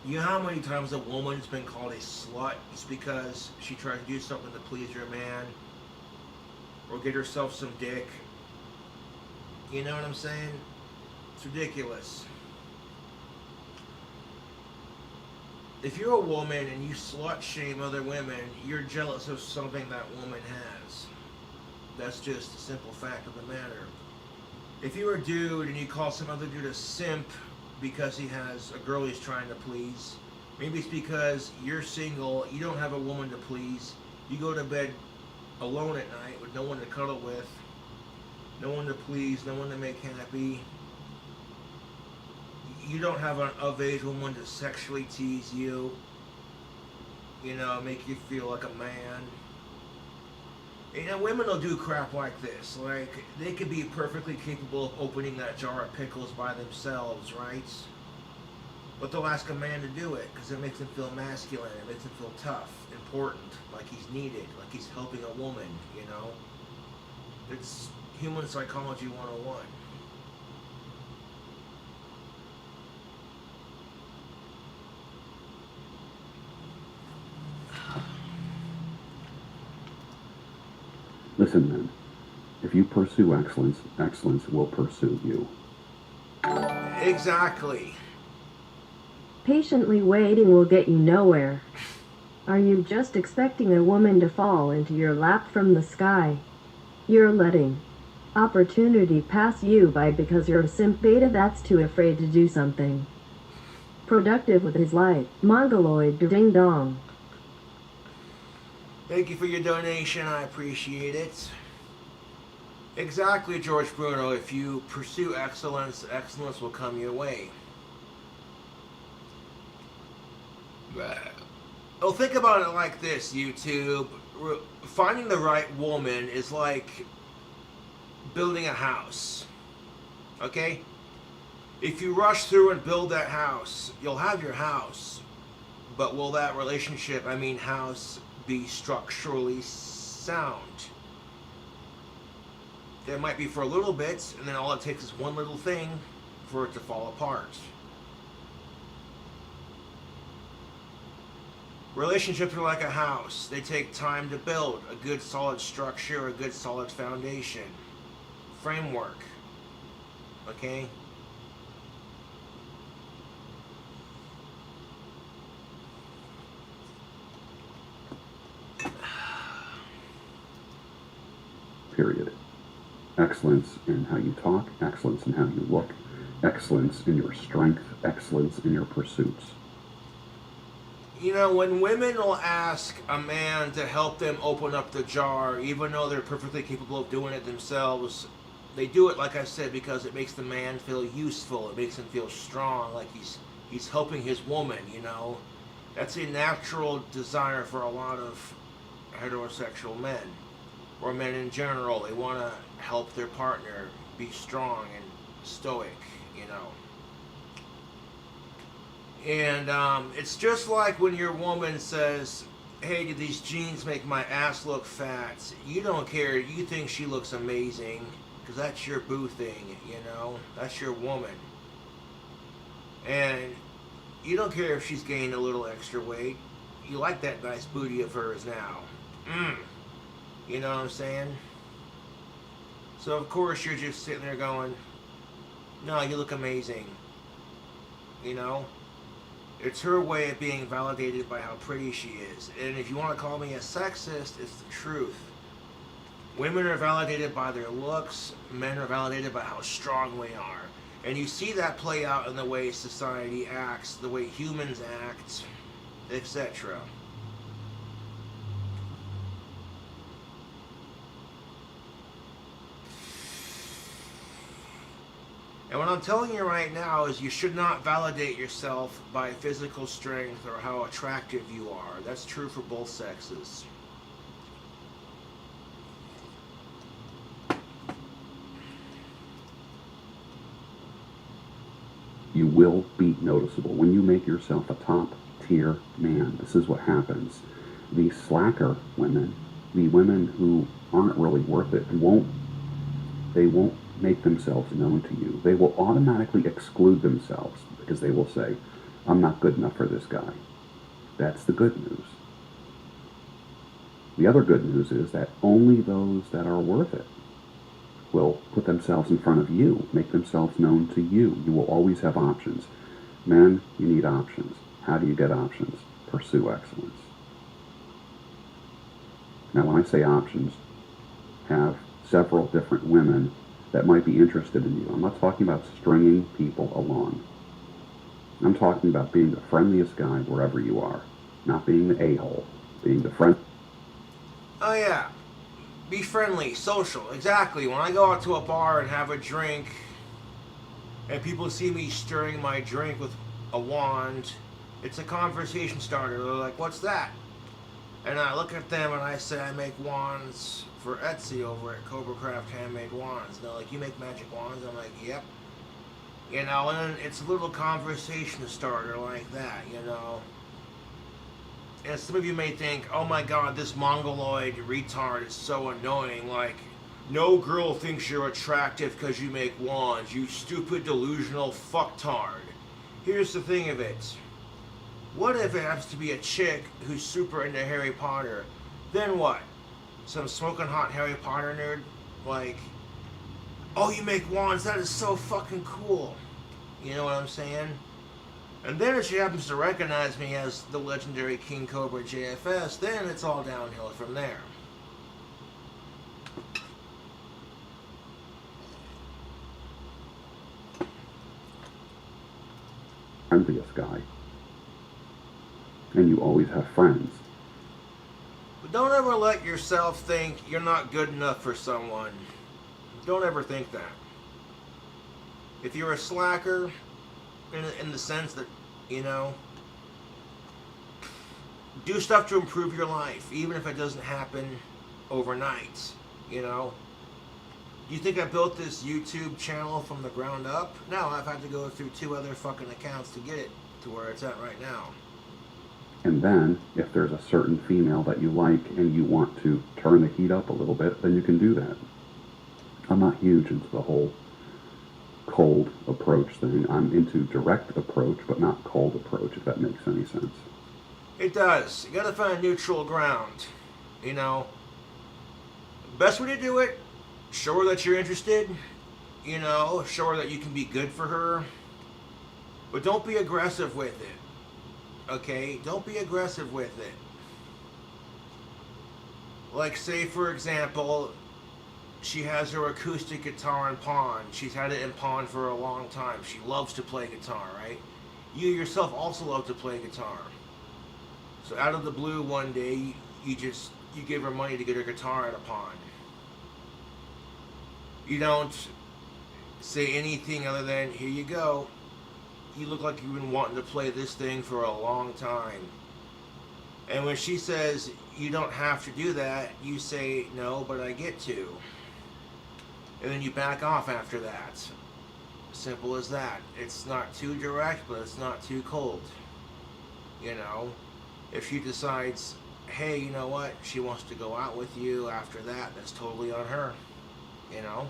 You know how many times a woman's been called a slut just because she tried to do something to please her man or get herself some dick? You know what I'm saying? It's ridiculous. If you're a woman and you slut shame other women, you're jealous of something that woman has. That's just a simple fact of the matter. If you're a dude and you call some other dude a simp because he has a girl he's trying to please, maybe it's because you're single, you don't have a woman to please, you go to bed alone at night with no one to cuddle with, no one to please, no one to make happy. You don't have an of-age woman to sexually tease you, make you feel like a man. Women will do crap like this. Like, they could be perfectly capable of opening that jar of pickles by themselves, right? But they'll ask a man to do it because it makes them feel masculine, it makes them feel tough, important, like he's needed, like he's helping a woman, It's human psychology 101. Listen, men, if you pursue excellence, excellence will pursue you. Exactly. Patiently waiting will get you nowhere. Are you just expecting a woman to fall into your lap from the sky? You're letting opportunity pass you by because you're a simp beta that's too afraid to do something productive with his life. Mongoloid ding dong. Thank you for your donation. I appreciate it. Exactly, George Bruno. If you pursue excellence, excellence will come your way. Well, think about it like this, YouTube. Finding the right woman is like building a house. Okay? If you rush through and build that house, you'll have your house. But will that relationship, house, be structurally sound? It might be for a little bit, and then all it takes is one little thing for it to fall apart. Relationships are like a house. They take time to build a good solid structure, a good solid foundation, framework. Okay? Period. Excellence in how you talk, excellence in how you look, excellence in your strength, excellence in your pursuits. When women will ask a man to help them open up the jar, even though they're perfectly capable of doing it themselves, they do it, like I said, because it makes the man feel useful. It makes him feel strong, like he's helping his woman, That's a natural desire for a lot of heterosexual men, or men in general. They want to help their partner be strong and stoic, And it's just like when your woman says, hey, do these jeans make my ass look fat? You don't care. You think she looks amazing because that's your boo thing, That's your woman. And you don't care if she's gained a little extra weight. You like that nice booty of hers now. You know what I'm saying? So, of course, you're just sitting there going, no, you look amazing. It's her way of being validated by how pretty she is. And if you want to call me a sexist, it's the truth. Women are validated by their looks. Men are validated by how strong we are. And you see that play out in the way society acts, the way humans act, etc. And what I'm telling you right now is you should not validate yourself by physical strength or how attractive you are. That's true for both sexes. You will be noticeable. When you make yourself a top tier man, this is what happens. The slacker women, the women who aren't really worth it, they won't make themselves known to you. They will automatically exclude themselves because they will say, I'm not good enough for this guy. That's the good news. The other good news is that only those that are worth it will put themselves in front of you, make themselves known to you. You will always have options. Men, you need options. How do you get options? Pursue excellence. Now, when I say options, have several different women that might be interested in you. I'm not talking about stringing people along. I'm talking about being the friendliest guy wherever you are. Not being the a-hole. Being the friend. Oh yeah, be friendly, social, exactly. When I go out to a bar and have a drink, and people see me stirring my drink with a wand, it's a conversation starter. They're like, what's that? And I look at them and I say, I make wands for Etsy over at Cobra Craft Handmade Wands. And they're like, you make magic wands? I'm like, yep. You know, and it's a little conversation starter like that, you know. And some of you may think, oh my god, this mongoloid retard is so annoying. Like, no girl thinks you're attractive because you make wands, you stupid delusional fucktard. Here's the thing of it. What if it happens to be a chick who's super into Harry Potter? Then what? Some smoking hot Harry Potter nerd? Like, oh, you make wands, that is so fucking cool. You know what I'm saying? And then if she happens to recognize me as the legendary King Cobra JFS, then it's all downhill from there. Friendliest guy. And you always have friends. But don't ever let yourself think you're not good enough for someone. Don't ever think that. If you're a slacker, in the sense that, you know, do stuff to improve your life, even if it doesn't happen overnight, you know. Do you think I built this YouTube channel from the ground up? No, I've had to go through 2 other fucking accounts to get it to where it's at right now. And then, if there's a certain female that you like and you want to turn the heat up a little bit, then you can do that. I'm not huge into the whole cold approach thing. I'm into direct approach, but not cold approach, if that makes any sense. It does. You gotta find neutral ground. You know, best way to do it, show her that you're interested. You know, show her that you can be good for her. But don't be aggressive with it. Okay? Don't be aggressive with it. Like, say, for example, she has her acoustic guitar in pawn. She's had it in pawn for a long time. She loves to play guitar, right? You yourself also love to play guitar. So out of the blue one day, you give her money to get her guitar at a pawn. You don't say anything other than, here you go. You look like you've been wanting to play this thing for a long time. And when she says, you don't have to do that, you say, no, but I get to. And then you back off after that. Simple as that. It's not too direct, but it's not too cold. You know? If she decides, hey, you know what, she wants to go out with you after that, that's totally on her. You know?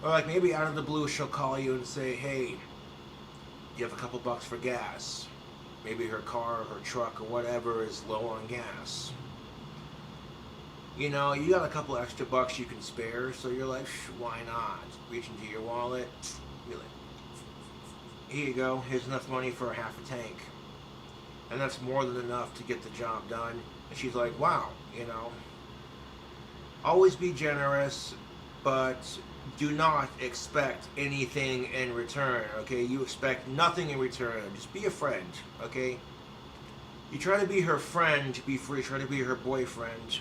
Or like maybe out of the blue she'll call you and say, hey, you have a couple bucks for gas. Maybe her car or her truck or whatever is low on gas. You know, you got a couple extra bucks you can spare, so you're like, why not? Reach into your wallet, be like, here you go, here's enough money for a half a tank. And that's more than enough to get the job done. And she's like, wow, you know. Always be generous, but do not expect anything in return, okay? You expect nothing in return. Just be a friend, okay? You try to be her friend before you try to be her boyfriend.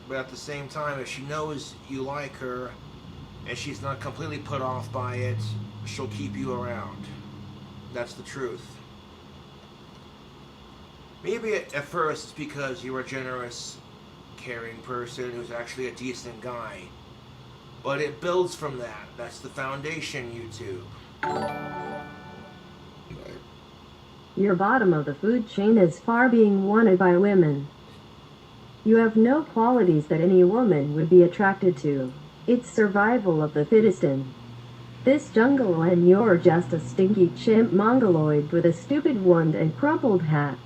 But at the same time, if she knows you like her and she's not completely put off by it, she'll keep you around. That's the truth. Maybe at first it's because you're a generous, caring person who's actually a decent guy. But it builds from that. That's the foundation, YouTube. Your bottom of the food chain is far being wanted by women. You have no qualities that any woman would be attracted to. It's survival of the fittest in this jungle, and you're just a stinky chimp mongoloid with a stupid wand and crumpled hat.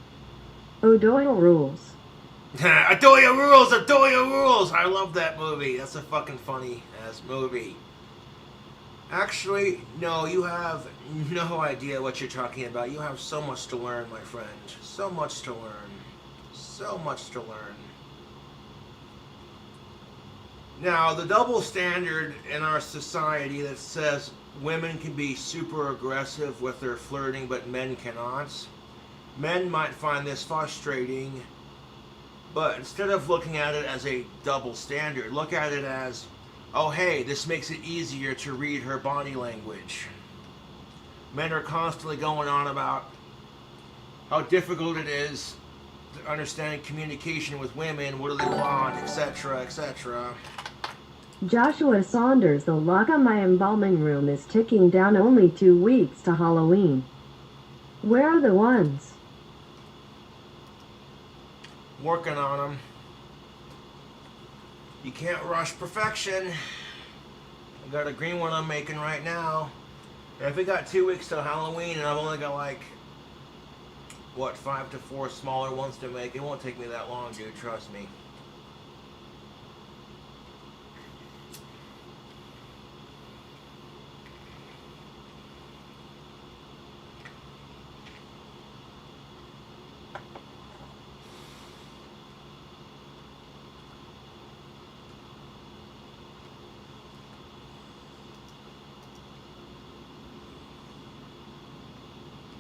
O'Doyle rules. Adoya rules! Adoya rules! I love that movie. That's a fucking funny ass movie. Actually, no, you have no idea what you're talking about. You have so much to learn, my friend. So much to learn. So much to learn. Now, the double standard in our society that says women can be super aggressive with their flirting, but men cannot. Men might find this frustrating, but instead of looking at it as a double standard, look at it as, oh hey, this makes it easier to read her body language. Men are constantly going on about how difficult it is to understand communication with women, what do they want, etc., etc. Joshua Saunders, the lock on my embalming room is ticking down, only 2 weeks to Halloween. Where are the ones? Working on them. You can't rush perfection. I got a green one I'm making right now. And if we got 2 weeks till Halloween and I've only got like, 5 to 4 smaller ones to make, it won't take me that long, dude, trust me.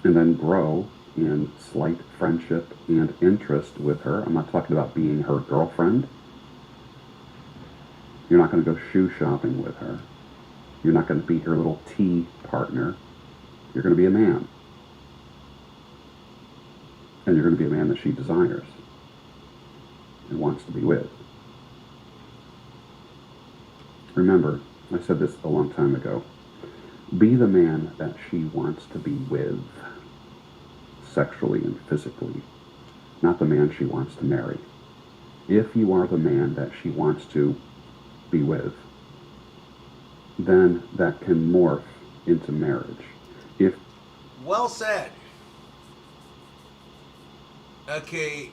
And then grow in slight friendship and interest with her. I'm not talking about being her girlfriend. You're not going to go shoe shopping with her. You're not going to be her little tea partner. You're going to be a man. And you're going to be a man that she desires and wants to be with. Remember, I said this a long time ago. Be the man that she wants to be with, sexually and physically, not the man she wants to marry. If you are the man that she wants to be with, then that can morph into marriage. Well said. Okay,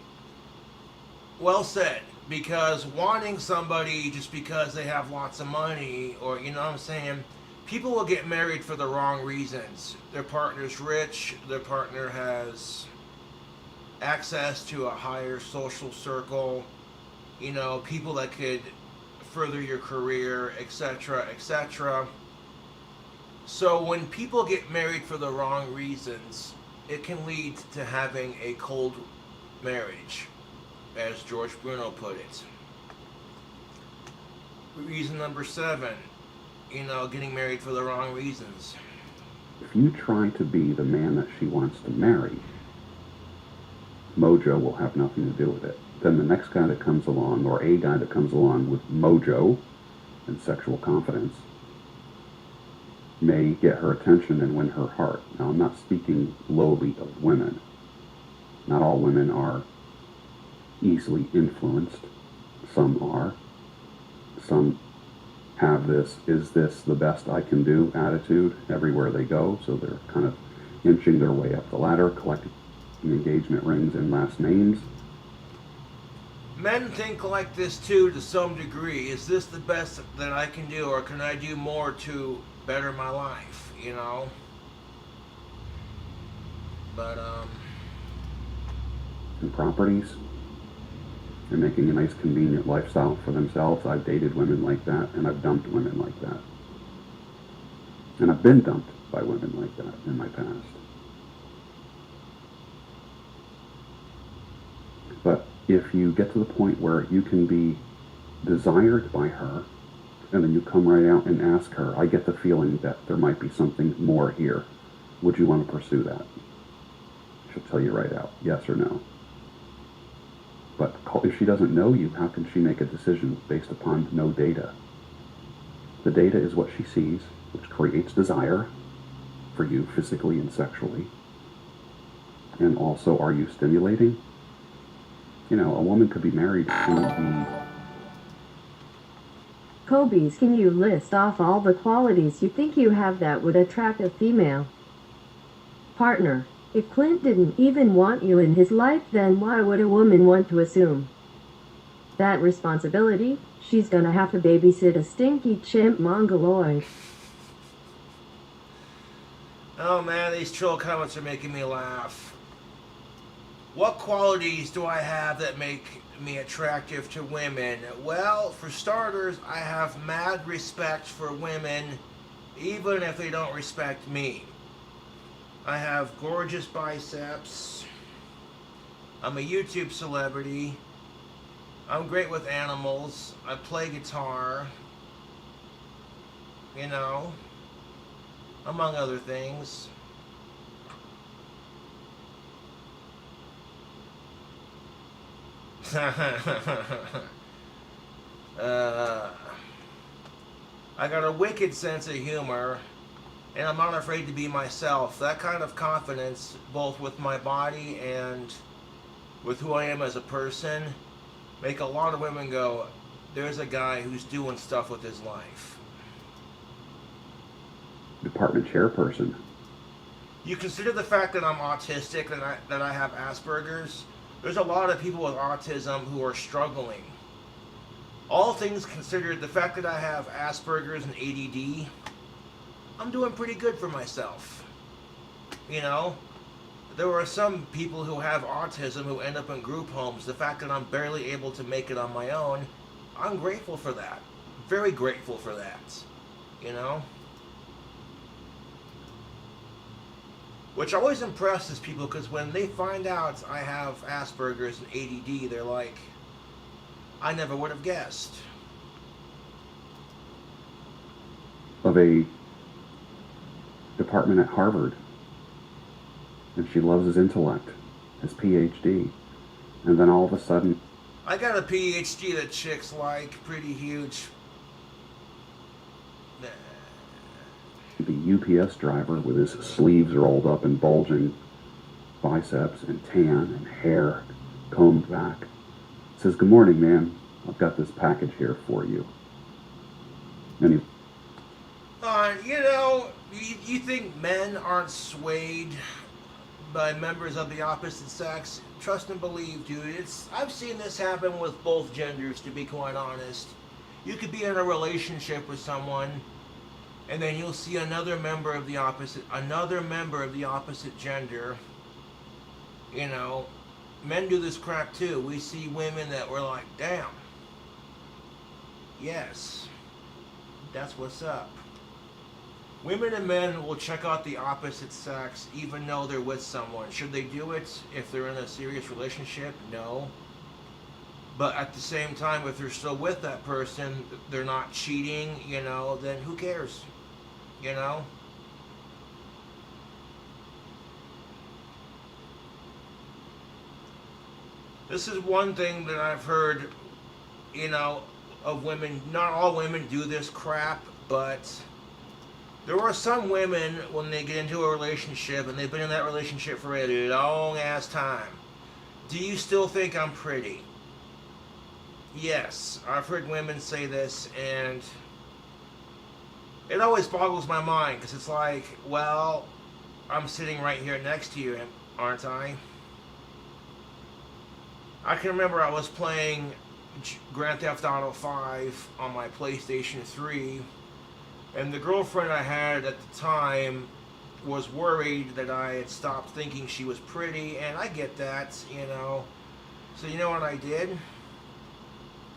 well said. Because wanting somebody just because they have lots of money, or you know what I'm saying, people will get married for the wrong reasons. Their partner's rich, their partner has access to a higher social circle, you know, people that could further your career, etc., etc. So when people get married for the wrong reasons, it can lead to having a cold marriage, as George Bruno put it. Reason number 7, you know, getting married for the wrong reasons. If you try to be the man that she wants to marry, mojo will have nothing to do with it. Then the next guy that comes along, or a guy that comes along with mojo and sexual confidence, may get her attention and win her heart. Now, I'm not speaking lowly of women. Not all women are easily influenced. Some are. Some have this, is this the best I can do attitude everywhere they go, so they're kind of inching their way up the ladder, collecting engagement rings and last names. Men think like this too, to some degree. Is this the best that I can do, or can I do more to better my life, you know? But, And properties, and making a nice convenient lifestyle for themselves. I've dated women like that, and I've dumped women like that. And I've been dumped by women like that in my past. But if you get to the point where you can be desired by her, and then you come right out and ask her, I get the feeling that there might be something more here. Would you want to pursue that? She'll tell you right out, yes or no. But if she doesn't know you, how can she make a decision based upon no data? The data is what she sees, which creates desire for you physically and sexually. And also, are you stimulating? You know, a woman could be married to the Kobe's, can you list off all the qualities you think you have that would attract a female partner? If Clint didn't even want you in his life, then why would a woman want to assume that responsibility? She's gonna have to babysit a stinky chimp mongoloid. Oh man, these troll comments are making me laugh. What qualities do I have that make me attractive to women? Well, for starters, I have mad respect for women, even if they don't respect me. I have gorgeous biceps. I'm a YouTube celebrity. I'm great with animals. I play guitar. You know, among other things. I got a wicked sense of humor, and I'm not afraid to be myself. That kind of confidence, both with my body and with who I am as a person, make a lot of women go, there's a guy who's doing stuff with his life. department chairperson. You consider the fact that I'm autistic, that I have Asperger's. There's a lot of people with autism who are struggling. All things considered, the fact that I have Asperger's and ADD, I'm doing pretty good for myself. You know, there are some people who have autism who end up in group homes. The fact that I'm barely able to make it on my own, I'm grateful for that. Very grateful for that. You know? Which always impresses people, because when they find out I have Asperger's and ADD, they're like, I never would have guessed. Of a department at Harvard. And she loves his intellect, his PhD. And then all of a sudden, I got a PhD that chicks like, pretty huge. the UPS driver with his sleeves rolled up and bulging biceps and tan and hair combed back says, "Good morning, ma'am. I've got this package here for you." And he, You know, you think men aren't swayed by members of the opposite sex? Trust and believe, dude. I've seen this happen with both genders, to be quite honest. You could be in a relationship with someone, and then you'll see another member of the opposite gender. You know, men do this crap too. We see women that we're like, damn. Yes, that's what's up. Women and men will check out the opposite sex even though they're with someone. Should they do it if they're in a serious relationship? No. But at the same time, if they're still with that person, they're not cheating, you know, then who cares? You know? This is one thing that I've heard, you know, of women. Not all women do this crap, but there are some women, when they get into a relationship, and they've been in that relationship for a long ass time. Do you still think I'm pretty? Yes, I've heard women say this, and it always boggles my mind, because it's like, well, I'm sitting right here next to you, aren't I? I can remember I was playing Grand Theft Auto 5 on my PlayStation 3, and the girlfriend I had at the time was worried that I had stopped thinking she was pretty, and I get that, you know. So you know what I did?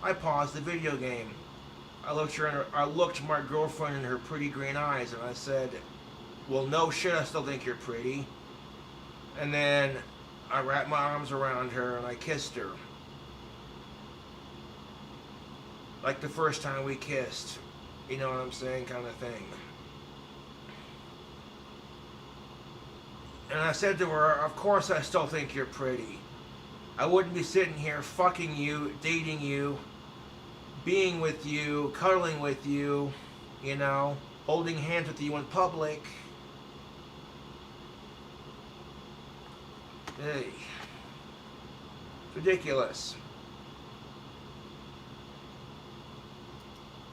I paused the video game. I looked my girlfriend in her pretty green eyes, and I said, well, no shit, I still think you're pretty. And then I wrapped my arms around her and I kissed her. Like the first time we kissed. You know what I'm saying? Kind of thing. And I said to her, of course I still think you're pretty. I wouldn't be sitting here fucking you, dating you, being with you, cuddling with you, you know, holding hands with you in public. Hey. Ridiculous.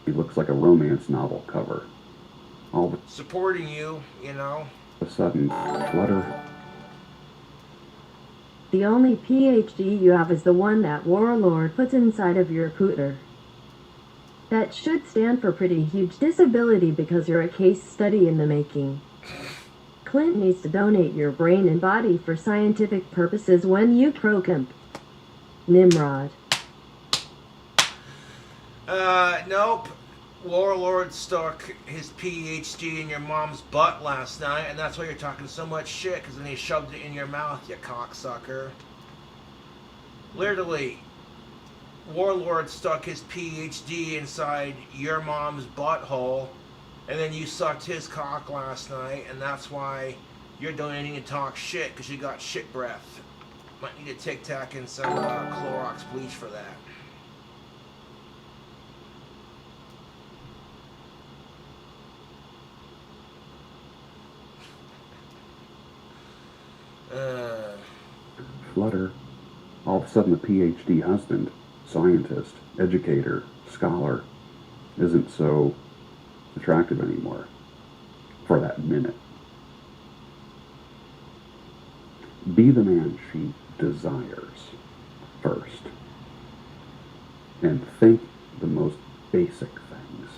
He looks like a romance novel cover. All Supporting you, of a sudden, Flutter. The only PhD you have is the one that Warlord puts inside of your pooter. That should stand for pretty huge disability because you're a case study in the making. Clint needs to donate your brain and body for scientific purposes when you croak him. Nimrod. Nope. Warlord stuck his PhD in your mom's butt last night, and that's why you're talking so much shit, because then he shoved it in your mouth, you cocksucker. Literally, Warlord stuck his PhD inside your mom's butthole, and then you sucked his cock last night, and that's why you're donating to talk shit, because you got shit breath. Might need a Tic Tac and some Clorox bleach for that. Flutter. All of a sudden, the PhD husband, scientist, educator, scholar, isn't so attractive anymore for that minute. Be the man she desires first. And think the most basic things.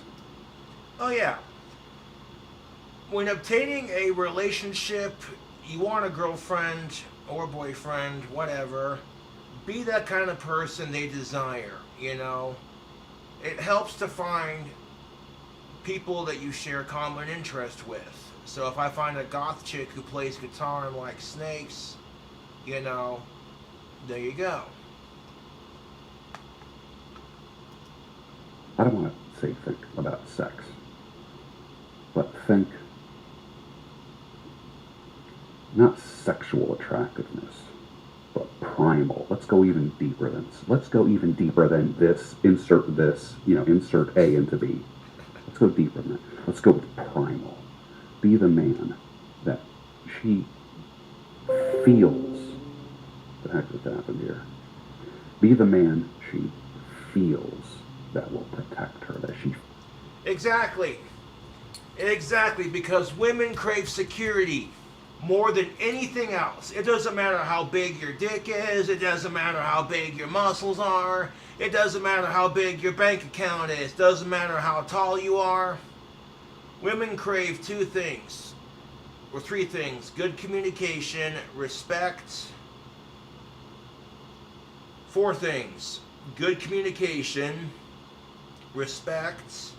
Oh, yeah. When obtaining a relationship, you want a girlfriend or boyfriend, whatever, be that kind of person they desire, It helps to find people that you share common interest with. So if I find a goth chick who plays guitar and likes snakes, there you go. I don't want to say think about sex, but think not sexual attractiveness, but primal. Let's go even deeper than this. Insert A into B. Let's go deeper than that. Let's go with primal. Be the man that she feels. What the heck just happened here? Be the man she feels that will protect her. Exactly, because women crave security more than anything else. It doesn't matter how big your dick is. It doesn't matter how big your muscles are. It doesn't matter how big your bank account is. It doesn't matter how tall you are. Women crave two things, or three things: good communication, respect. Four things: good communication, respect,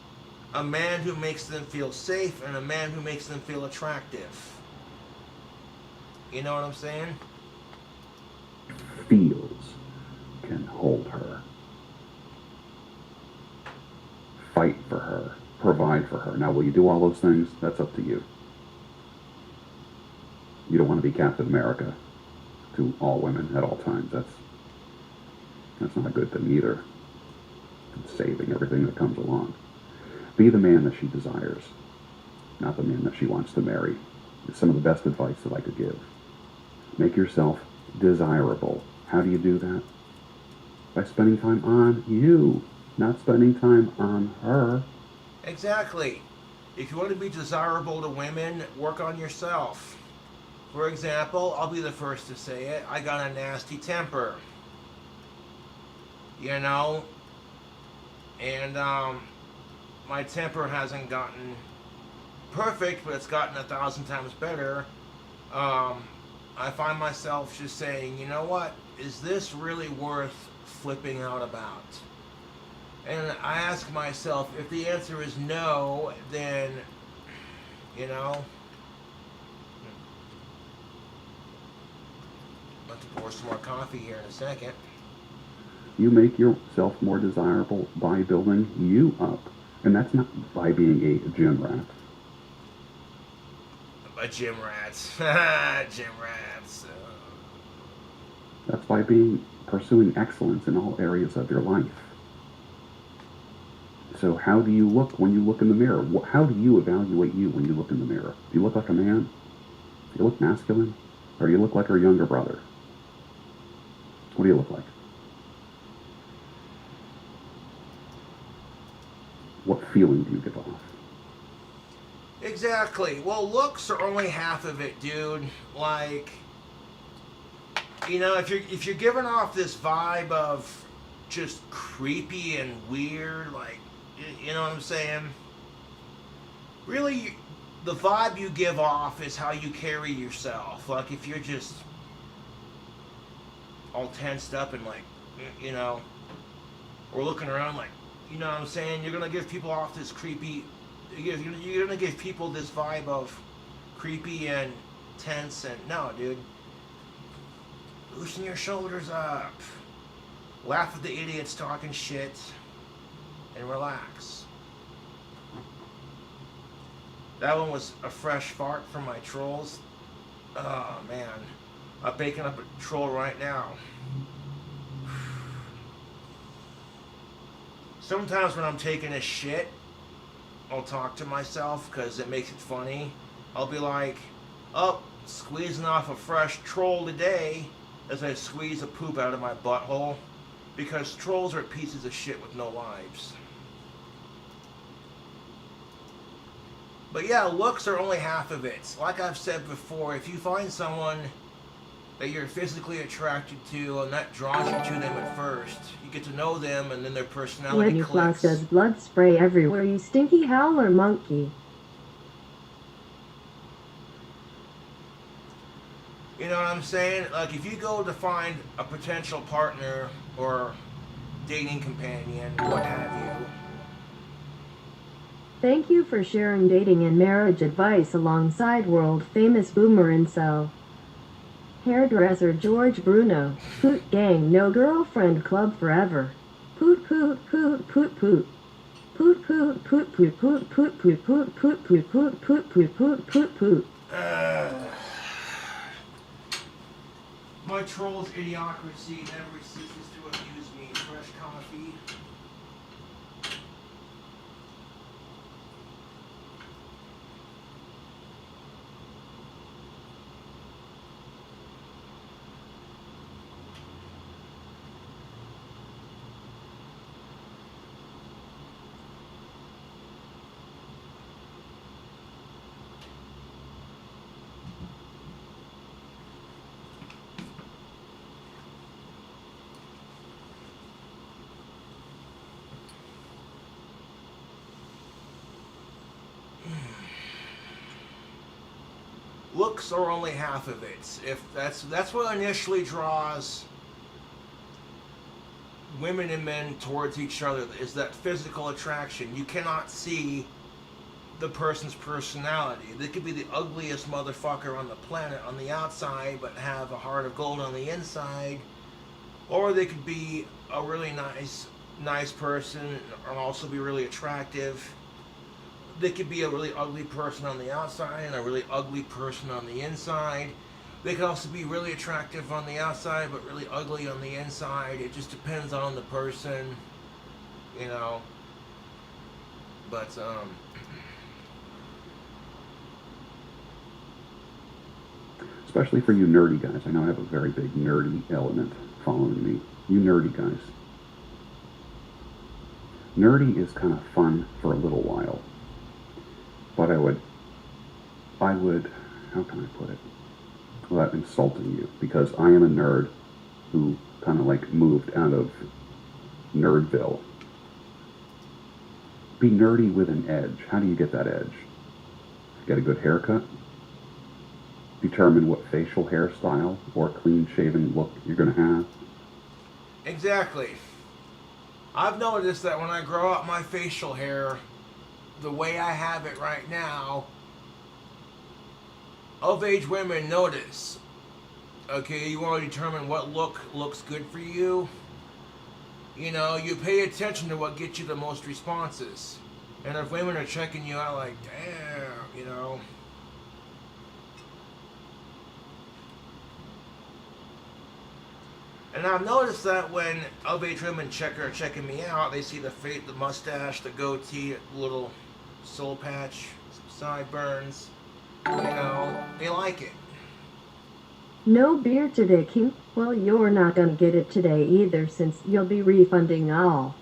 a man who makes them feel safe, and a man who makes them feel attractive. You know what I'm saying? Feels can hold her, fight for her, provide for her. Now, will you do all those things? That's up to you. You don't want to be Captain America to all women at all times. That's not a good thing either. It's saving everything that comes along. Be the man that she desires, not the man that she wants to marry. It's some of the best advice that I could give. Make yourself desirable. How do you do that? By spending time on you, not spending time on her. Exactly. If you want to be desirable to women, work on yourself. For example, I'll be the first to say it, I got a nasty temper. And my temper hasn't gotten perfect, but it's gotten 1,000 times better. I find myself just saying, you know what, is this really worth flipping out about? And I ask myself, if the answer is no, then, I'll have to pour some more coffee here in a second. You make yourself more desirable by building you up. And that's not by being a gym rat. A gym rats. Gym rats. That's by pursuing excellence in all areas of your life. So how do you look when you look in the mirror? How do you evaluate you when you look in the mirror? Do you look like a man? Do you look masculine? Or do you look like our younger brother? What do you look like? feeling do you give off? Exactly. Well, looks are only half of it, dude. Like, you know, if you're giving off this vibe of just creepy and weird, like, you know what I'm saying? Really, the vibe you give off is how you carry yourself. Like, if you're just all tensed up and like, you know, or looking around like, you know what I'm saying? You're gonna give people off this creepy. You're gonna give people this vibe of creepy and tense and no, dude. Loosen your shoulders up. Laugh at the idiots talking shit, and relax. That one was a fresh fart from my trolls. Oh man, I'm baking up a troll right now. Sometimes when I'm taking a shit, I'll talk to myself because it makes it funny. I'll be like, oh, squeezing off a fresh troll today as I squeeze the poop out of my butthole because trolls are pieces of shit with no lives. But yeah, looks are only half of it. Like I've said before, if you find someone that you're physically attracted to and that draws you to them at first, you get to know them and then their personality When you floss clicks. does blood spray everywhere, you stinky howler monkey. You know what I'm saying? Like if you go to find a potential partner or dating companion, what have you. Thank you for sharing dating and marriage advice alongside world famous boomer incel. Hairdresser George Bruno. Poot gang no girlfriend club forever. Poot poot poot poot poot. Poot poot poot poot poot poot poot poot poot poot poot poot poot poot poot poot. My troll's idiocracy never ceases to amuse me. Fresh coffee. Looks are only half of it. If that's what initially draws women and men towards each other is that physical attraction. You cannot see the person's personality. They could be the ugliest motherfucker on the planet on the outside but have a heart of gold on the inside. Or they could be a really nice person and also be really attractive. They could be a really ugly person on the outside and a really ugly person on the inside. They could also be really attractive on the outside but really ugly on the inside. It just depends on the person, you know. But Especially for you nerdy guys. I know I have a very big nerdy element following me. You nerdy guys. Nerdy is kind of fun for a little while. But I would, how can I put it, without insulting you, because I am a nerd who kind of like moved out of Nerdville. Be nerdy with an edge. How do you get that edge? Get a good haircut? Determine what facial hairstyle or clean-shaven look you're going to have? exactly. I've noticed that when I grow out my facial hair the way I have it right now, of-age women notice. Okay, you want to determine what look looks good for you. You know, you pay attention to what gets you the most responses. And if women are checking you out like, damn, you know. And I've noticed that when of-age women are checking me out, they see the mustache, the goatee, little soul patch, sideburns. You know, they like it. No beer today, King. Well, you're not gonna get it today either since you'll be refunding all.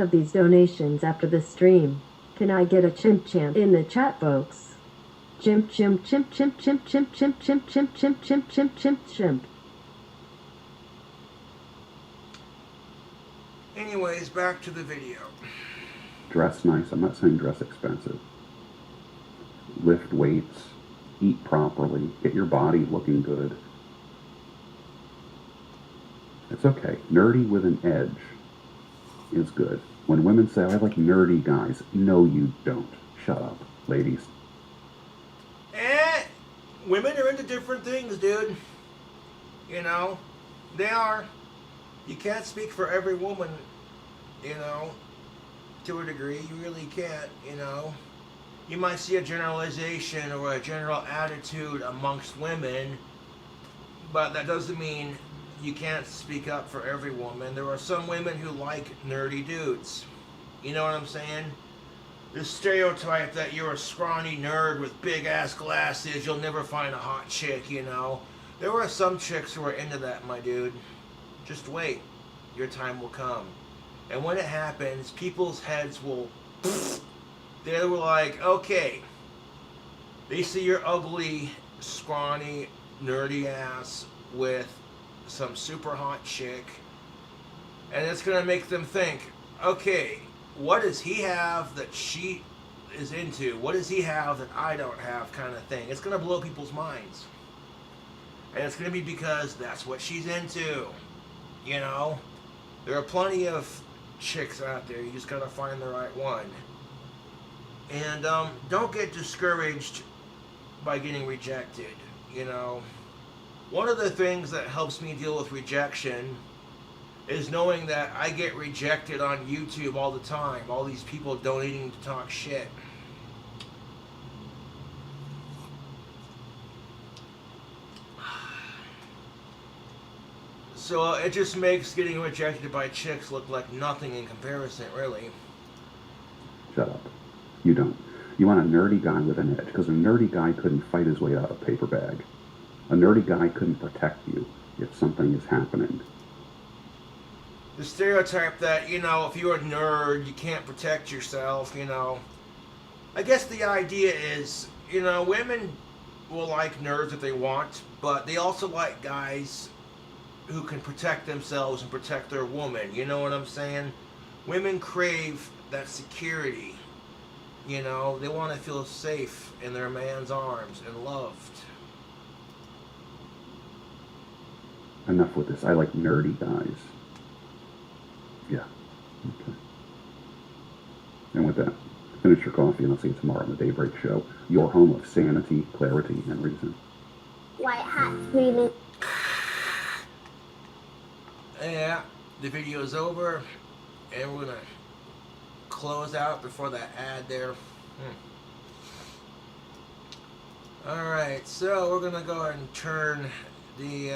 of these donations after the stream. Can I get a chimp chant in the chat, folks? Chimp, chimp, chimp, chimp, chimp, chimp, chimp, chimp, chimp, chimp, chimp, chimp, chimp, chimp. Anyways, back to the video. Dress nice. I'm not saying dress expensive. Lift weights, eat properly, get your body looking good. It's okay. Nerdy with an edge is good. When women say, I like nerdy guys, no, you don't. Shut up, ladies. Women are into different things, dude. You know, they are. You can't speak for every woman, you know, to a degree. You really can't, you know. You might see a generalization or a general attitude amongst women, but that doesn't mean you can't speak up for every woman. There are some women who like nerdy dudes. You know what I'm saying? This stereotype that you're a scrawny nerd with big ass glasses, you'll never find a hot chick, you know. There are some chicks who are into that, my dude. Just wait. Your time will come. And when it happens, people's heads will... They were like, okay. They see your ugly, scrawny, nerdy ass with some super hot chick. And it's going to make them think, okay, what does he have that she is into? What does he have that I don't have, kind of thing? It's going to blow people's minds. And it's going to be because that's what she's into. You know? There are plenty of chicks out there. You just got to find the right one. And don't get discouraged by getting rejected. You know? One of the things that helps me deal with rejection is knowing that I get rejected on YouTube all the time. All these people donating to talk shit. So it just makes getting rejected by chicks look like nothing in comparison, really. Shut up. You don't. You want a nerdy guy with an edge, because a nerdy guy couldn't fight his way out of a paper bag. A nerdy guy couldn't protect you if something is happening. The stereotype that, you know, if you're a nerd, you can't protect yourself, you know. I guess the idea is, you know, women will like nerds if they want, but they also like guys who can protect themselves and protect their woman. You know what I'm saying? Women crave that security. You know, they want to feel safe in their man's arms and loved. Enough with this. I like nerdy guys. Yeah. Okay. And with that, finish your coffee and I'll see you tomorrow on the Daybreak Show. Your home of sanity, clarity, and reason. White hat screaming. Yeah, the video's over, and we're gonna close out before that ad there. Alright, so we're gonna go ahead and turn the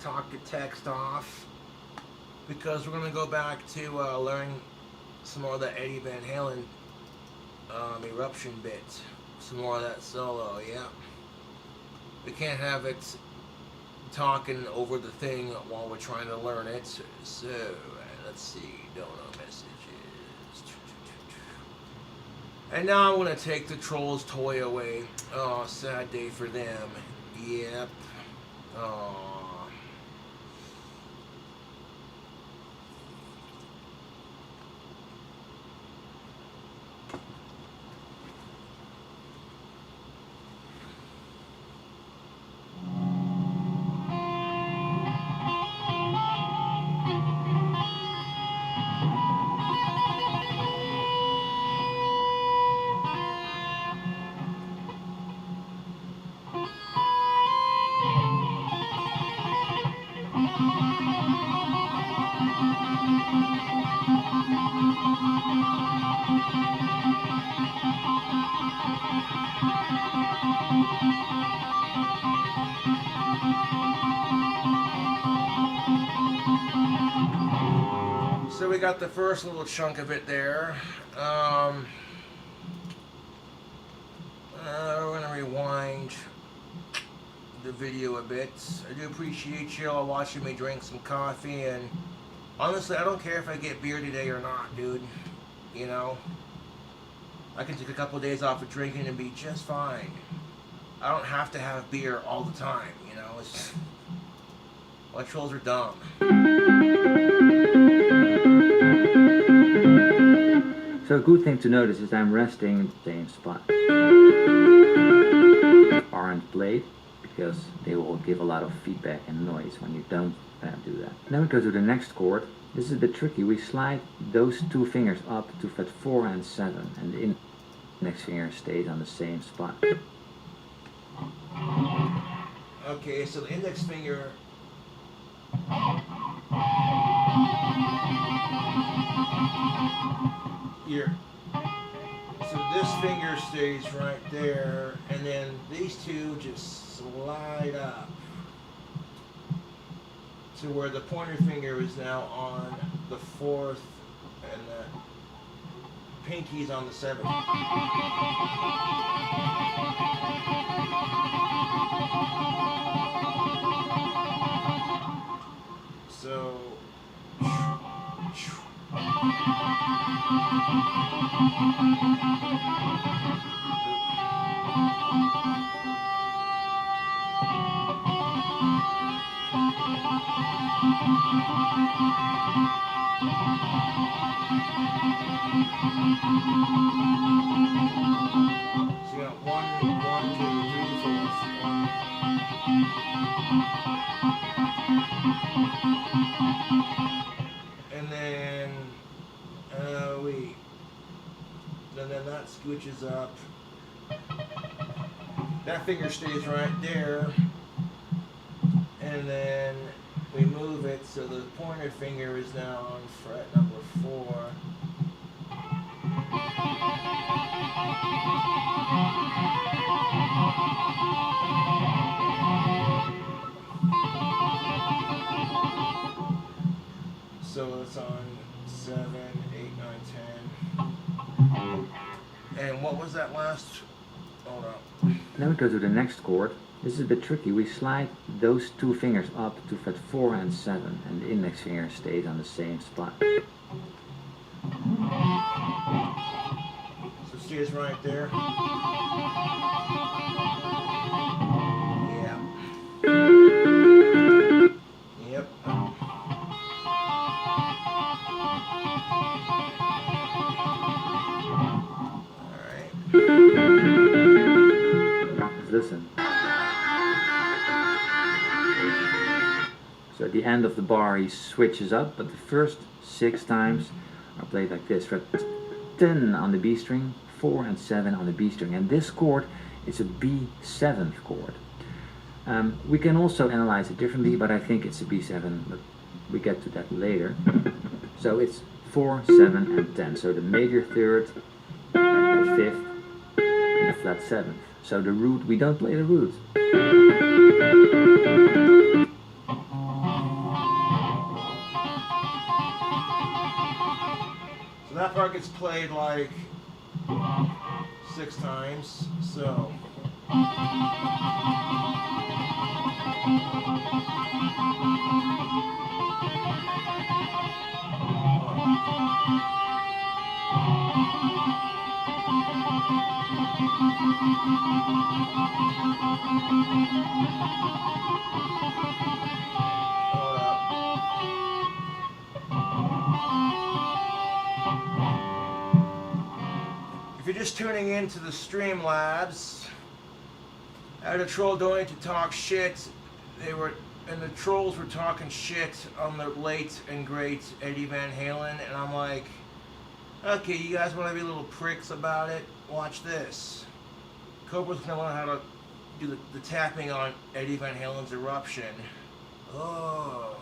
talk to text off, because we're gonna go back to learning some more of that Eddie Van Halen eruption bit. Some more of that solo, yeah. We can't have it talking over the thing while we're trying to learn it. So, let's see, dono messages. And now I'm going to take the troll's toy away. Oh, sad day for them. Yep. Oh. So we got the first little chunk of it there. We're going to rewind the video a bit. I do appreciate you all watching me drink some coffee and Honestly, I don't care if I get beer today or not, dude. You know, I can take a couple of days off of drinking and be just fine. I don't have to have beer all the time, you know. It's just, well, trolls are dumb. So a good thing to notice is I'm resting in the same spot. Aren't played because they will give a lot of feedback and noise when you don't do that. Then we go to the next chord. This is a bit tricky. We slide those two fingers up to fret 4 and 7 and the index finger stays on the same spot. Okay, so the index finger. Here. So this finger stays right there, and then these two just slide up to where the pointer finger is now on the 4th and the pinky's on the 7th. So So you got 1, 2, 3, 4. And then then that scooches up. That finger stays right there. And then we move it so the pointer finger is now on fret number 4. So it's on 7, 8, 9, 10. And what was that last? Hold on. Then we go to the next chord. This is a bit tricky. We slide those two fingers up to fret 4 and 7 and the index finger stays on the same spot. So it stays right there. Yeah. Yep. Alright. Let's listen. So at the end of the bar he switches up, but the first 6 times are played like this. Fret 10 on the B string, 4 and 7 on the B string. And this chord is a B7th chord. We can also analyze it differently, but I think it's a B7, but we get to that later. So it's 4, 7 and 10. So the major 3rd, the 5th, and the flat 7th. So the root, we don't play the root. So that part gets played like 6 times. So. If you're just tuning into the Streamlabs, I had a troll doing to talk shit. And the trolls were talking shit on the late and great Eddie Van Halen, and I'm like, okay, you guys want to be little pricks about it? Watch this. Cobra's gonna learn how to do the tapping on Eddie Van Halen's Eruption. Oh.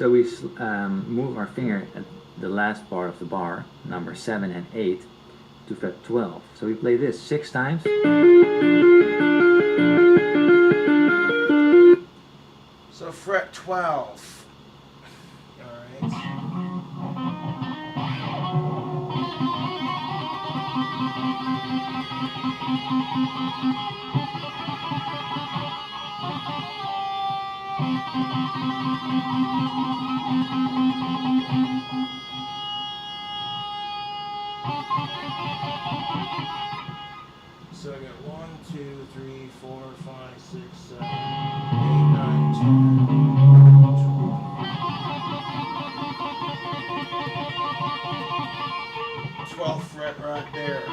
So we move our finger at the last part of the bar, number 7 and 8, to fret 12. So we play this 6 times. So fret 12. Alright. So I got 1, 2, 3, 4, 5, 6, 7, 8, 9, 10, 12th fret right there.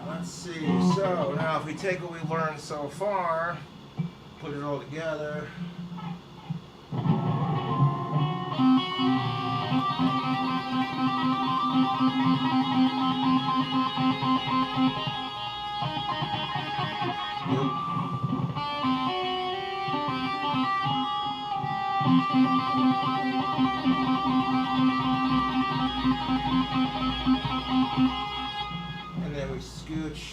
Let's see. So now if we take what we learned so far, put it all together. And then we scooch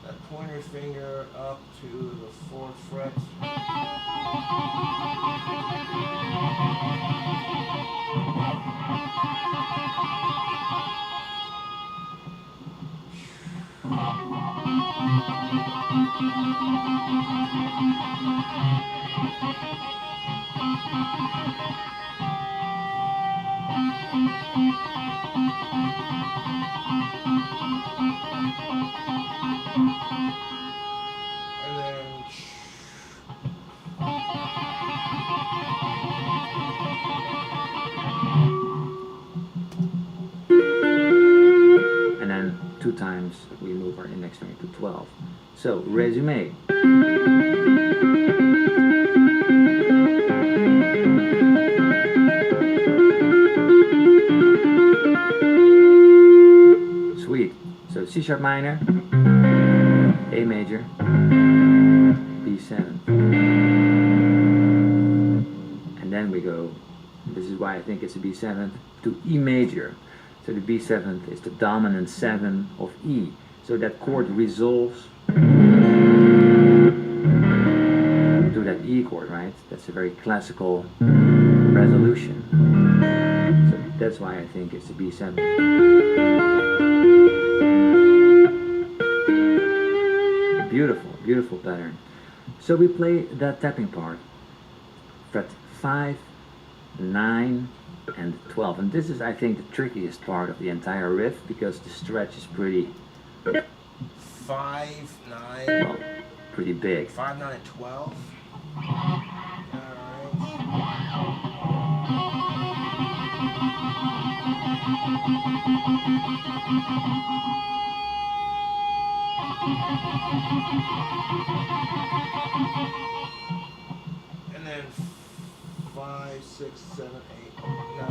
that pointer finger up to the 4th fret. And then And then 2 times we move our index finger to 12. So, resume. Sweet. So C sharp minor, A major, B7. And then we go, this is why I think it's a B7, to E major. So the B7th is the dominant 7 of E. So that chord resolves to that E chord, right? That's a very classical resolution. So that's why I think it's a B7. Beautiful, beautiful pattern. So we play that tapping part, fret 5, 9, and 12. And this is, I think, the trickiest part of the entire riff because the stretch is pretty, 5, 9, well, pretty big. 5, 9, and 12. And then 5, 6, 7, 8, 9.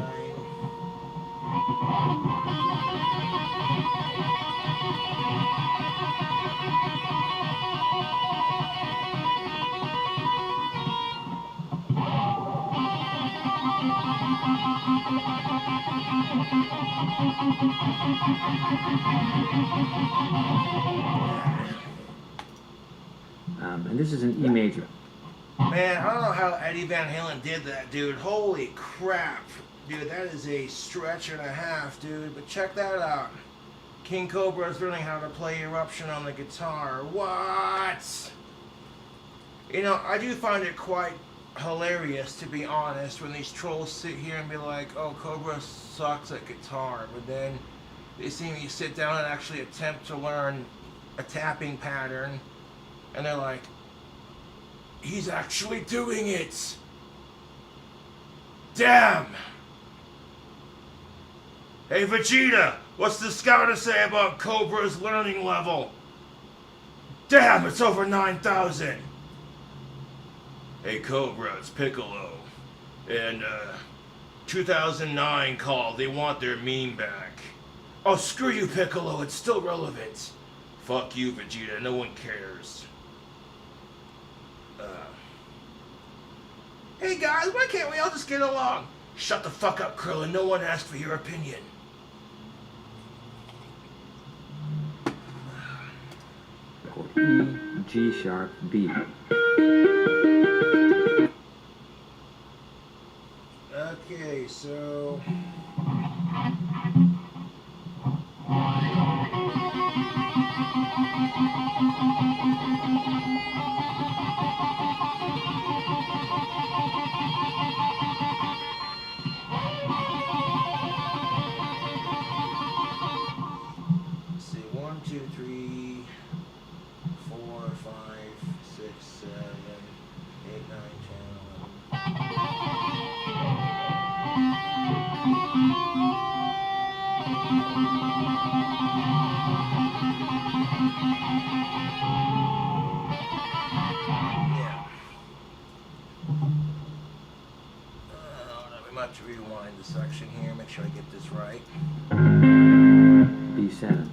And this is an E major. Man, I don't know how Eddie Van Halen did that, dude. Holy crap. Dude, that is a stretch and a half, dude. But check that out. King Cobra is learning how to play Eruption on the guitar. What? You know, I do find it quite hilarious, to be honest, when these trolls sit here and be like, oh, Cobra sucks at guitar. But then they see me sit down and actually attempt to learn a tapping pattern. And they're like, he's actually doing it. Damn. Hey, Vegeta, what's the scouter say about Cobra's learning level? Damn, it's over 9,000. Hey, Cobra, it's Piccolo. And, 2009 called, they want their meme back. Oh, screw you, Piccolo, it's still relevant. Fuck you, Vegeta. No one cares. Hey guys, why can't we all just get along? Shut the fuck up, Krillin. No one asked for your opinion. Chord E, G sharp, B. Okay, so... Let's see, 1, 2, 3, 4, 5, 6, 7, 8, 9, 10, 11. Yeah. We might have to rewind the section here, make sure I get this right. B7.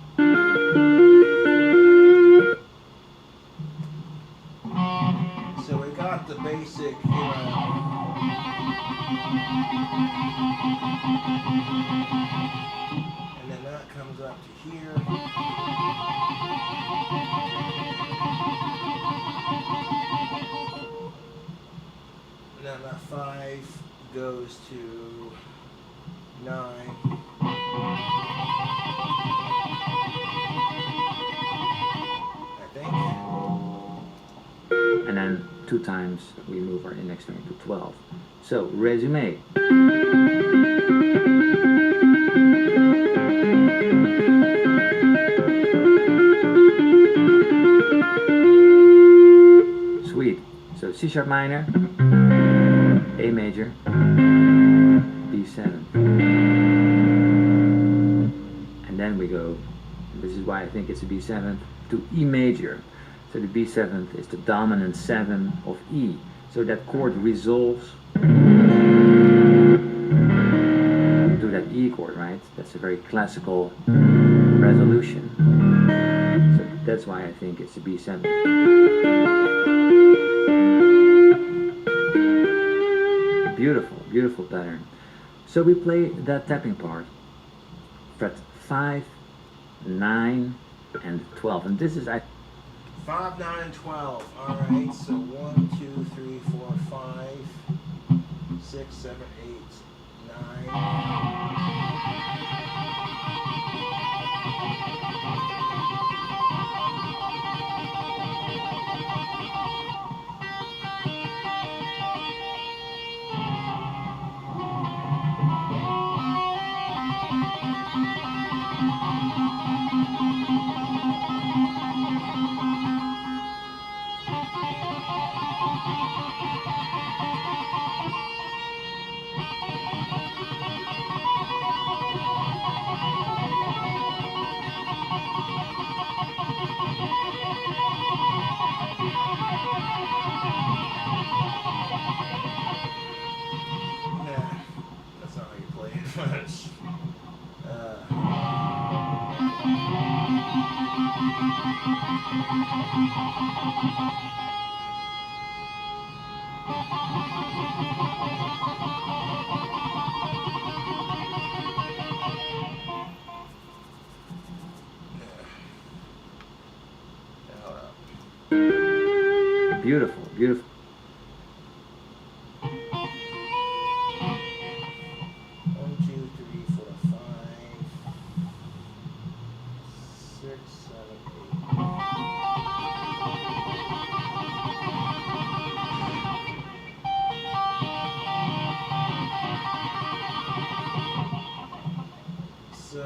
So we got the basic, and then that comes up to here. And then that 5 goes to 9. I think. And then 2 times we move our index finger to 12. So, resume. Sweet. So C sharp minor, A major, B7. And then we go, this is why I think it's a B7, to E major. So the B7th is the dominant 7 of E. So that chord resolves to that E chord, right? That's a very classical resolution. So that's why I think it's a B7. Beautiful, beautiful pattern. So we play that tapping part, fret 5, 9, and 12. And this is, 5, 9, and 12. Alright, so 1, 2, 3, 4, 5, 6, 7, 8, that's not how you play it much. beautiful, beautiful. 1, 2, 3, 4, 5, 6, 7, 8. So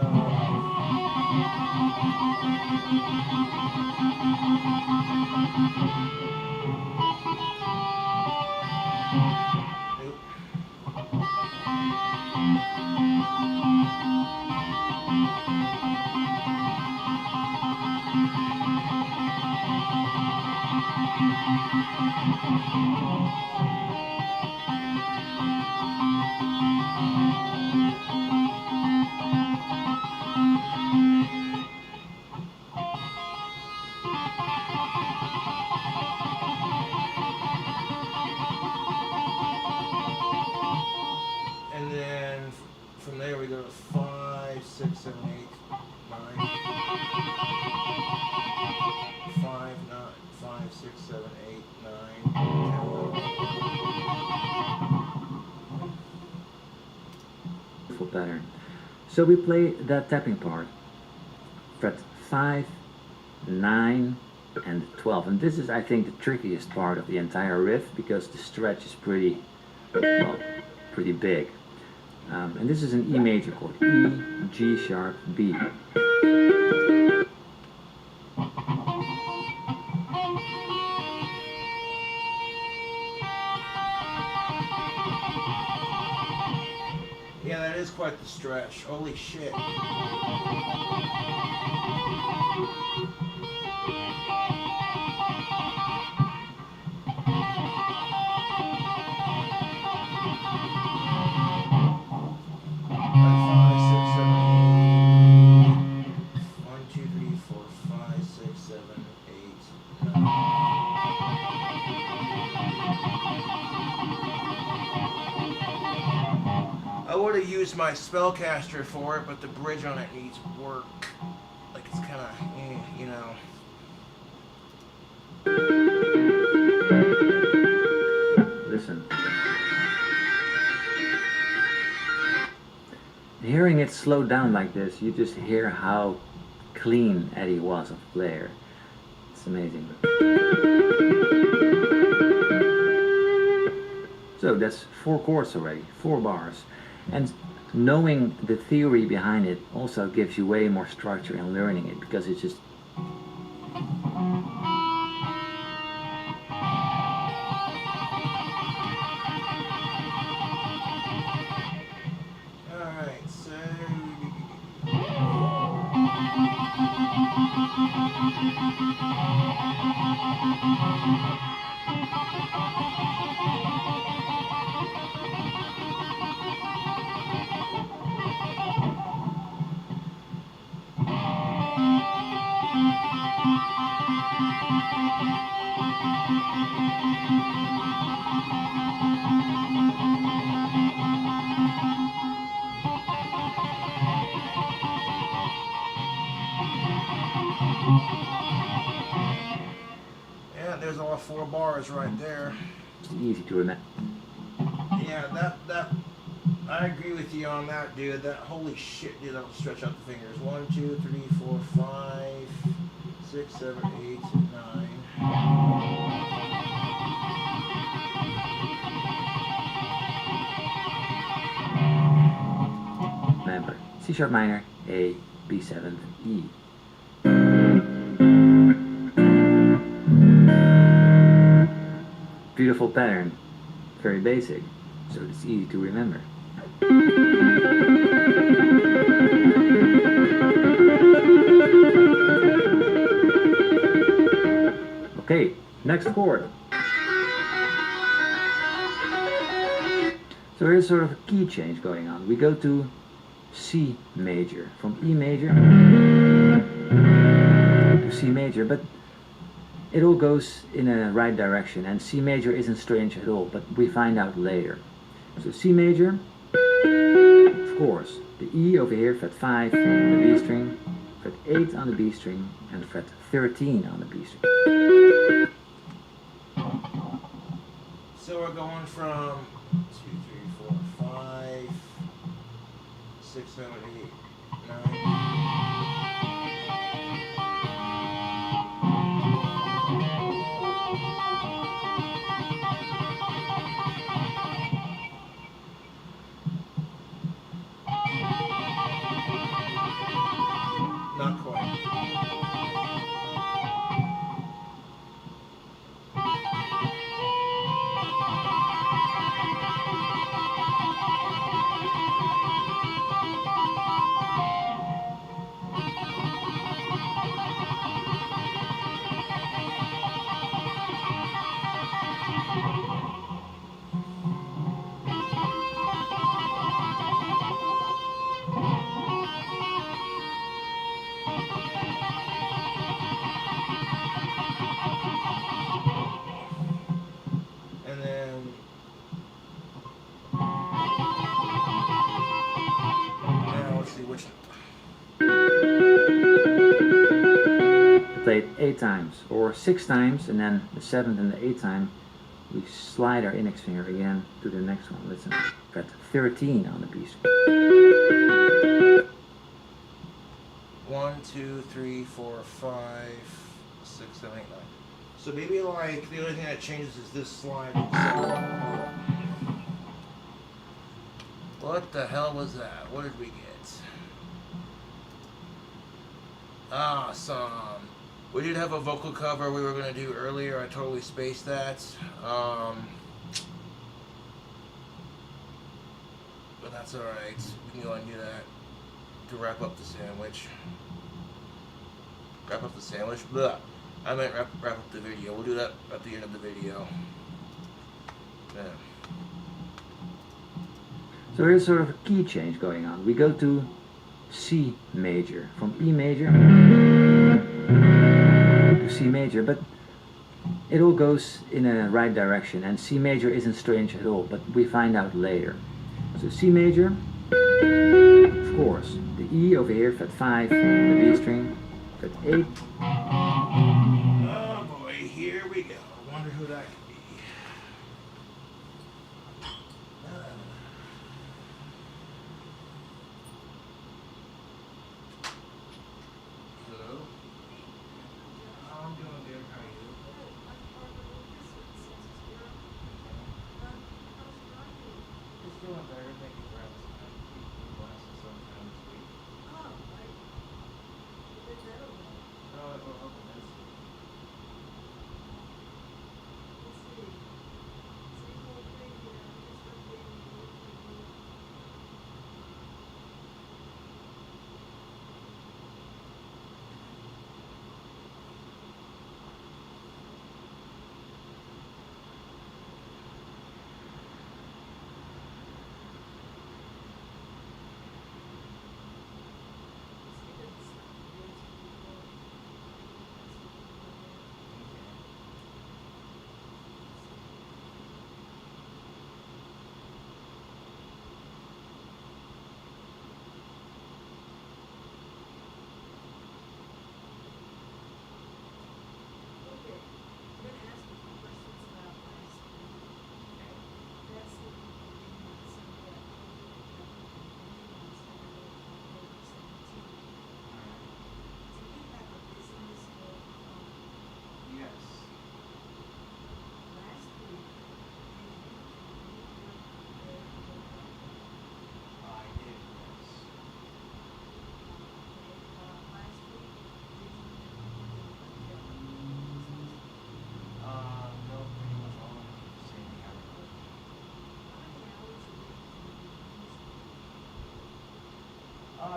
6, 7, 8, 9, 10, 11. Beautiful pattern. So we play that tapping part, fret 5, 9, and 12. And this is, I think, the trickiest part of the entire riff because the stretch is pretty, well, pretty big. And this is an E major chord, E, G sharp, B. Yeah, that is quite the stretch. Holy shit. I would have used my spellcaster for it, but the bridge on it needs work. Like it's kind of, you know. Listen. Hearing it slowed down like this, you just hear how clean Eddie was of player. It's amazing. So that's 4 chords already, 4 bars. And knowing the theory behind it also gives you way more structure in learning it because it's just... Alright, so... Yeah, there's all 4 bars right there. It's easy to remember. Yeah, that I agree with you on that, dude. That holy shit, dude. That'll stretch out the fingers. 1, 2, 3, 4, 5, 6, 7, 8, 9. Remember, C sharp minor, A, B7, E. Beautiful pattern, very basic, so it's easy to remember. Okay, next chord. So here's sort of a key change going on. We go to C major, from E major to C major, but it all goes in a right direction, and C major isn't strange at all, but we find out later. So C major, of course, the E over here, fret 5 on the B string, fret 8 on the B string, and fret 13 on the B string. So we're going from 2, 3, 4, 5, 6, 7, 8, 9. Not quite. times or 6 times, and then the 7th and the 8th time we slide our index finger again to the next one. Listen, got 13 on the B string. 1, 2, 3, 4, 5, 6, 7, 8, 9. So maybe like the only thing that changes is this slide. What the hell was that? What did we get? We did have a vocal cover we were going to do earlier. I totally spaced that. But that's alright. We can go and do that to wrap up the sandwich. Wrap up the sandwich? Blah. I meant wrap up the video. We'll do that at the end of the video. Yeah. So here's sort of a key change going on. We go to C major, from E major to C major, but it all goes in a right direction, and C major isn't strange at all, but we find out later. So C major, of course, the E over here, fret 5, the B string, fret 8. Oh boy, here we go. I wonder who that could be. Hello? I'm doing good. How are you? It's doing better. Thank you for asking. I keep the glasses sometime this week. Oh, we're hoping this.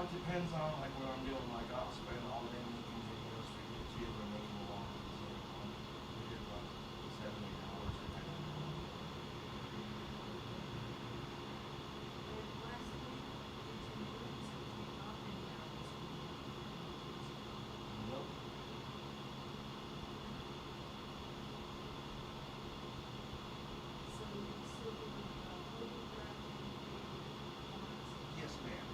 It depends on like what I'm doing. Like I'll spend all day making videos for YouTube or making vlogs. We did about 7, 8 hours depending. Nope. Yes, ma'am.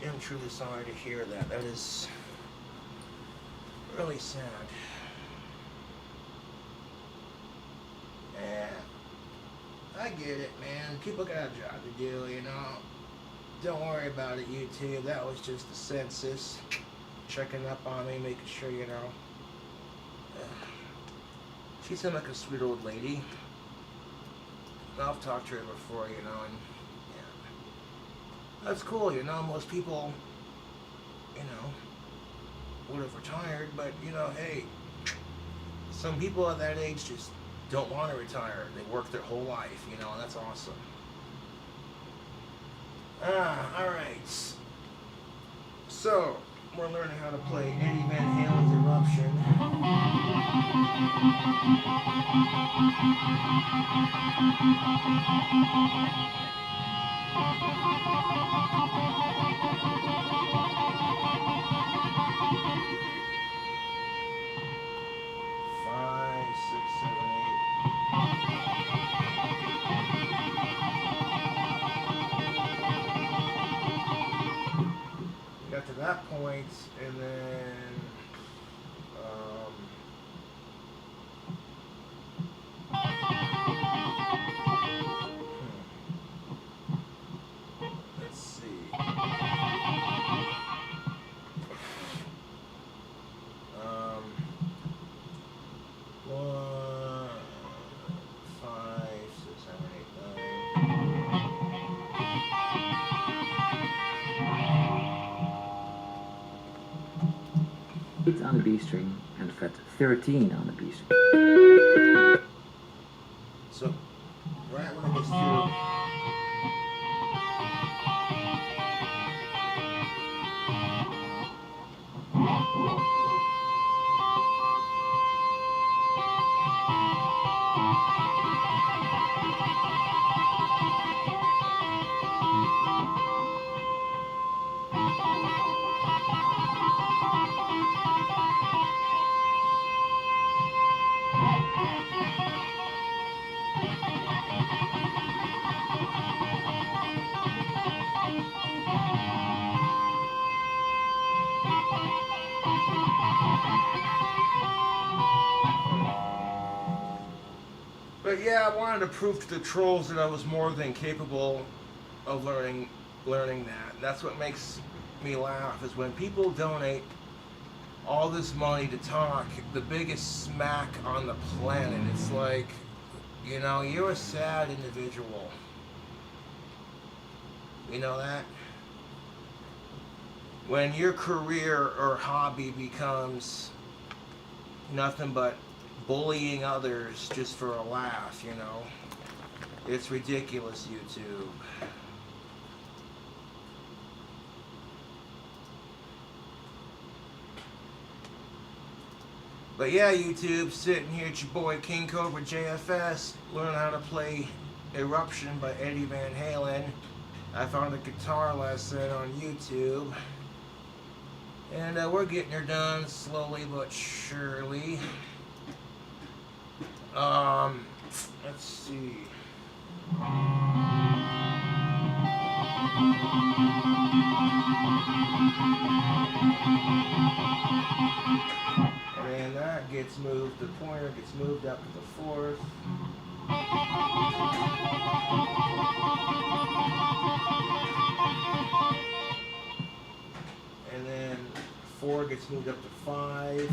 am truly sorry to hear that. That is really sad. Yeah, I get it, man. People got a job to do, you know. Don't worry about it, YouTube. That was just the census checking up on me, making sure, you know. She seemed like a sweet old lady. I've talked to her before, you know, and yeah. That's cool, you know. Most people, you know, would have retired, but, you know, hey, some people at that age just don't want to retire. They work their whole life, you know, and that's awesome. Alright. So, we're learning how to play Eddie Van Halen's Eruption. Five, six, seven, eight. We got to that point, and then let's see. 1, 5, 6, 7, 8, 9. 8 on the B string and fret 13 on the B string. So, right when it gets through. But yeah, I wanted to prove to the trolls that I was more than capable of learning that. That's what makes me laugh, is when people donate all this money to talk the biggest smack on the planet. It's like, you know, you're a sad individual. You know that? When your career or hobby becomes nothing but bullying others just for a laugh, you know, it's ridiculous, YouTube. But yeah, YouTube, sitting here at your boy King Cobra JFS, learn how to play Eruption by Eddie Van Halen. I found a guitar lesson on YouTube. And we're getting her done slowly but surely. Let's see. And that gets moved, the pointer gets moved up to the 4th. And then 4 gets moved up to 5.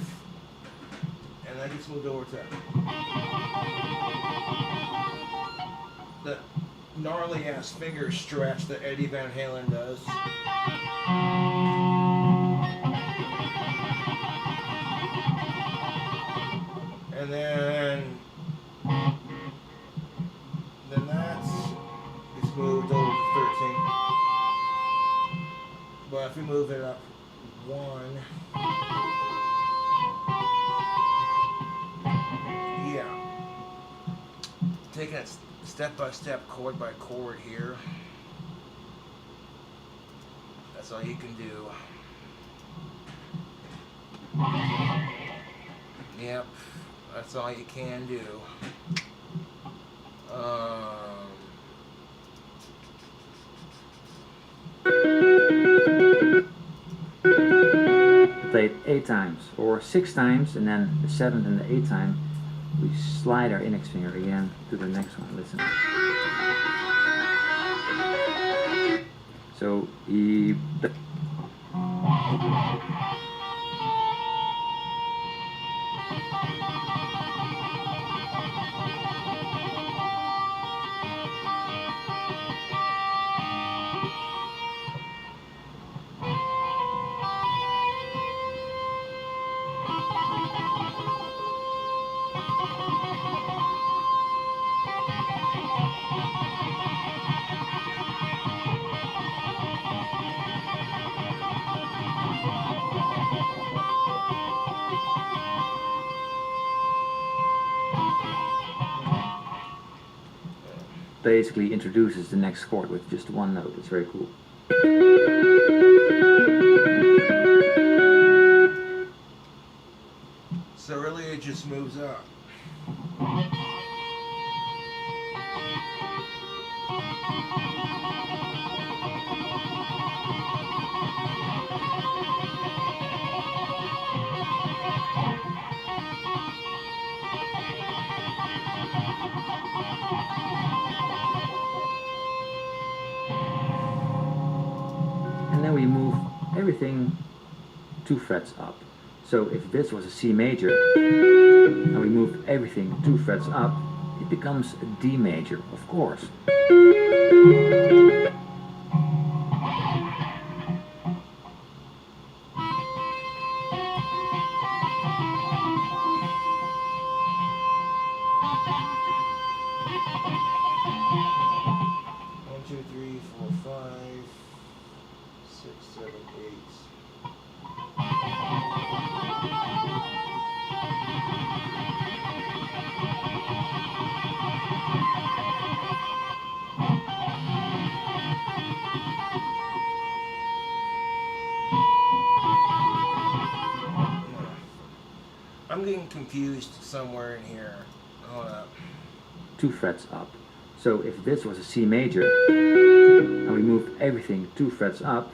And that gets moved over to the gnarly ass finger stretch that Eddie Van Halen does. And then that gets moved over to 13. But if we move it up 1, yeah, taking it step by step, chord by chord here. That's all you can do. Yep, that's all you can do. 8 times or 6 times, and then the 7th and the 8th time we slide our index finger again to the next one. Listen. So he basically introduces the next chord with just one note. It's very cool. So really it just moves up. And then we move everything 2 frets up. So if this was a C major, and we move everything 2 frets up, it becomes a D major, of course. One, two, three, four, five, six, seven, eight. I'm getting confused somewhere in here. Hold up. 2 frets up. So if this was a C major, and we move everything 2 frets up,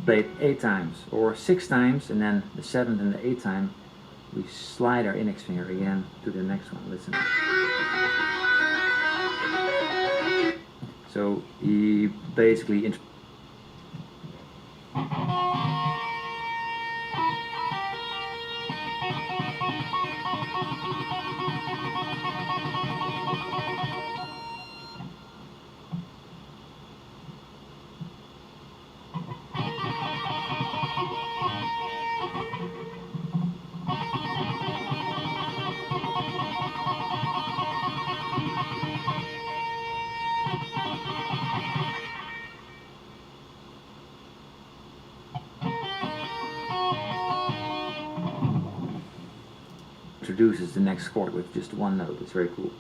play it 8 times or 6 times, and then the 7th and the 8th time we slide our index finger again to the next one. Listen. So he basically introduces the next chord with just one note. It's very cool.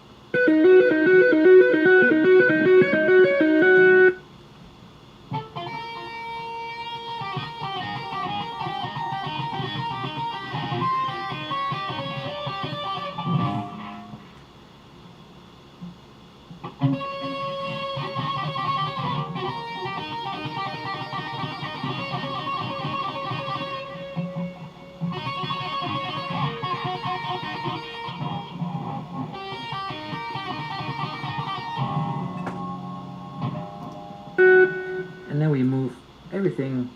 And then we move everything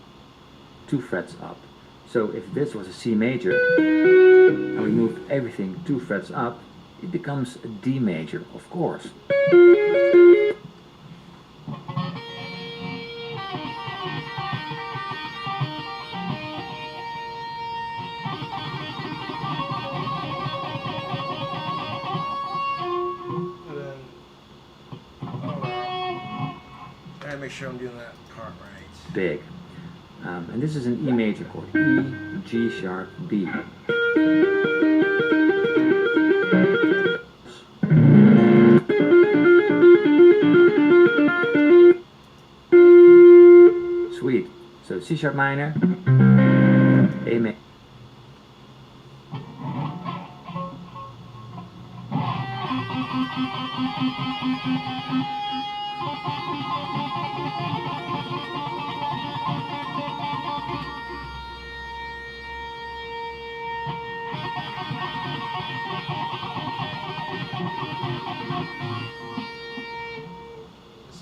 2 frets up. So if this was a C major, and we move everything 2 frets up, it becomes a D major, of course. Gotta make sure I'm doing that part right. Big. And this is an E major chord. E, G sharp, B. Sweet. So C sharp minor, A major.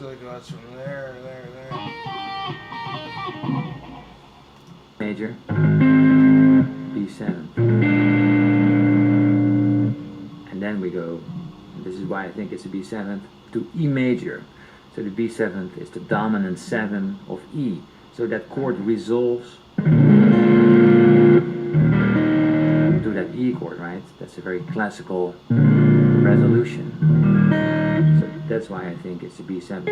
So it goes from there, there, there. Major, B7. And then we go, and this is why I think it's a B7, to E major. So the B7 is the dominant 7 of E. So that chord resolves to that E chord, right? That's a very classical resolution. So that's why I think it's a B7.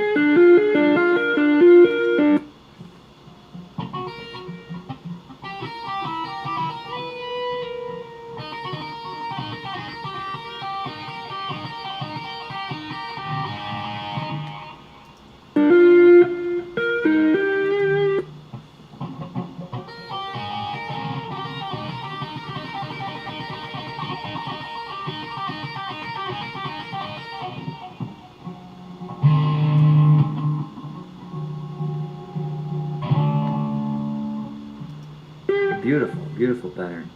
Beautiful, beautiful pattern.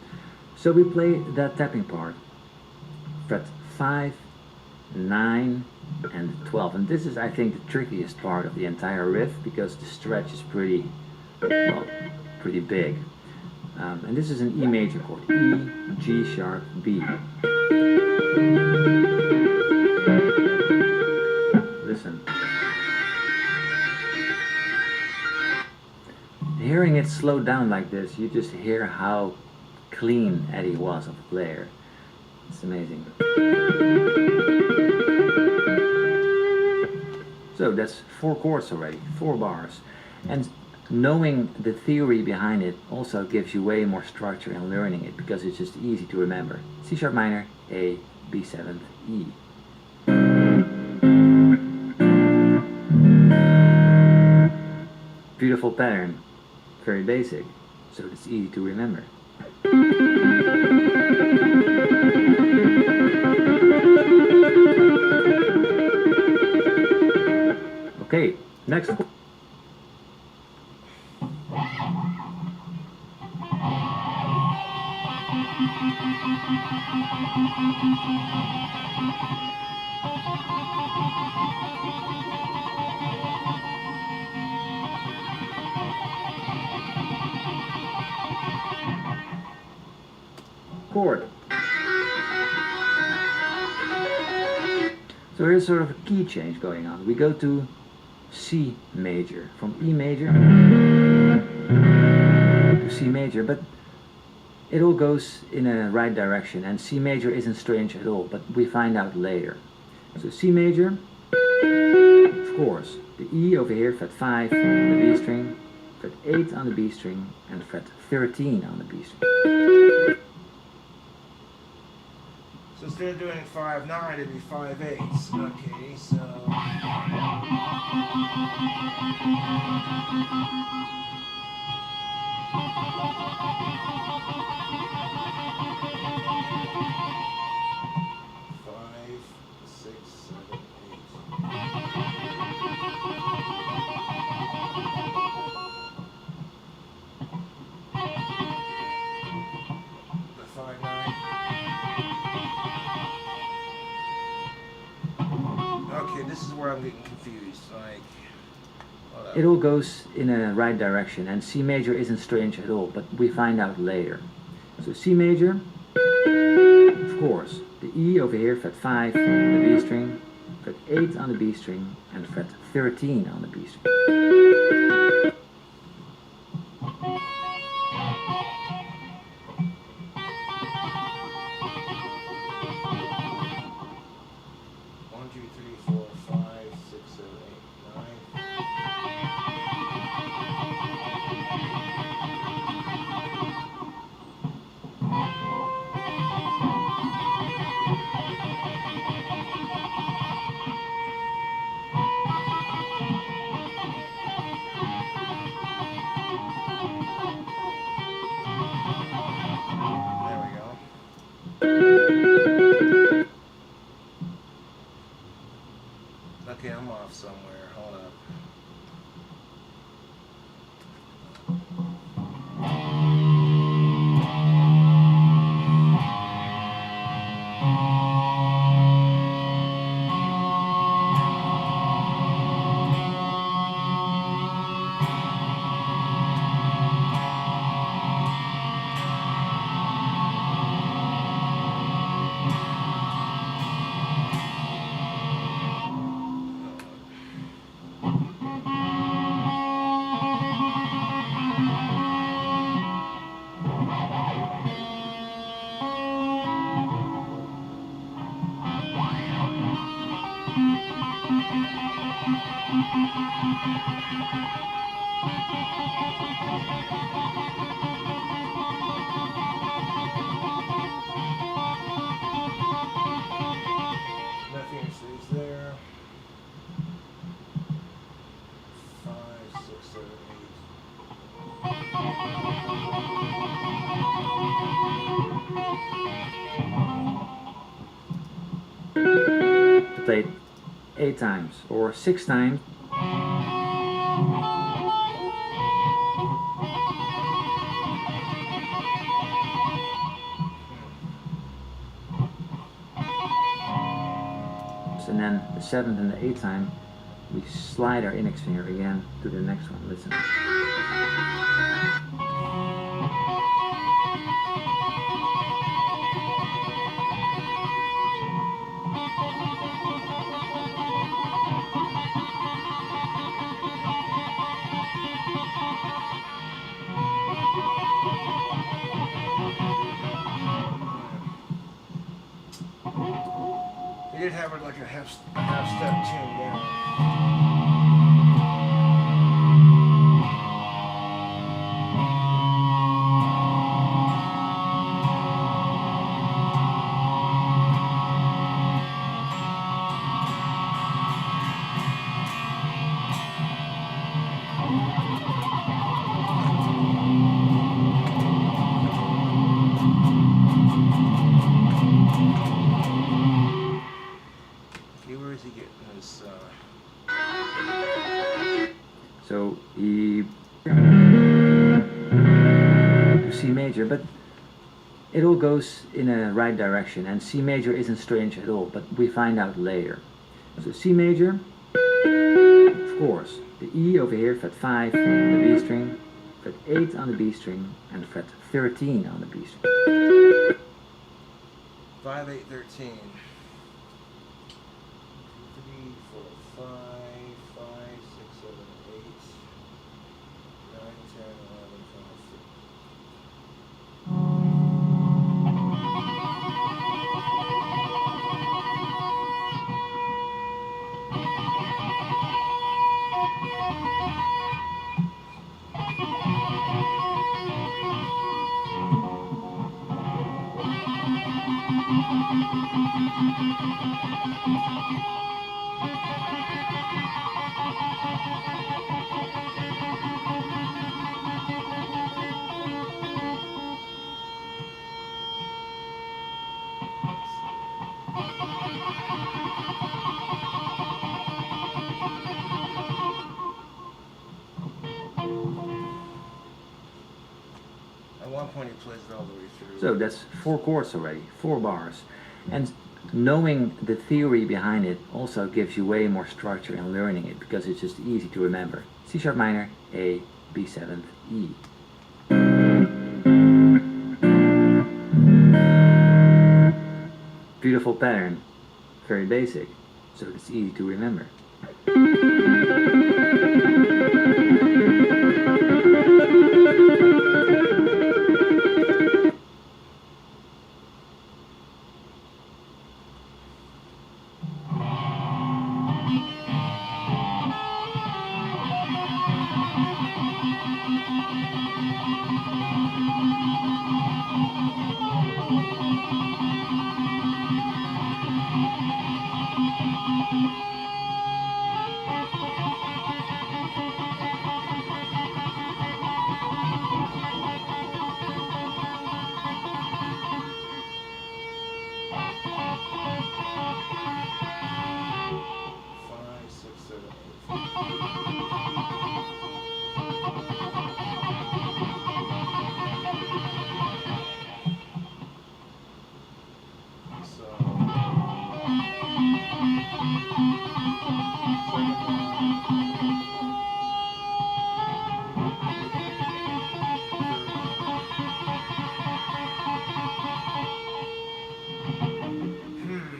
So we play that tapping part, fret 5, 9, and 12. And this is, I think, the trickiest part of the entire riff because the stretch is pretty, well, pretty big. And this is an E major chord, E, G sharp, B. Listen. Hearing it slowed down like this, you just hear how clean Eddie was of a player. It's amazing. So that's 4 chords already, 4 bars. And knowing the theory behind it also gives you way more structure in learning it because it's just easy to remember. C sharp minor, A, B7, E. Beautiful pattern. Very basic, so it's easy to remember. Okay, next. Chord. So here's sort of a key change going on. We go to C major, from E major to C major, but it all goes in a right direction, and C major isn't strange at all, but we find out later. So C major, of course, the E over here, fret 5 on the B string, fret 8 on the B string, and fret 13 on the B string. So instead of doing 5/9, it'd be 5/8. Okay, so. Five, 6, 7, 8. The 5/9. Okay, this is where I'm getting confused. Like, It all goes in a right direction, and C major isn't strange at all, but we find out later. So C major, of course, the E over here, fret 5 on the B string, fret 8 on the B string, and fret 13 on the B string. 1, 2, 3, 4, 5, 6, 7, 8, 9. There we go. Okay, I'm off somewhere. Hold up. Nothing stays there. 5, 6, 7, 8. To play it 8 times or 6 times. And then the 7th and the 8th time, we slide our index finger again to the next one. Listen. They did have it like a half step tune down. Okay, where is he getting this? So he to C major, but it all goes in a right direction, and C major isn't strange at all, but we find out later. So C major, of course, the E over here, fret 5 on the B string, fret 8 on the B string, and fret 13 on the B string. 5, 8, 13. 2, 3, 4, 5, 5, 6, 7, 8, 9, 10, 11, 12, At one point he plays it all the way through. So that's 4 chords already, 4 bars. And knowing the theory behind it also gives you way more structure in learning it, because it's just easy to remember. C sharp minor, A, B7, E. Beautiful pattern, very basic, so it's easy to remember.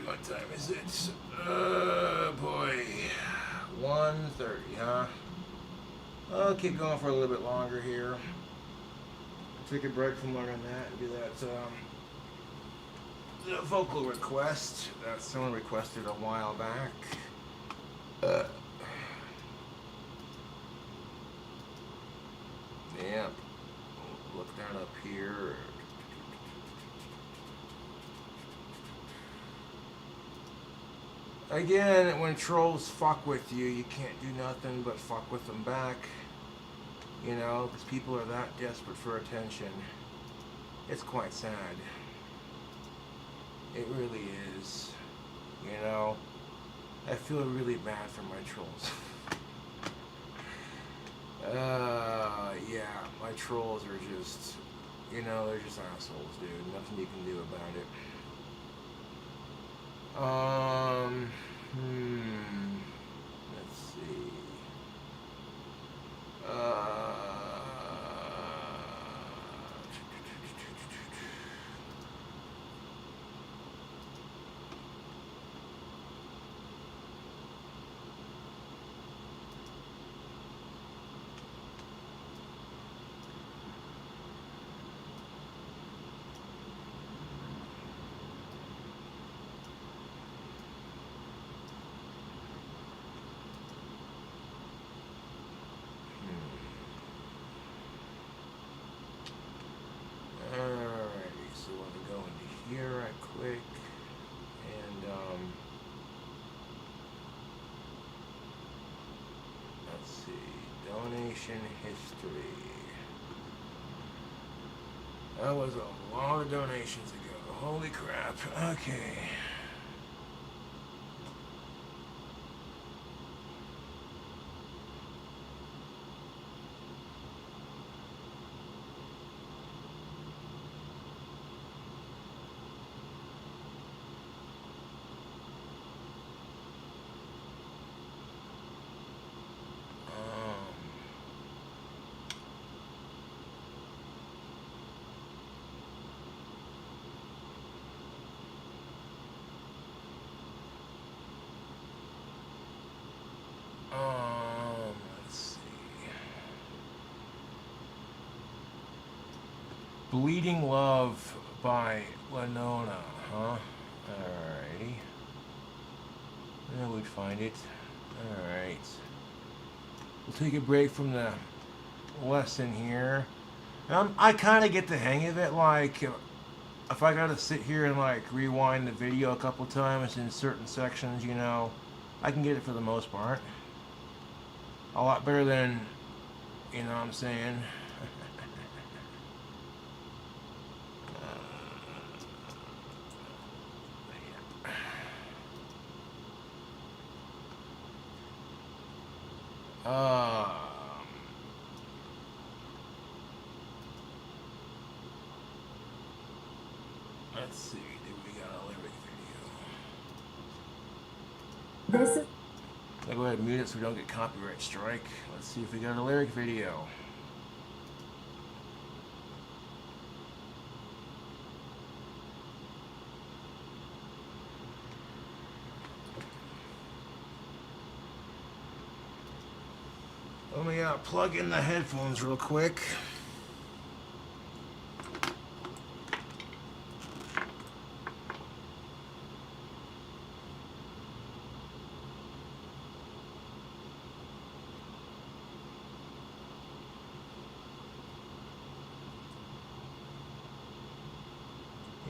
What time is it? Boy. 1:30, huh? I'll keep going for a little bit longer here. Take a break from learning that and do that the vocal request that someone requested a while back. Yep. Look down up here. Again, when trolls fuck with you, you can't do nothing but fuck with them back. You know, because people are that desperate for attention. It's quite sad. It really is. You know, I feel really bad for my trolls. Yeah, my trolls are just, you know, they're just assholes, dude. Nothing you can do about it. Let's see. Alrighty, so we're gonna go into here right quick, and let's see, donation history. That was a lot of donations ago. Holy crap. Okay. Let's see. Bleeding Love by Lenona, huh? Alrighty. Yeah, we'd find it. Alright. We'll take a break from the lesson here. I kind of get the hang of it, like, if I gotta sit here and, like, rewind the video a couple times in certain sections, you know, I can get it for the most part. A lot better than, you know what I'm saying? Let's see, do we got a lyric video? This is I'll go ahead and mute it so we don't get copyright strike. Let's see if we got a lyric video. Let me plug in the headphones real quick.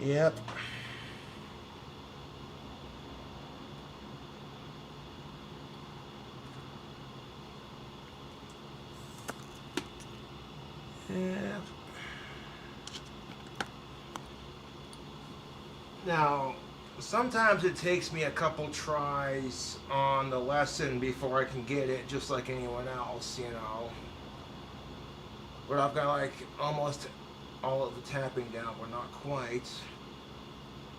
Yep. Yeah. Now, sometimes it takes me a couple tries on the lesson before I can get it, just like anyone else, you know. But I've got like almost all of the tapping down, but not quite.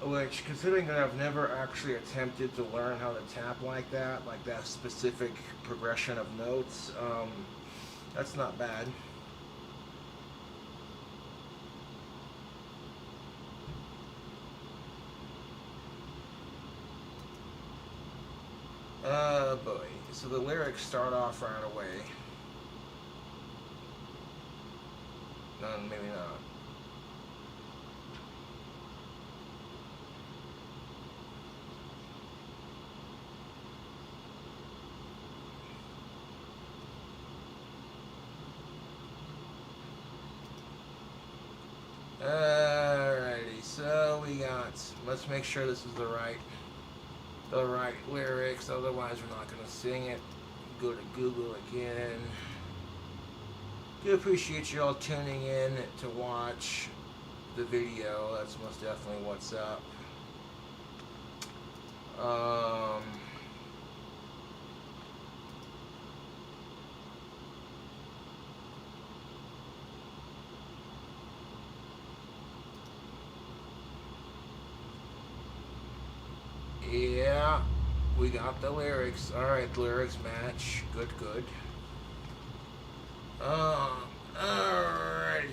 Which, considering that I've never actually attempted to learn how to tap like that specific progression of notes, that's not bad. Boy. So the lyrics start off right away. No, maybe not. Let's make sure this is the right lyrics. Otherwise, we're not gonna sing it. Go to Google again. Do appreciate you all tuning in to watch the video. That's most definitely what's up. Yeah, we got the lyrics. Alright, the lyrics match. Good, good. Alrighty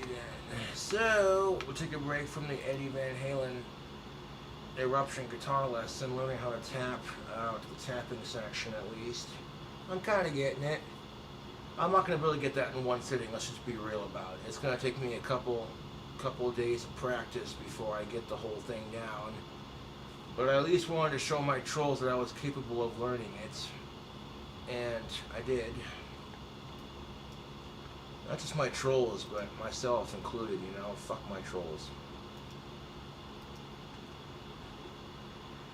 then. So, we'll take a break from the Eddie Van Halen eruption guitar lesson, learning how to tap, the tapping section at least. I'm kind of getting it. I'm not going to really get that in one sitting, let's just be real about it. It's going to take me a couple of days of practice before I get the whole thing down. But I at least wanted to show my trolls that I was capable of learning it. And I did. Not just my trolls, but myself included, you know. Fuck my trolls.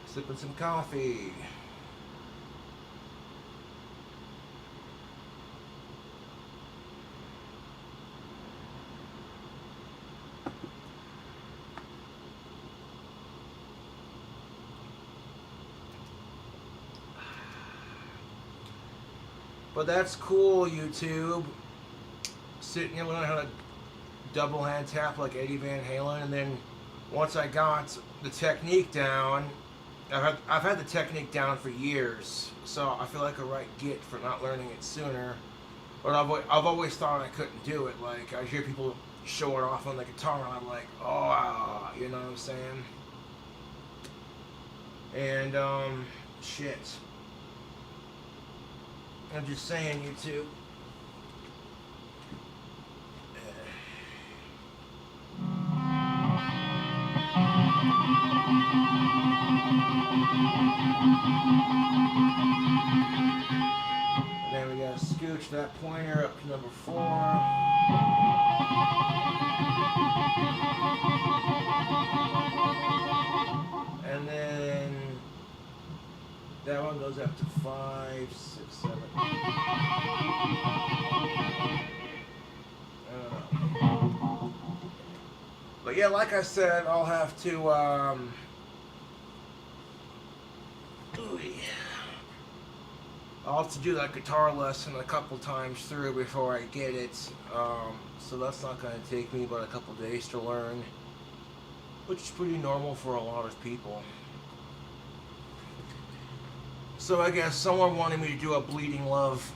Sipping some coffee. But that's cool, YouTube. Sitting here learning how to double hand tap like Eddie Van Halen, and then once I got the technique down, I've had the technique down for years, so I feel like a right git for not learning it sooner. But I've always thought I couldn't do it. Like, I hear people show it off on the guitar, and I'm like, oh, you know what I'm saying? And shit. I'm just saying, YouTube. And then we gotta scooch that pointer up to number 4. And then that one goes up to 5, 6, 7. But yeah, like I said, I'll have to do that guitar lesson a couple times through before I get it. So that's not going to take me but a couple days to learn, which is pretty normal for a lot of people. So I guess someone wanted me to do a Bleeding Love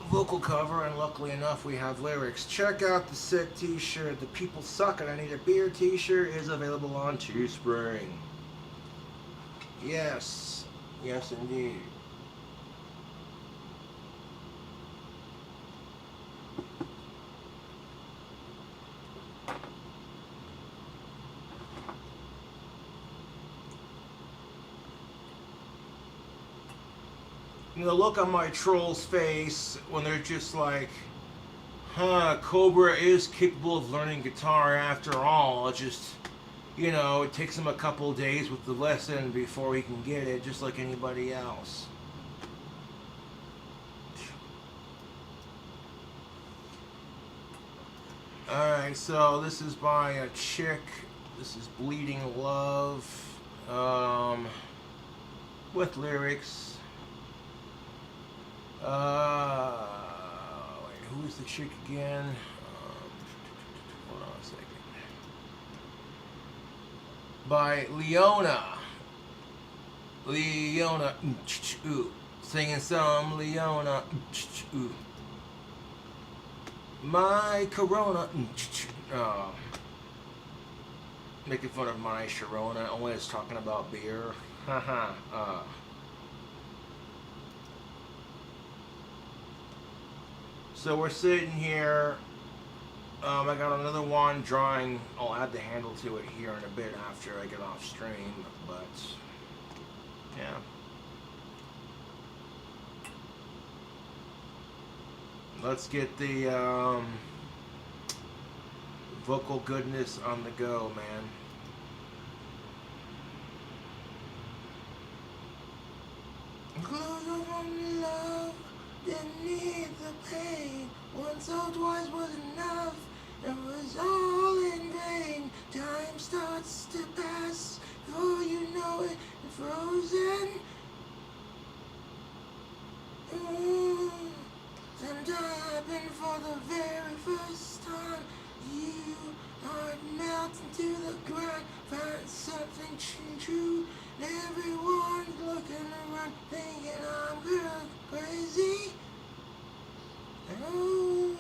vocal cover, and luckily enough we have lyrics. Check out the sick t-shirt. The People Suck and I Need a Beer t-shirt is available on Teespring. Yes. Yes indeed. You know, the look on my troll's face when they're just like, huh, Cobra is capable of learning guitar after all. It just, you know, it takes him a couple days with the lesson before he can get it, just like anybody else. Alright, so this is by a chick. This is Bleeding Love. With lyrics. Wait, who is the chick again? Hold on a second. By Leona. Leona. Singing some Leona. My Corona. Making fun of my Sharona. Only it's talking about beer. Haha. So we're sitting here. I got another one drawing. I'll add the handle to it here in a bit after I get off stream. But yeah. Let's get the vocal goodness on the go, man. frozen. Sometimes happened for the very first time. You are melting to the ground. Find something true. Everyone's looking around, thinking I'm crazy. Oh,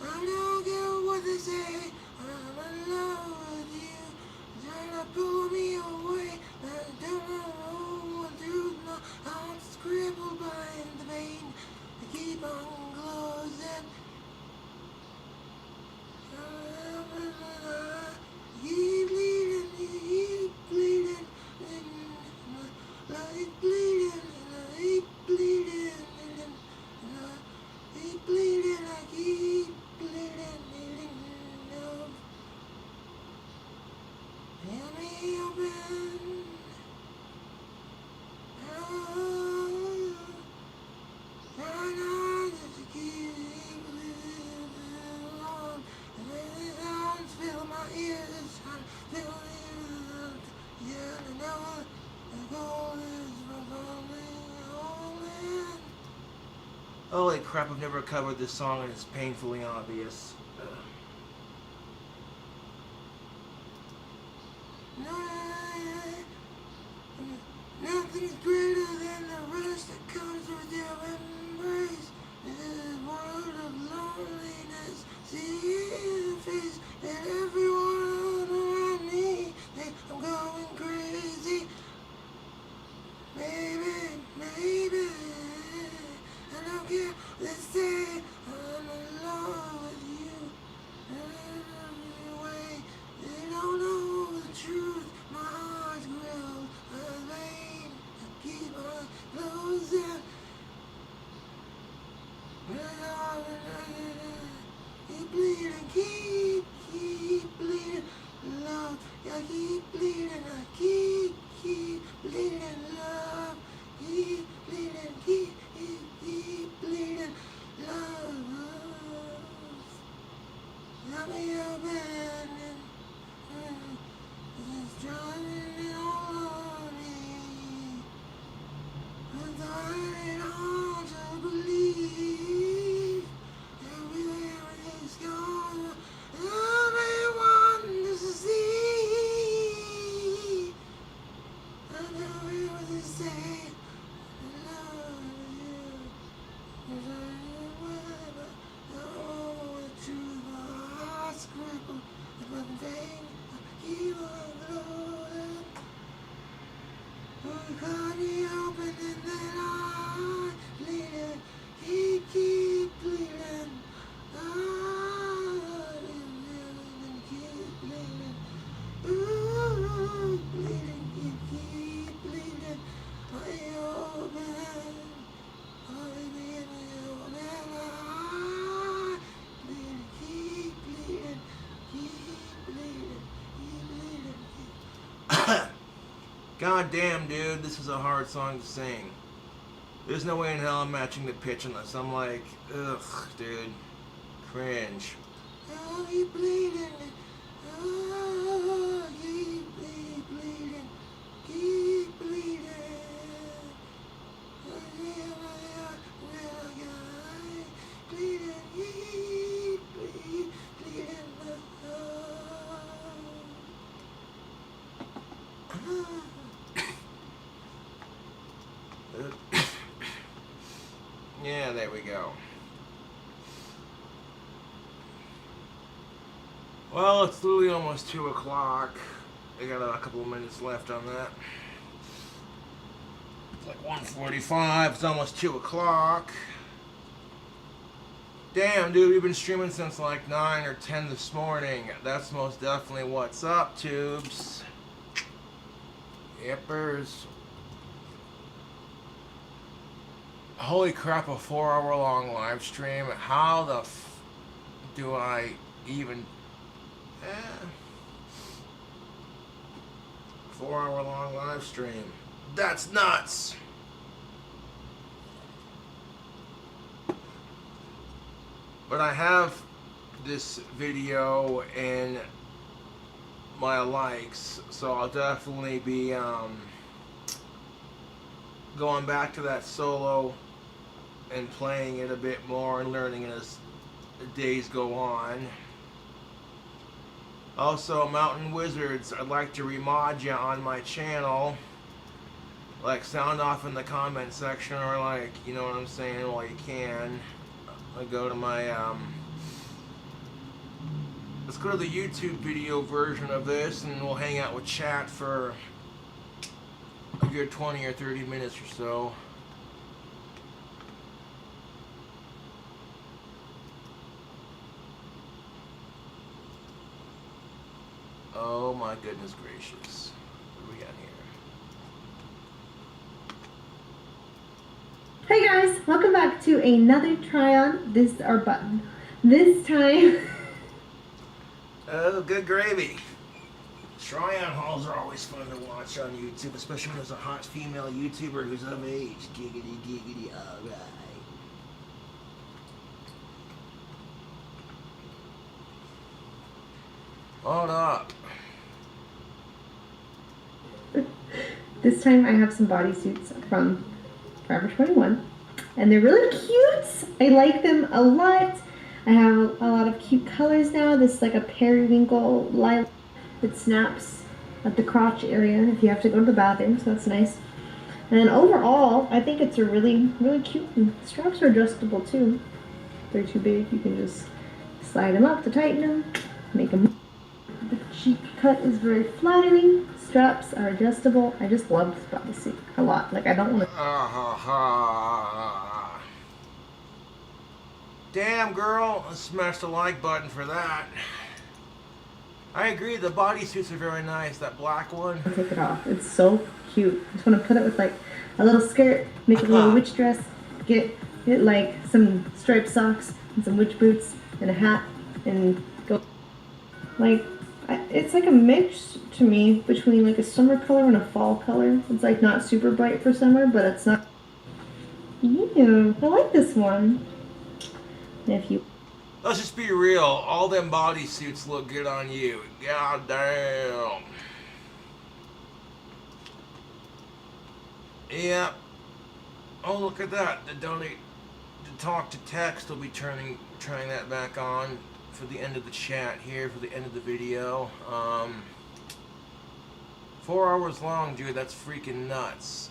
I don't care what they say. I'm in love with you. Trying to pull me away. I don't know what to do. My heart's crippled by the pain. I keep on closing. You bleeding, you bleeding, like bleeding, I bleeding, I bleeding, I keep bleeding, no. Hear me open. Oh, try not to keep living on. And when the sounds fill my ears, I'm feeling it. Yeah, I know the goal is from me all in. Holy crap, I've never covered this song and it's painfully obvious. Nothing's greater than the rush that comes with your embrace. This world of loneliness, see the face that everyone around me think I'm going crazy. Maybe, I don't care what they say, I'm in love with you. Anyway, they don't know the truth, my heart's grilled, my vein, I keep on closing. Keep bleeding, keep bleeding, love, I keep bleeding, I keep bleeding, love, keep bleeding, keep bleeding, love. Let me abandon, it's driving it all on me. I'm finding it hard to believe everywhere is gone. Everyone to see. I know what they say. I love you. There's only way, but I know the truth. My heart's crippled. It's one thing. I keep on going. You cut me open and then I bleeding. Keep bleeding. I keep bleeding. Ooh, bleeding, keep bleeding. I open. I bleeding, I bleeding, keep bleeding, keep bleeding, keep bleeding. God damn, dude, this is a hard song to sing. There's no way in hell I'm matching the pitch unless I'm like, ugh, dude, cringe. Oh, keep bleeding. Oh, keep bleeding. Keep bleeding. Bleeding, keep bleeding. Yeah, there we go. Well, it's literally almost 2 o'clock. I got a couple of minutes left on that. It's like 1:45. It's almost 2 o'clock. Damn, dude, we've been streaming since like 9 or 10 this morning. That's most definitely what's up, tubes. Yippers. Holy crap, a 4-hour long live stream. How the do I even... 4-hour long live stream. That's nuts! But I have this video in my likes. So I'll definitely be going back to that solo and playing it a bit more and learning it as the days go on. Also, Mountain Wizards, I'd like to remod you on my channel. Like, sound off in the comment section, or like, you know what I'm saying, while you can. I go to my, let's go to the YouTube video version of this, and we'll hang out with chat for a good 20 or 30 minutes or so. Oh my goodness gracious. What do we got here? Hey guys, welcome back to another try on. This is our button. This time, Oh, good gravy. Try-on hauls are always fun to watch on YouTube, especially when there's a hot female YouTuber who's of age. Giggity, giggity, alright. On up. this time I have some bodysuits from Forever 21, and they're really cute. I like them a lot. I have a lot of cute colors now. This is like a periwinkle lilac that snaps at the crotch area if you have to go to the bathroom, so that's nice. And overall, I think it's a really cute. And the straps are adjustable too. If they're too big, you can just slide them up to tighten them, make them. The cheek cut is very flattering. Straps are adjustable. I just love this bodysuit a lot. Like, I don't want to. Damn, girl, I smashed the like button for that. I agree, the bodysuits are very nice. That black one. Take it off. It's so cute. I just want to put it with like a little skirt, make it a little witch dress, get like some striped socks and some witch boots and a hat and go. Like, it's like a mix to me between like a summer color and a fall color. It's like not super bright for summer, but it's not. Ew, I like this one. And if you. Let's just be real. All them bodysuits look good on you. God damn. Yep. Oh, look at that. The donate to talk to text will be trying that back on for the end of the chat here, for the end of the video. 4 hours long, dude. That's freaking nuts.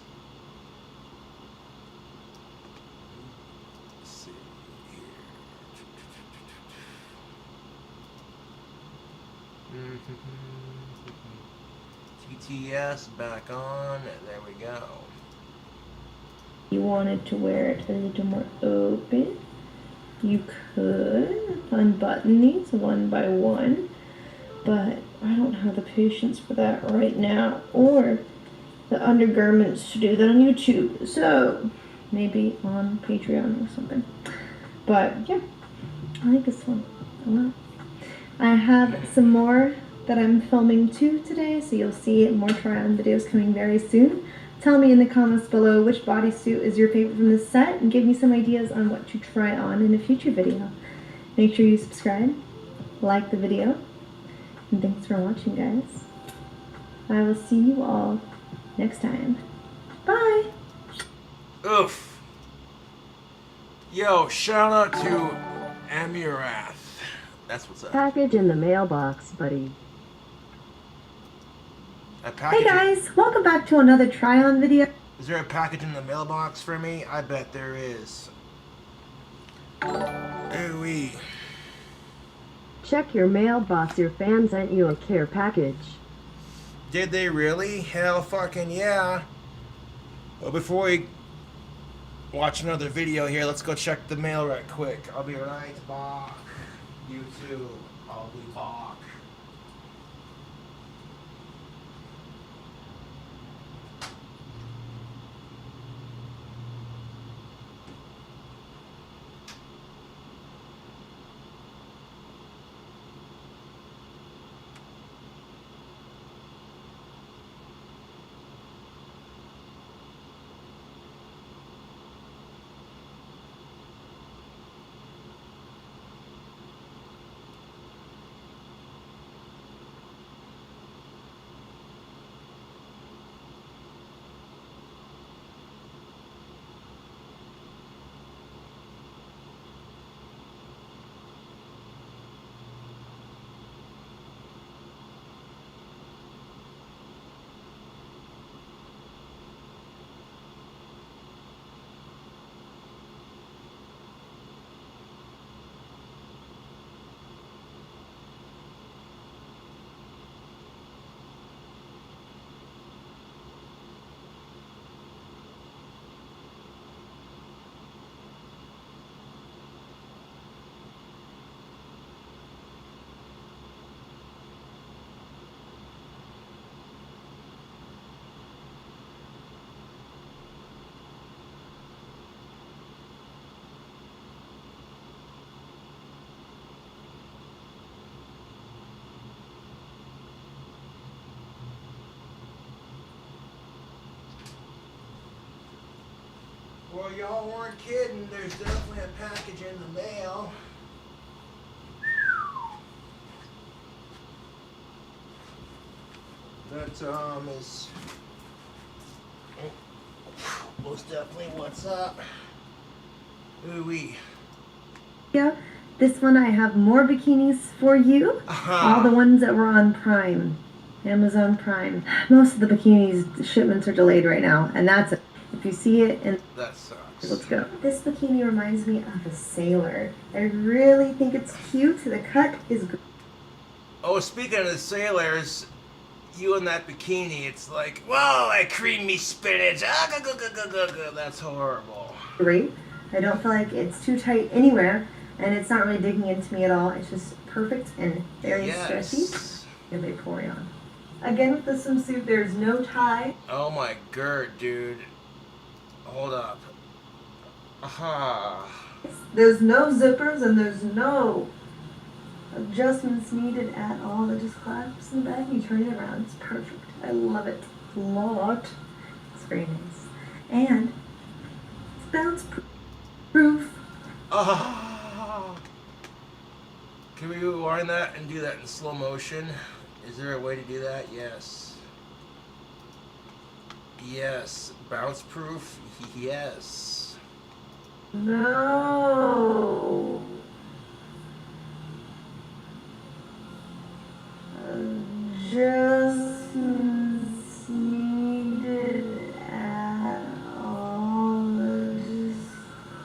Let's see here. TTS back on. There we go. You wanted to wear it a little more open, you could unbutton these one by one, but I don't have the patience for that right now, or the undergarments to do that on YouTube, so maybe on Patreon or something. But yeah, I like this one a lot. I have some more that I'm filming too today, so you'll see more try-on videos coming very soon. Tell me in the comments below which bodysuit is your favorite from this set, and give me some ideas on what to try on in a future video. Make sure you subscribe, like the video, and thanks for watching, guys. I will see you all next time. Bye! Oof. Yo, shout out to Amurath. That's what's up. Package in the mailbox, buddy. Hey guys, welcome back to another try-on video. Is there a package in the mailbox for me? I bet there is. Ooh-wee. Check your mailbox, your fans sent you a care package. Did they really? Hell fucking yeah. Well, before we watch another video here, let's go check the mail right quick. I'll be right back. You too. I'll be back. Well, y'all weren't kidding. There's definitely a package in the mail. That is most definitely what's up. Ooh-wee. Yeah, this one I have more bikinis for you. All the ones that were on Prime, Amazon Prime. Most of the bikinis shipments are delayed right now, and that's it. If you see it, and That sucks. let's go. This bikini reminds me of a sailor. I really think it's cute. The cut is great. Oh, speaking of the sailors, you in that bikini, it's like, whoa, that creamy spinach. That's horrible. Great. I don't feel like it's too tight anywhere, and it's not really digging into me at all. It's just perfect and very stretchy. And they pour on. Again, with the swimsuit, there's no tie. Oh my god, dude. Hold up. Aha. There's no zippers and there's no adjustments needed at all. It just clasps in the back and you turn it around. It's perfect. I love it a lot. It's very nice. And it's bounce proof. Ah. Can we rewind that and do that in slow motion? Is there a way to do that? Yes. Yes. Bounce proof? Yes. No. Adjustments needed at all. Just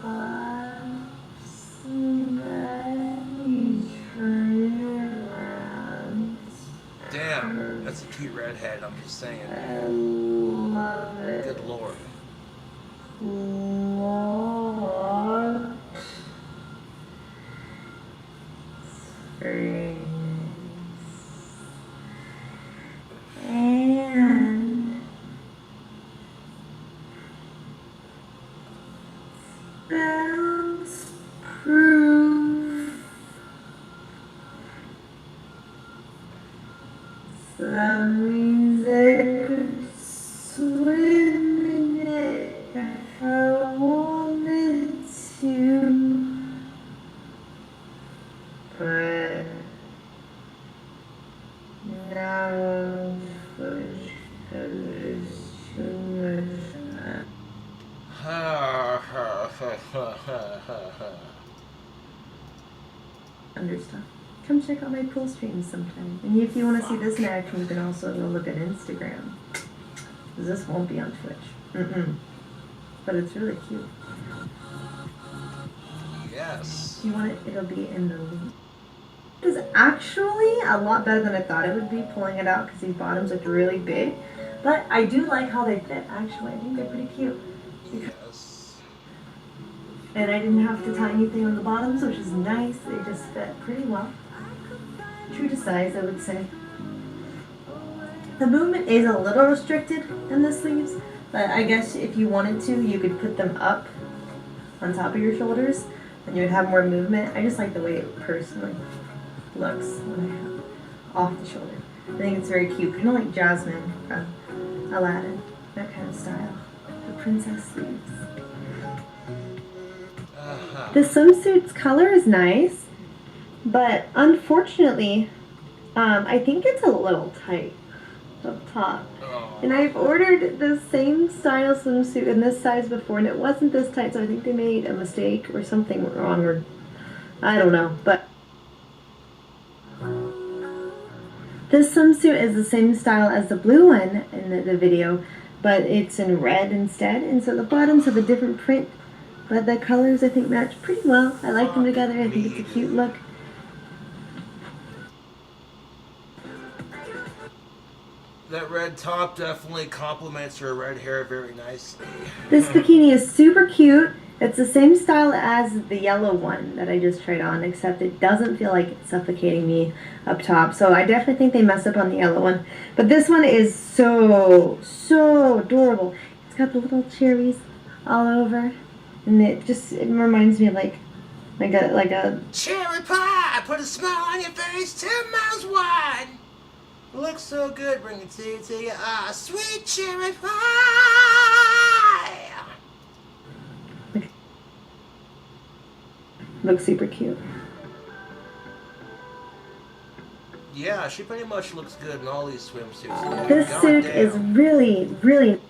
clasps in the back. You turn it around. Damn, that's a cute redhead, I'm just saying. I love it. Good lord. Lord. Very nice. And bounce proof. So that means I could swim in it if I wanted to. But now I'm pushed because there's too much. Understand. Come check out my pool streams sometime. And if you want to see this in action, you can also go look at Instagram. 'Cause this won't be on Twitch. But it's really cute. Yes. You want it? It'll be in the link. It is actually a lot better than I thought it would be pulling it out because these bottoms looked really big. But I do like how they fit, actually. I think they're pretty cute. Yes. And I didn't have to tie anything on the bottoms, which is nice. They just fit pretty well. True to size, I would say. The movement is a little restricted in the sleeves, but I guess if you wanted to, you could put them up on top of your shoulders and you would have more movement. I just like the way it personally looks when I have it off the shoulder. I think it's very cute, kind of like Jasmine from Aladdin, that kind of style. The princess sleeves. The swimsuit's color is nice, but unfortunately, I think it's a little tight up top. And I've ordered the same style swimsuit in this size before, and it wasn't this tight, so I think they made a mistake or something wrong, or I don't know. But this swimsuit is the same style as the blue one in the video, but it's in red instead, and so the bottoms have a different print, but the colors I think match pretty well. I like them together. I think it's a cute look. That red top definitely complements her red hair very nicely. This bikini is super cute. It's the same style as the yellow one that I just tried on, except it doesn't feel like it's suffocating me up top. So I definitely think they messed up on the yellow one. But this one is so adorable. It's got the little cherries all over. And it reminds me of like a Cherry pie! Put a smile on your face, 10 miles wide! Looks so good, bring it to your eyes. Sweet cherry pie! Looks super cute. Yeah, she pretty much looks good in all these swimsuits. Dude. This suit is really, really...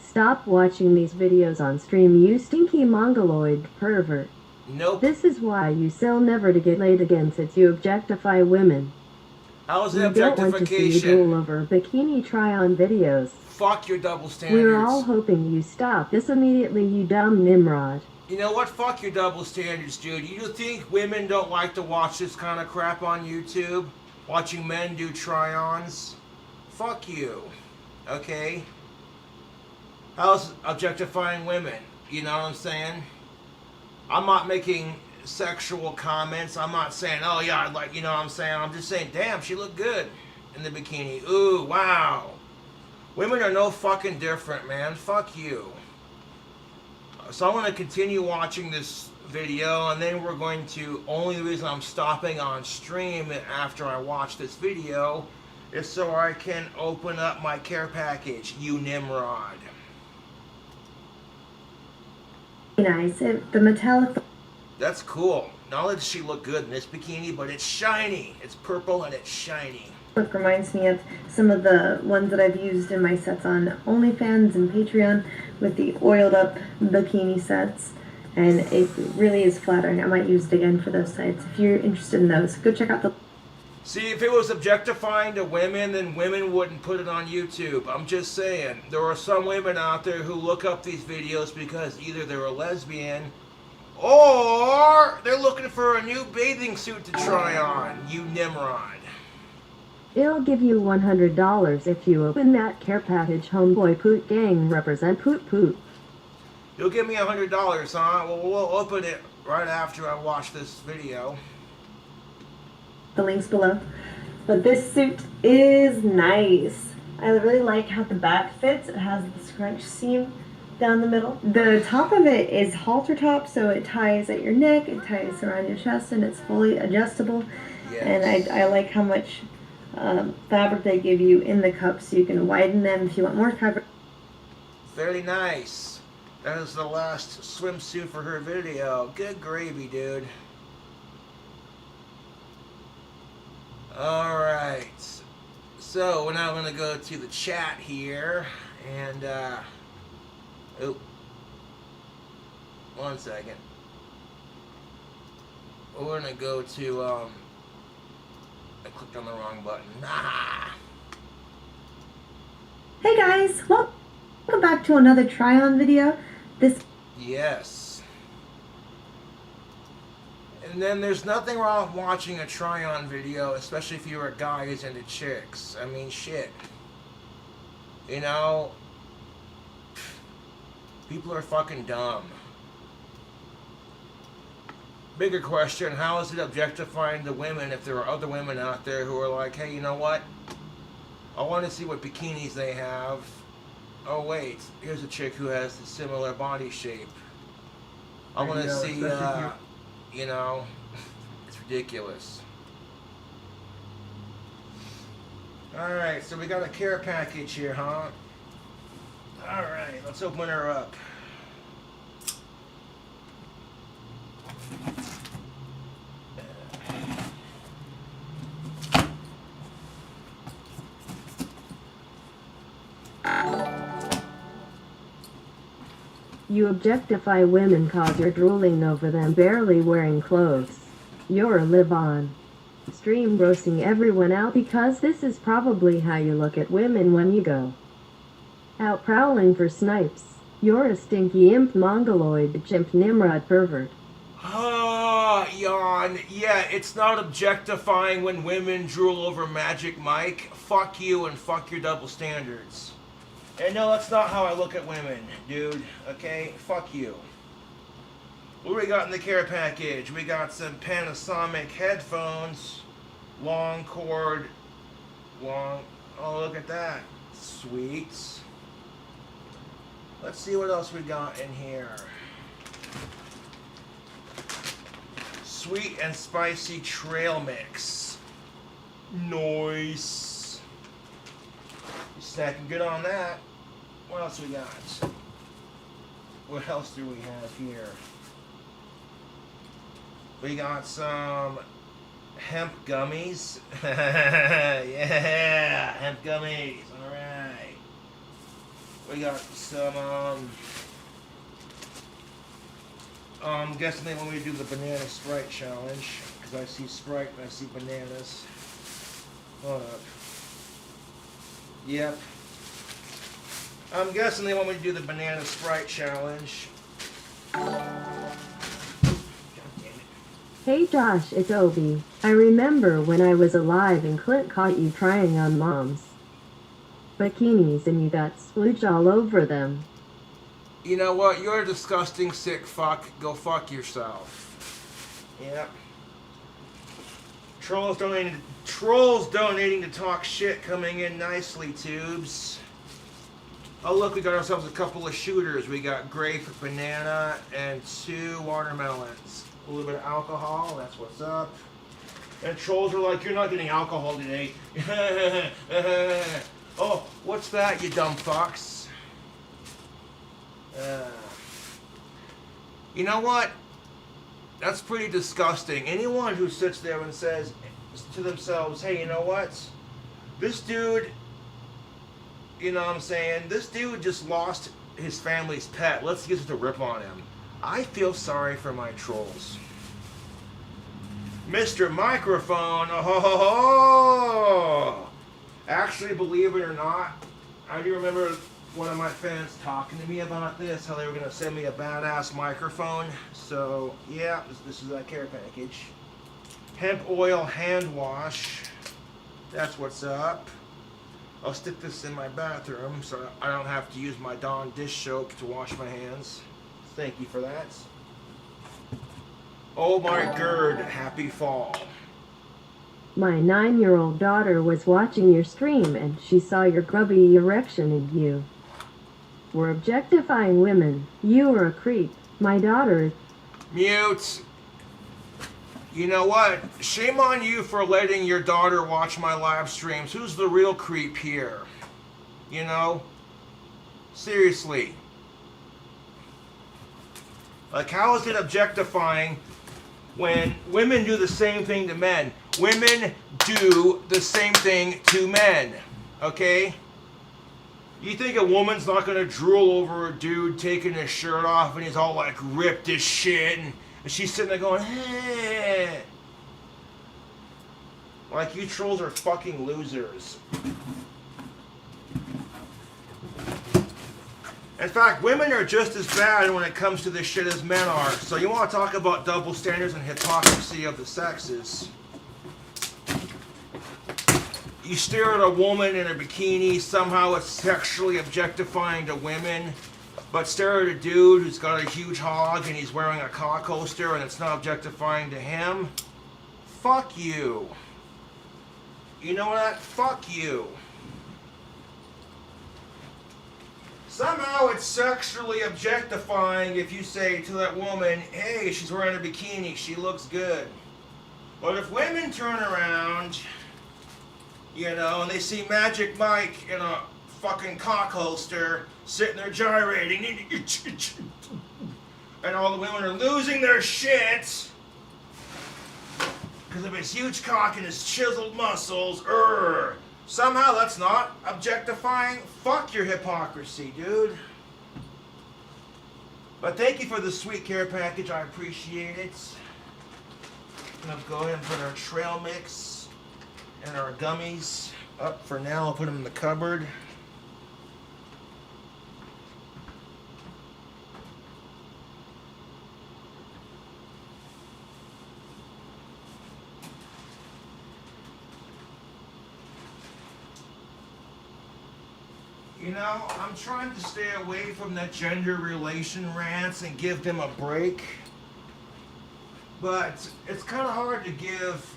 Stop watching these videos on stream, you stinky mongoloid pervert. Nope. This is why you still never to get laid again, since you objectify women. How is it We don't want to see you objectification? drool over bikini try-on videos. Fuck your double standards. We're all hoping you stop this immediately, you dumb Nimrod. You know what? Fuck your double standards, dude. You think women don't like to watch this kind of crap on YouTube? Watching men do try-ons? Fuck you. Okay? How's objectifying women? You know what I'm saying? I'm not making sexual comments. I'm not saying, oh yeah, I'd like, you know what I'm saying? I'm just saying, damn, she looked good in the bikini. Ooh, wow. Women are no fucking different, man. Fuck you. So I'm going to continue watching this video, and then we're going to, only reason I'm stopping on stream after I watch this video is so I can open up my care package, you Nimrod. nice. The metallic... That's cool. Not only does she look good in this bikini, but it's shiny. It's purple and it's shiny. Look reminds me of some of the ones that I've used in my sets on OnlyFans and Patreon with the oiled up bikini sets, and it really is flattering. I might use it again for those sites. If you're interested in those, go check out the... See, if it was objectifying to women, then women wouldn't put it on YouTube. I'm just saying. There are some women out there who look up these videos because either they're a lesbian or they're looking for a new bathing suit to try on, you Nimrod. It'll give you $100 if you open that care package, homeboy. Poot gang represent poot poot. You'll give me $100, huh? Well, we'll open it right after I watch this video. The links below. But this suit is nice. I really like how the back fits. It has the scrunch seam down the middle. The top of it is halter top, so it ties at your neck, it ties around your chest, and it's fully adjustable. Yes. And I like how much fabric they give you in the cups, so you can widen them if you want more coverage. Very nice. That is the last swimsuit for her video. Good gravy, dude. Alright. So, we're now going to go to the chat here. And, oh. 1 second. We're going to go to, I clicked on the wrong button. Ah! Hey guys, welcome back to another try-on video. Yes. And then there's nothing wrong with watching a try-on video, especially if you're a guy who's into chicks. I mean, shit. You know, people are fucking dumb. Bigger question, how is it objectifying the women if there are other women out there who are like, hey, you know what? I want to see what bikinis they have. Oh, wait, here's a chick who has a similar body shape. I want to see, you know, it's ridiculous. Alright, so we got a care package here, huh? Alright, let's open her up. You objectify women cause you're drooling over them barely wearing clothes. You're a live-on. Stream grossing everyone out because this is probably how you look at women when you go out prowling for snipes. You're a stinky imp mongoloid chimp Nimrod pervert. Ah, yawn. Yeah, it's not objectifying when women drool over Magic Mike. Fuck you and fuck your double standards. And no, that's not how I look at women, dude. Okay? Fuck you. What do we got in the care package? We got some Panasonic headphones. Long cord. Oh, look at that. Sweet. Let's see what else we got in here. Sweet and spicy trail mix. Nice. Snacking good on that. What else we got? What else do we have here? We got some hemp gummies. Yeah, hemp gummies. Alright. We got some, I'm guessing they want me to do the banana Sprite challenge. Because I see Sprite and I see bananas. Hold up. Yep. I'm guessing they want me to do the banana Sprite challenge. Hey Josh, it's Obi. I remember when I was alive and Clint caught you trying on mom's bikinis and you got splooge all over them. You know what? You're a disgusting, sick fuck. Go fuck yourself. Yep. Trolls donating to talk shit coming in nicely, tubes. Oh look, we got ourselves a couple of shooters. We got grape, banana, and 2 watermelons. A little bit of alcohol, that's what's up. And trolls are like, you're not getting alcohol today. Oh, what's that, you dumb fucks? You know what? That's pretty disgusting. Anyone who sits there and says to themselves, hey, you know what? This dude, you know what I'm saying? This dude just lost his family's pet. Let's get to rip on him. I feel sorry for my trolls. Mr. Microphone, oh. Actually, believe it or not, I do remember one of my fans talking to me about this, how they were going to send me a badass microphone. So, yeah, this is that care package. Hemp oil hand wash. That's what's up. I'll stick this in my bathroom so I don't have to use my Dawn dish soap to wash my hands. Thank you for that. Oh my gird, happy fall. My 9-year-old daughter was watching your stream and she saw your grubby erection and you were objectifying women. You were a creep. My daughter... Mute. You know what? Shame on you for letting your daughter watch my live streams. Who's the real creep here? You know? Seriously. Like, how is it objectifying when women do the same thing to men? Women do the same thing to men. Okay? You think a woman's not gonna drool over a dude taking his shirt off and he's all like ripped as shit and she's sitting there going, hey. Like, you trolls are fucking losers. In fact, women are just as bad when it comes to this shit as men are. So you want to talk about double standards and hypocrisy of the sexes. You stare at a woman in a bikini, somehow it's sexually objectifying to women. But stare at a dude who's got a huge hog and he's wearing a cock holster and it's not objectifying to him. Fuck you. You know what? Fuck you. Somehow it's sexually objectifying if you say to that woman, hey, she's wearing a bikini, she looks good. But if women turn around, you know, and they see Magic Mike in a fucking cock holster, sitting there gyrating, and all the women are losing their shit because of his huge cock and his chiseled muscles, somehow that's not objectifying. Fuck your hypocrisy, dude. But thank you for the sweet care package. I appreciate it. I'm going to go ahead and put our trail mix and our gummies up for now. I'll put them in the cupboard. You know, I'm trying to stay away from the gender relation rants and give them a break. But it's kind of hard to give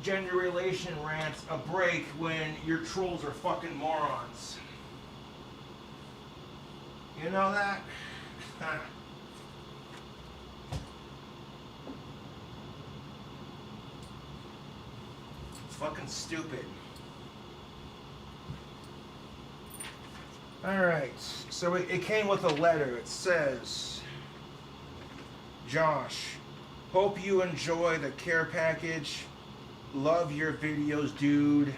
gender relation rants a break when your trolls are fucking morons. You know that? It's fucking stupid. Alright, so it came with a letter. It says, Josh, Hope you enjoy the care package. Love your videos, dude.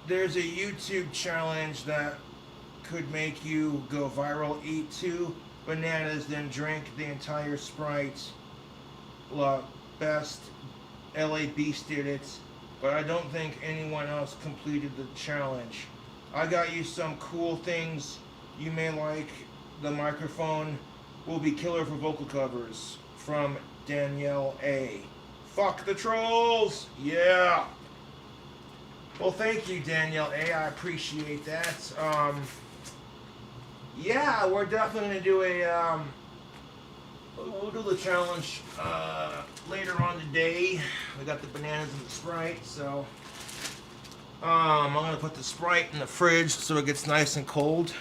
There's a YouTube challenge that could make you go viral. Eat 2 bananas, then drink the entire Sprite. Best LA Beast did it, but I don't think anyone else completed the challenge. I got you some cool things you may like. The microphone will be killer for vocal covers. From Danielle A. Fuck the trolls! Yeah! Well, thank you, Danielle A. I appreciate that. Yeah, we're definitely gonna do a, we'll do the challenge, later on today. We got the bananas and the Sprite, so, I'm gonna put the Sprite in the fridge so it gets nice and cold.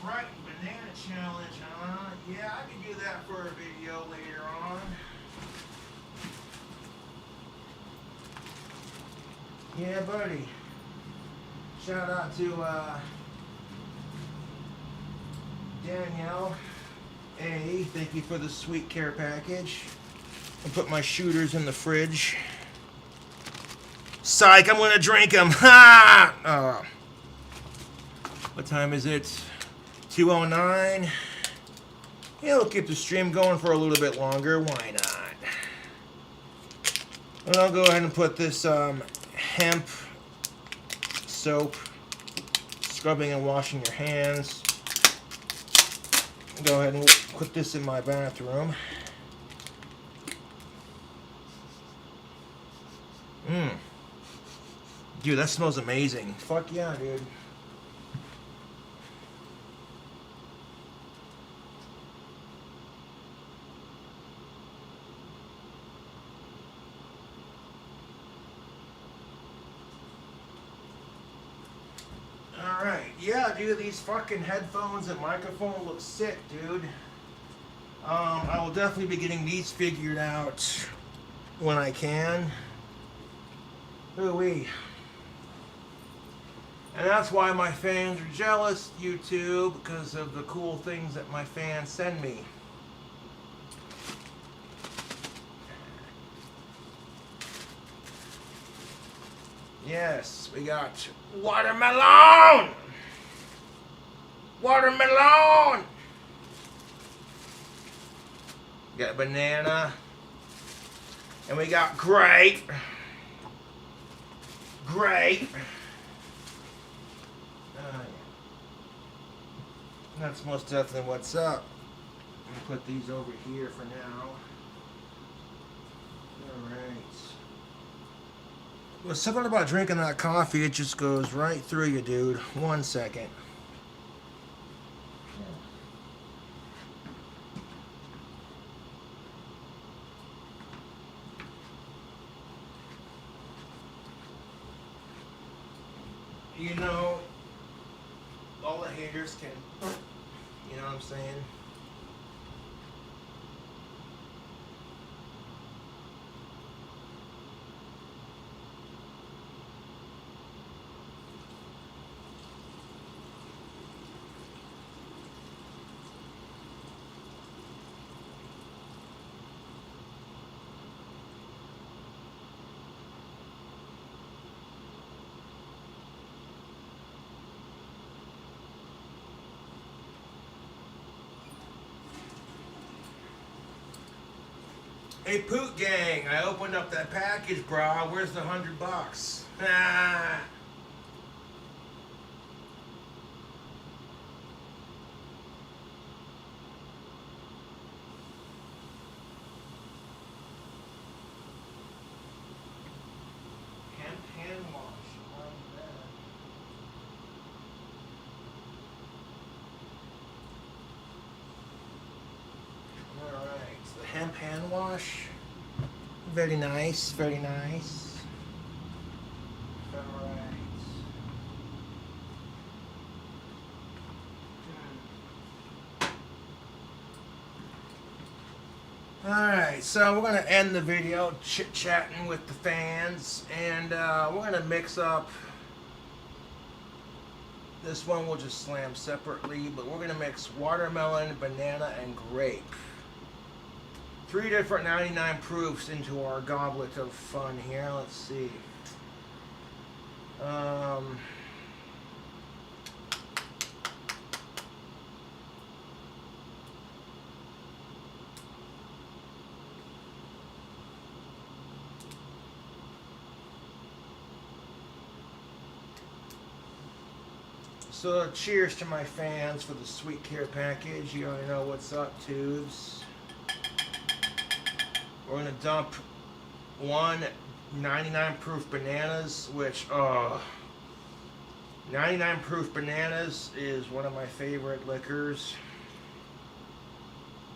Sprite and banana challenge, huh? Yeah, I can do that for a video later on. Yeah, buddy. Shout out to Danielle A. Thank you for the sweet care package. I'll put my shooters in the fridge. Psych, I'm gonna drink them. Ha! What time is it? 2:09. Yeah, we'll keep the stream going for a little bit longer. Why not? And I'll go ahead and put this hemp soap, scrubbing and washing your hands. Go ahead and put this in my bathroom. Dude, that smells amazing. Fuck yeah, dude. Alright, yeah, dude, these fucking headphones and microphone look sick, dude. I will definitely be getting these figured out when I can. Ooh-wee. And that's why my fans are jealous, YouTube, because of the cool things that my fans send me. Yes, we got watermelon! Watermelon! We got banana. And we got grape. Grape. That's most definitely what's up. I'm gonna put these over here for now. Alright. Well, something about drinking that coffee, it just goes right through you, dude. 1 second. You know, all the haters can, you know what I'm saying? Hey, Poot Gang, I opened up that package, brah. Where's the $100? Ah. Hand wash. I like that. Alright, so the hemp hand wash. Very nice, very nice. Alright. Alright, so we're going to end the video chit-chatting with the fans, and we're going to mix up. This one we'll just slam separately, but we're going to mix watermelon, banana, and grape. 3 different 99 proofs into our goblet of fun here. Let's see. So cheers to my fans for the sweet care package. You already know what's up, tubes. We're gonna dump one 99 proof bananas, which 99 proof bananas is one of my favorite liquors.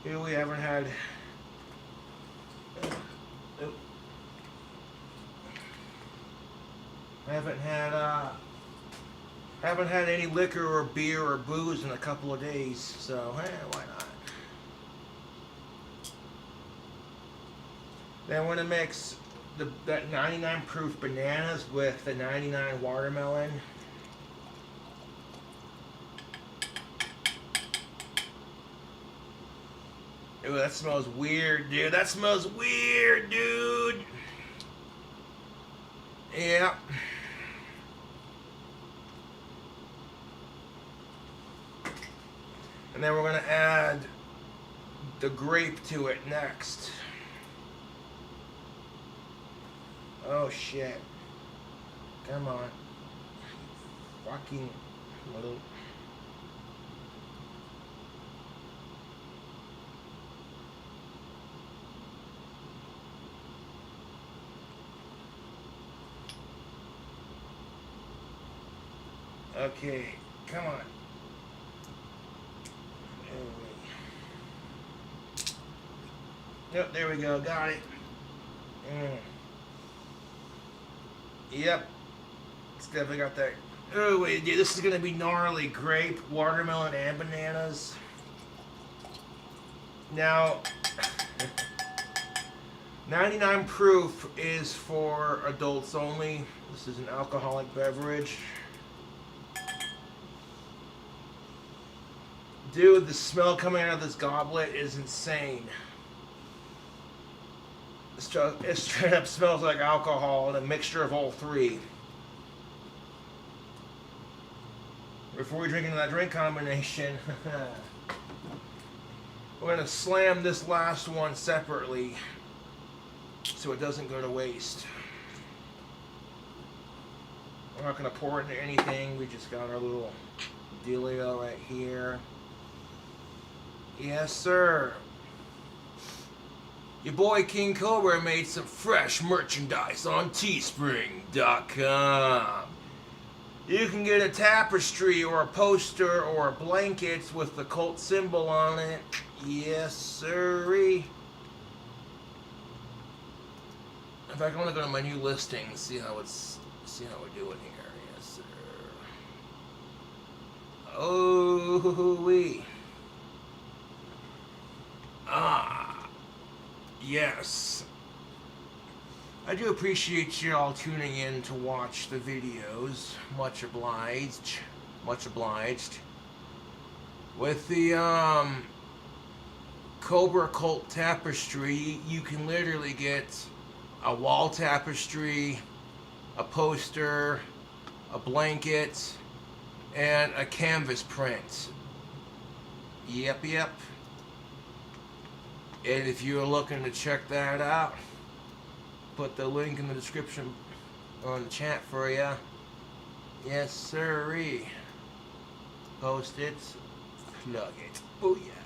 Here we haven't had haven't had any liquor or beer or booze in a couple of days, so hey, why not? Then we're gonna mix that 99 proof bananas with the 99 watermelon. Ooh, that smells weird, dude. That smells weird, dude. Yeah. And then we're going to add the grape to it next. Oh, shit. Come on. Fucking little... Okay, come on. Yep, there we go. Got it. Yep. It's definitely got that. Oh, wait, dude, this is going to be gnarly. Grape, watermelon, and bananas. Now, 99 proof is for adults only. This is an alcoholic beverage. Dude, the smell coming out of this goblet is insane. It straight up smells like alcohol and a mixture of all three. Before we drink into that drink combination, we're going to slam this last one separately so it doesn't go to waste. We're not going to pour it into anything. We just got our little dealio right here. Yes, sir. Your boy King Cobra made some fresh merchandise on teespring.com. You can get a tapestry or a poster or a blanket with the cult symbol on it. Yes, sirree. In fact, I want to go to my new listing and see how we're doing here. Yes, sir. Oh, wee. Yes. I do appreciate you all tuning in to watch the videos. Much obliged. Much obliged. With the Cobra Cult Tapestry, you can literally get a wall tapestry, a poster, a blanket, and a canvas print. Yep. And if you're looking to check that out, put the link in the description on the chat for you. Yes, sirree. Post it, plug it. Booyah.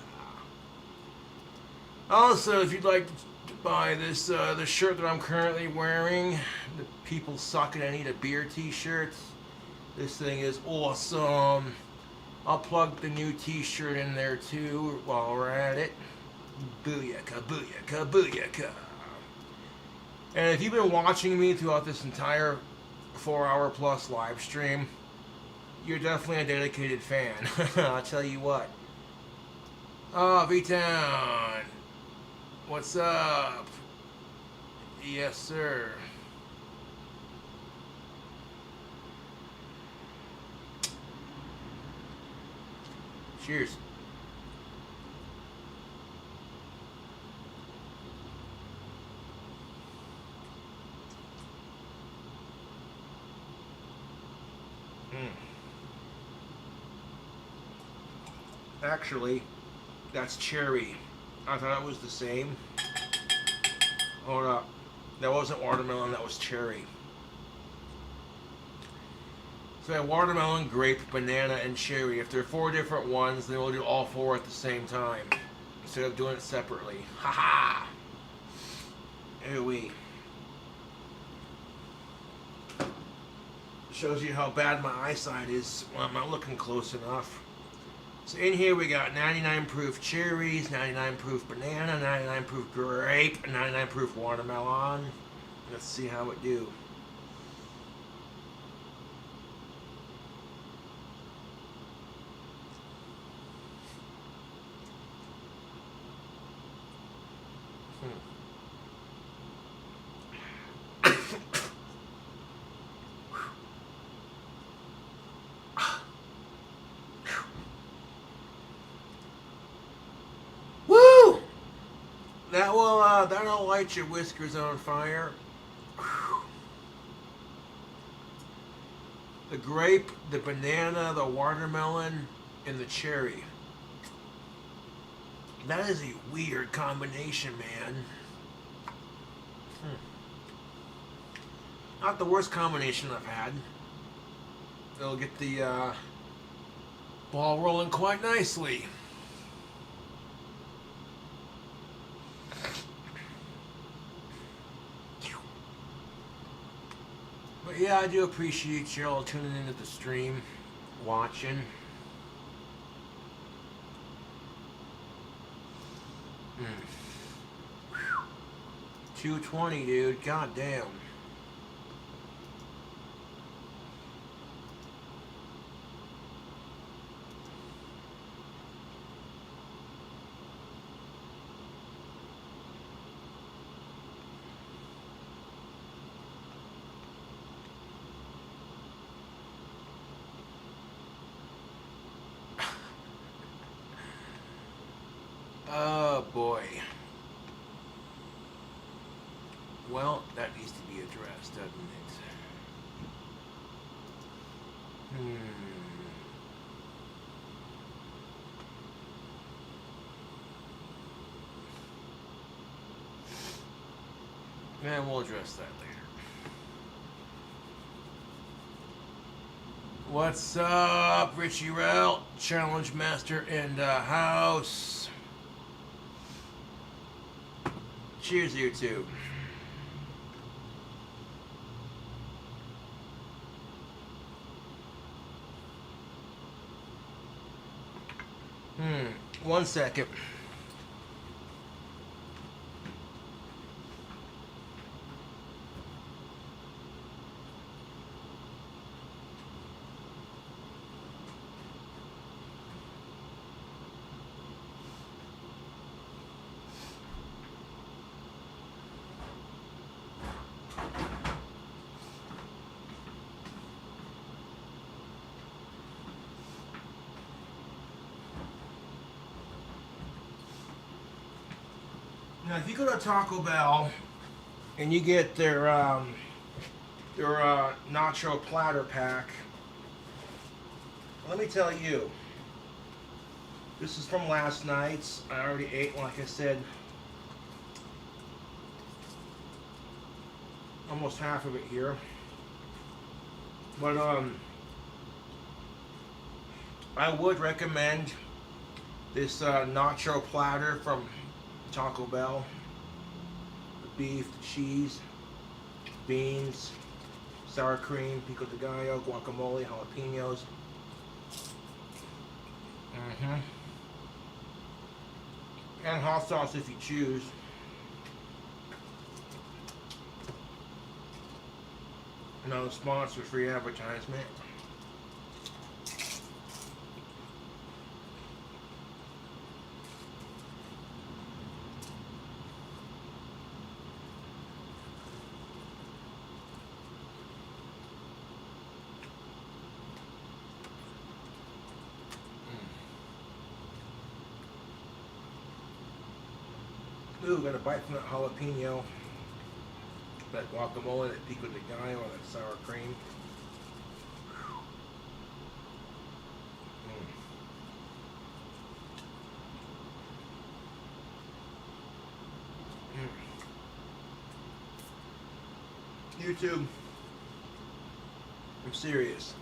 Also, if you'd like to buy this the shirt that I'm currently wearing, the People Suck It I Need a Beer t-shirt, this thing is awesome. I'll plug the new t-shirt in there too while we're at it. Booyaka, booyaka, booyaka. And if you've been watching me throughout this entire 4-hour plus live stream, you're definitely a dedicated fan. I'll tell you what. Oh, V-Town. What's up? Yes, sir. Cheers. Actually, that's cherry. I thought it was the same. Hold up. That wasn't watermelon, that was cherry. So I have watermelon, grape, banana, and cherry. If there are 4 different ones, then we'll do all 4 at the same time. Instead of doing it separately. Haha! Ooh-wee. Shows you how bad my eyesight is when I'm not looking close enough. So in here we got 99 proof cherries, 99 proof banana, 99 proof grape, and 99 proof watermelon. Let's see how it do. Woo! That'll light your whiskers on fire. The grape, the banana, the watermelon, and the cherry. That is a weird combination, man. Not the worst combination I've had. It'll get the ball rolling quite nicely. But yeah, I do appreciate you all tuning into the stream, watching. 220, dude. God damn. Oh boy. Well, that needs to be addressed, doesn't it? And we'll address that later. What's up, Richie Rel, Challenge Master in the house. Cheers, you two. One second. Now, if you go to Taco Bell and you get their nacho platter pack, let me tell you, this is from last night's. I already ate, like I said, almost half of it here. But I would recommend this nacho platter from Taco Bell. The beef, the cheese, beans, sour cream, pico de gallo, guacamole, jalapenos. And hot sauce if you choose. No sponsor, free advertisement. Ooh, got a bite from that jalapeno, that guacamole, that pico de gallo, or that sour cream. YouTube, I'm serious.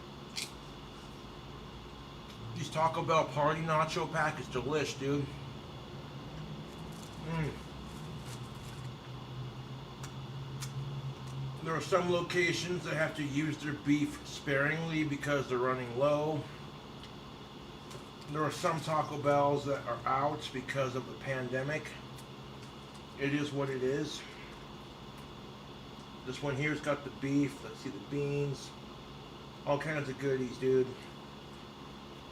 These Taco Bell party nacho pack is delish, dude. There are some locations that have to use their beef sparingly because they're running low. There are some Taco Bells that are out because of the pandemic. It is what it is. This one here's got the beef. Let's see the beans. All kinds of goodies, dude.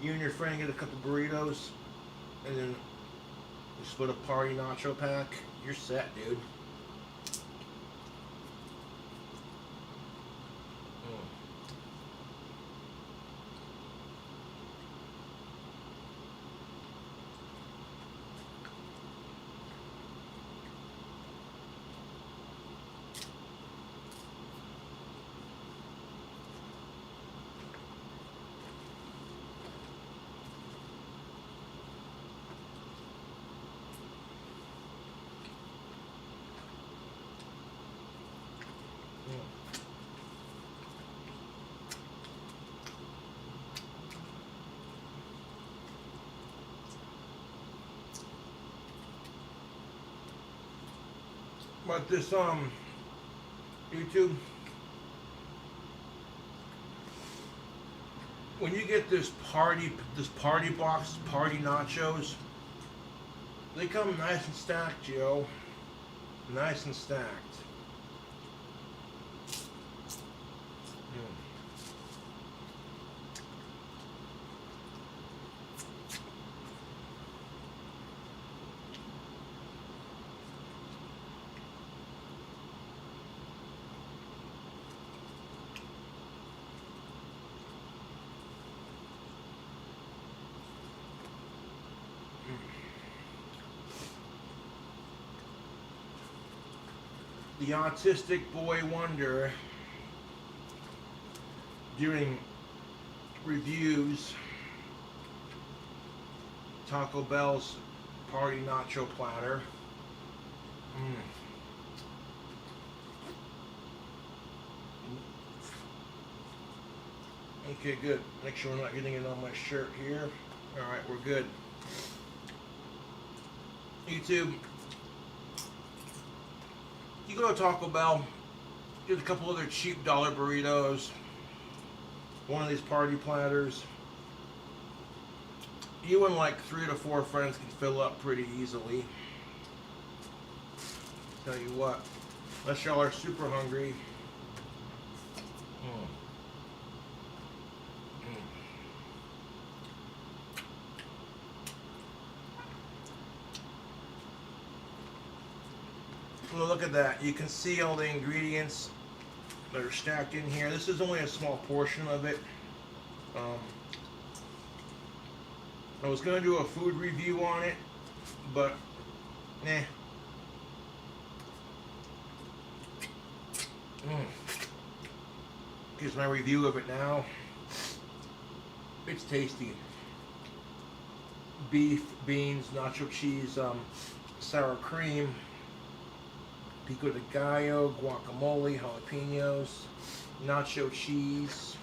You and your friend get a couple burritos, and then you split a party nacho pack. You're set, dude. But this YouTube, when you get this party box, party nachos, they come nice and stacked, yo. Nice and stacked. The autistic boy wonder during reviews, Taco Bell's party nacho platter. Okay, good. Make sure we're not getting it on my shirt here. Alright, we're good. YouTube, you go to Taco Bell, get a couple other cheap dollar burritos, one of these party platters. You and like 3 to 4 friends can fill up pretty easily. Tell you what, unless y'all are super hungry. Well, look at that. You can see all the ingredients that are stacked in here. This is only a small portion of it. I was going to do a food review on it, but Here's my review of it now. It's tasty. Beef, beans, nacho cheese, sour cream, pico de gallo, guacamole, jalapenos, nacho cheese.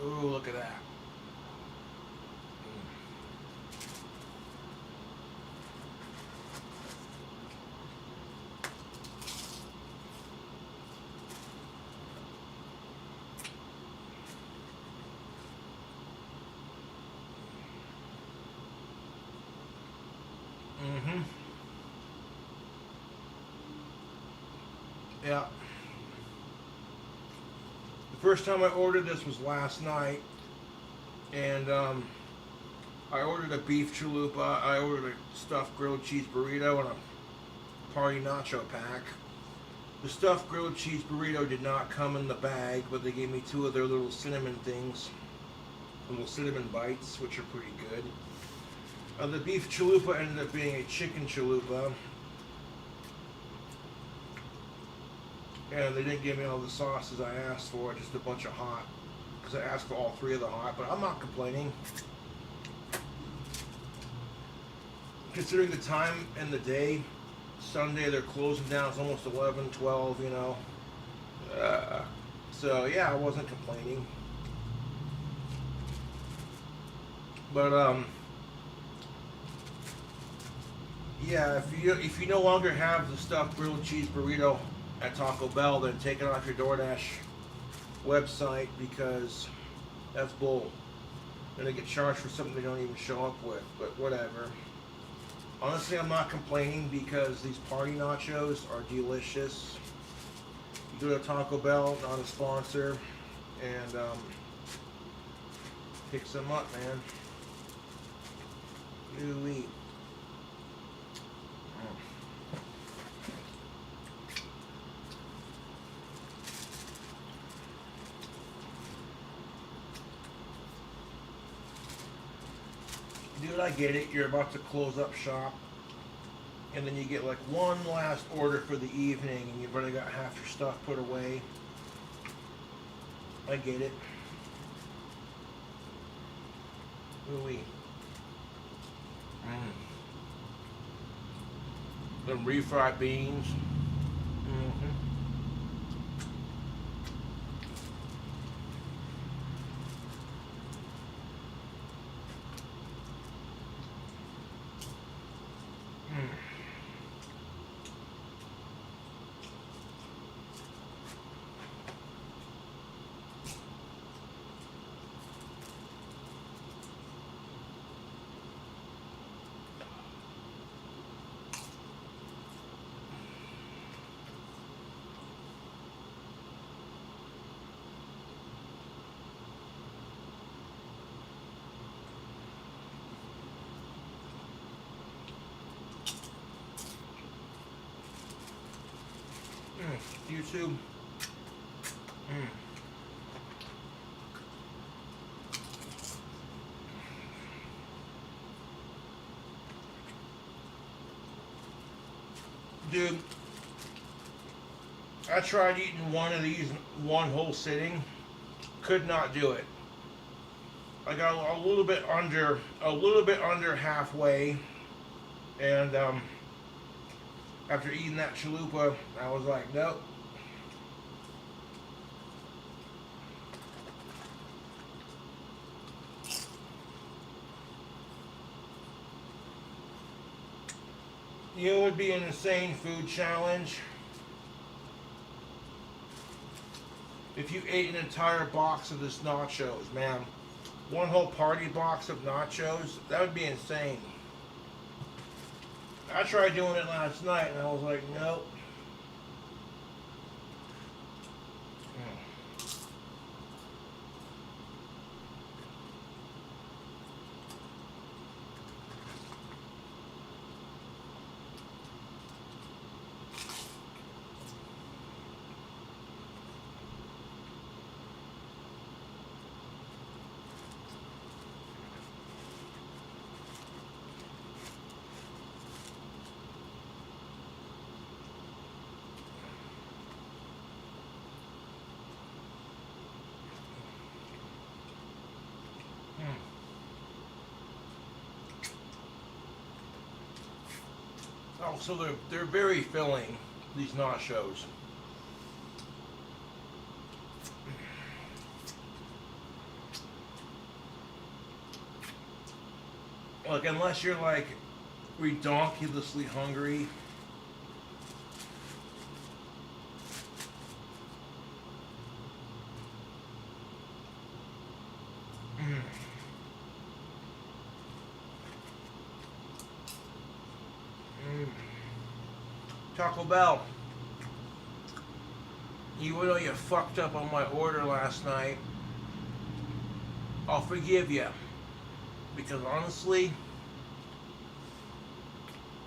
Ooh, look at that. Yeah. The first time I ordered this was last night. And I ordered a beef chalupa. I ordered a stuffed grilled cheese burrito and a party nacho pack. The stuffed grilled cheese burrito did not come in the bag, but they gave me 2 of their little cinnamon things, little cinnamon bites, which are pretty good. The beef chalupa ended up being a chicken chalupa, and they didn't give me all the sauces I asked for, just a bunch of hot, because I asked for all 3 of the hot, but I'm not complaining. Considering the time and the day, Sunday they're closing down, it's almost 11, 12, you know. So yeah, I wasn't complaining. But yeah, if you no longer have the stuffed grilled cheese burrito at Taco Bell, then take it off your DoorDash website, because that's bull. Then they get charged for something they don't even show up with, but whatever. Honestly, I'm not complaining because these party nachos are delicious. You go to Taco Bell, not a sponsor, and pick some up, man. You eat. Dude, I get it. You're about to close up shop, and then you get like one last order for the evening, and you've already got half your stuff put away. I get it. Ooh-wee. Them refried beans. Mm-hmm. YouTube. Dude, I tried eating one of these one whole sitting. Could not do it. I got a little bit under halfway, and after eating that chalupa, I was like, nope. You know, it would be an insane food challenge if you ate an entire box of this nachos, man. One whole party box of nachos, that would be insane. I tried doing it last night and I was like, nope. Oh, so they're very filling, these nachos. Like, unless you're like redonkulously hungry, Taco Bell, you know you fucked up on my order last night. I'll forgive you. Because honestly,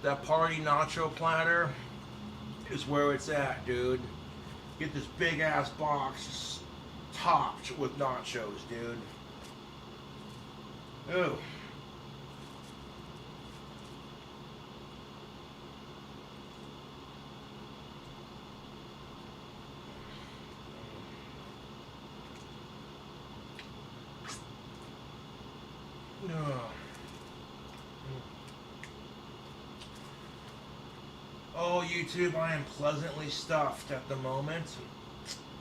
that party nacho platter is where it's at, dude. Get this big ass box just topped with nachos, dude. Ooh. Oh, YouTube, I am pleasantly stuffed at the moment.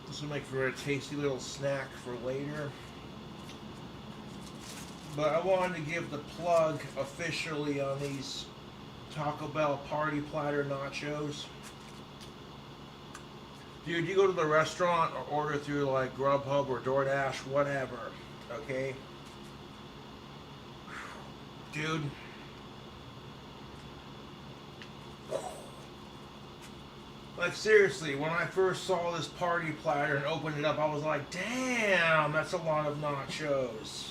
This will make for a tasty little snack for later. But I wanted to give the plug officially on these Taco Bell Party Platter Nachos. Dude, you go to the restaurant or order through like Grubhub or DoorDash, whatever, okay? Dude. Like seriously, when I first saw this party platter and opened it up, I was like, damn, that's a lot of nachos.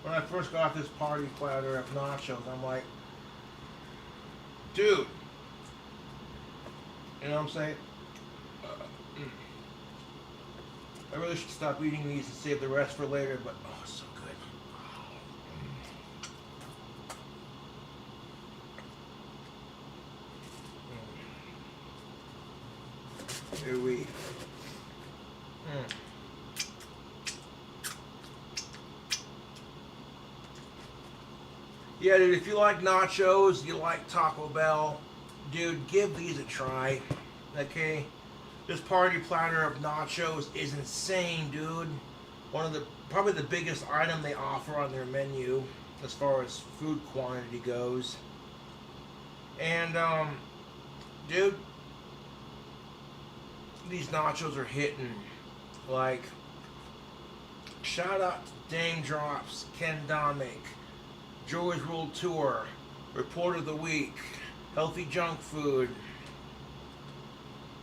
When I first got this party platter of nachos, I'm like, dude. You know what I'm saying? I really should stop eating these and save the rest for later, but oh, so good. Here we. Yeah, dude, if you like nachos, you like Taco Bell, dude, give these a try. Okay? This party platter of nachos is insane, dude. Probably the biggest item they offer on their menu as far as food quantity goes. And, dude, these nachos are hitting. Like, shout out to Dame Drops, Ken Domick, Joey's World Tour, Report of the Week, Healthy Junk Food,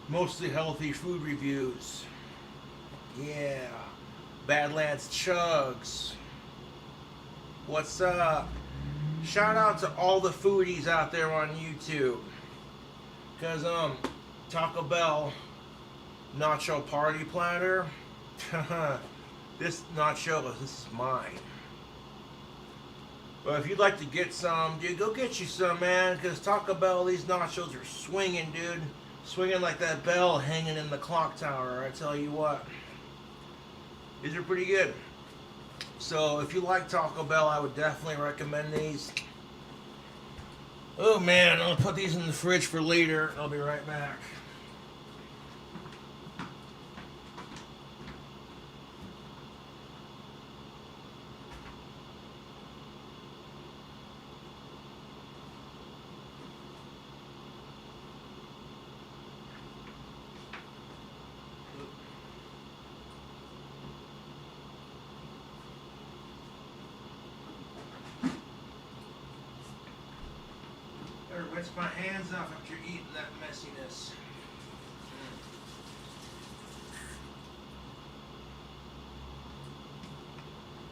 Mostly Healthy Food Reviews. Yeah. Badlands Chugs. What's up? Shout out to all the foodies out there on YouTube. Cause Taco Bell Nacho Party Platter. This nacho, this is mine. But if you'd like to get some, dude, go get you some, man. Cause Taco Bell, these nachos are swinging, dude. Swinging like that bell hanging in the clock tower, I tell you what. These are pretty good. So if you like Taco Bell, I would definitely recommend these. Oh man, I'll put these in the fridge for later. I'll be right back. Rinse my hands off after eating that messiness.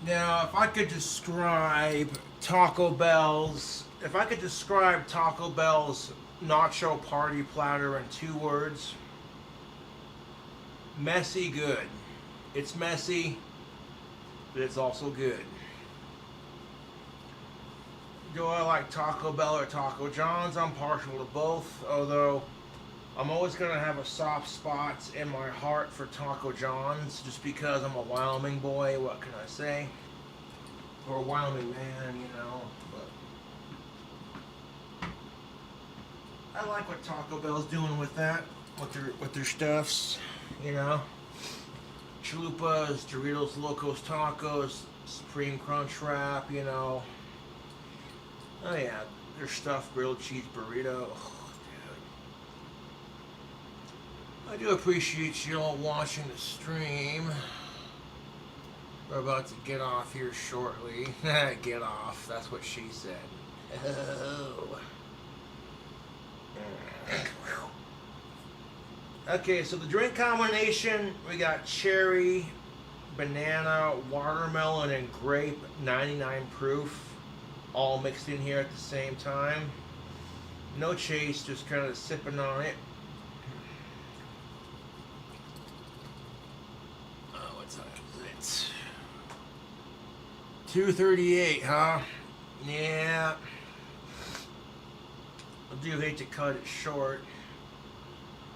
Now, if I could describe Taco Bell's nacho party platter in 2 words, messy good. It's messy, but it's also good. Do I like Taco Bell or Taco John's? I'm partial to both, although I'm always going to have a soft spot in my heart for Taco John's just because I'm a Wyoming boy, what can I say? Or a Wyoming man, you know, but I like what Taco Bell's doing with that, with their stuffs, you know. Chalupas, Doritos Locos Tacos, Supreme Crunch Wrap, you know. Oh yeah, their stuffed grilled cheese burrito. Oh, dude. I do appreciate you all watching the stream. We're about to get off here shortly. Get off, that's what she said. Oh. Okay, so the drink combination, we got cherry, banana, watermelon, and grape, 99 proof, all mixed in here at the same time. No chase, just kind of sipping on it. What time is it? 2:38, huh? Yeah. I do hate to cut it short.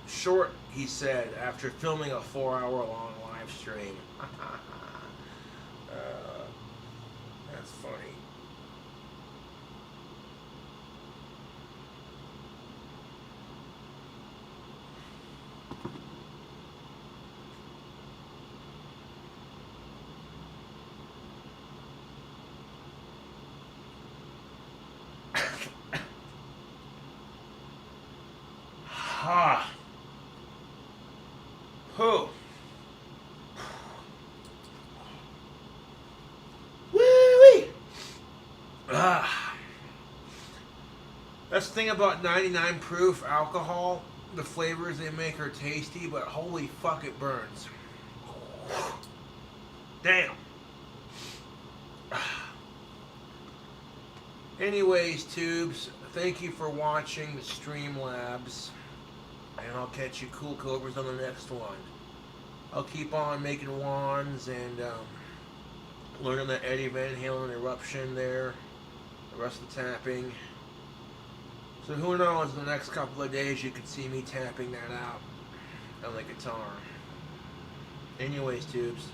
Short, he said, after filming a 4-hour-long live stream. That's funny. Ha. Who? Woo-wee. That's the thing about 99 proof alcohol. The flavors they make are tasty, but holy fuck, it burns. Damn. Anyways, tubes, thank you for watching the Streamlabs. And I'll catch you cool cobras on the next one. I'll keep on making wands and learning the Eddie Van Halen eruption there. The rest of the tapping. So who knows, in the next couple of days you can see me tapping that out on the guitar. Anyways, tubes.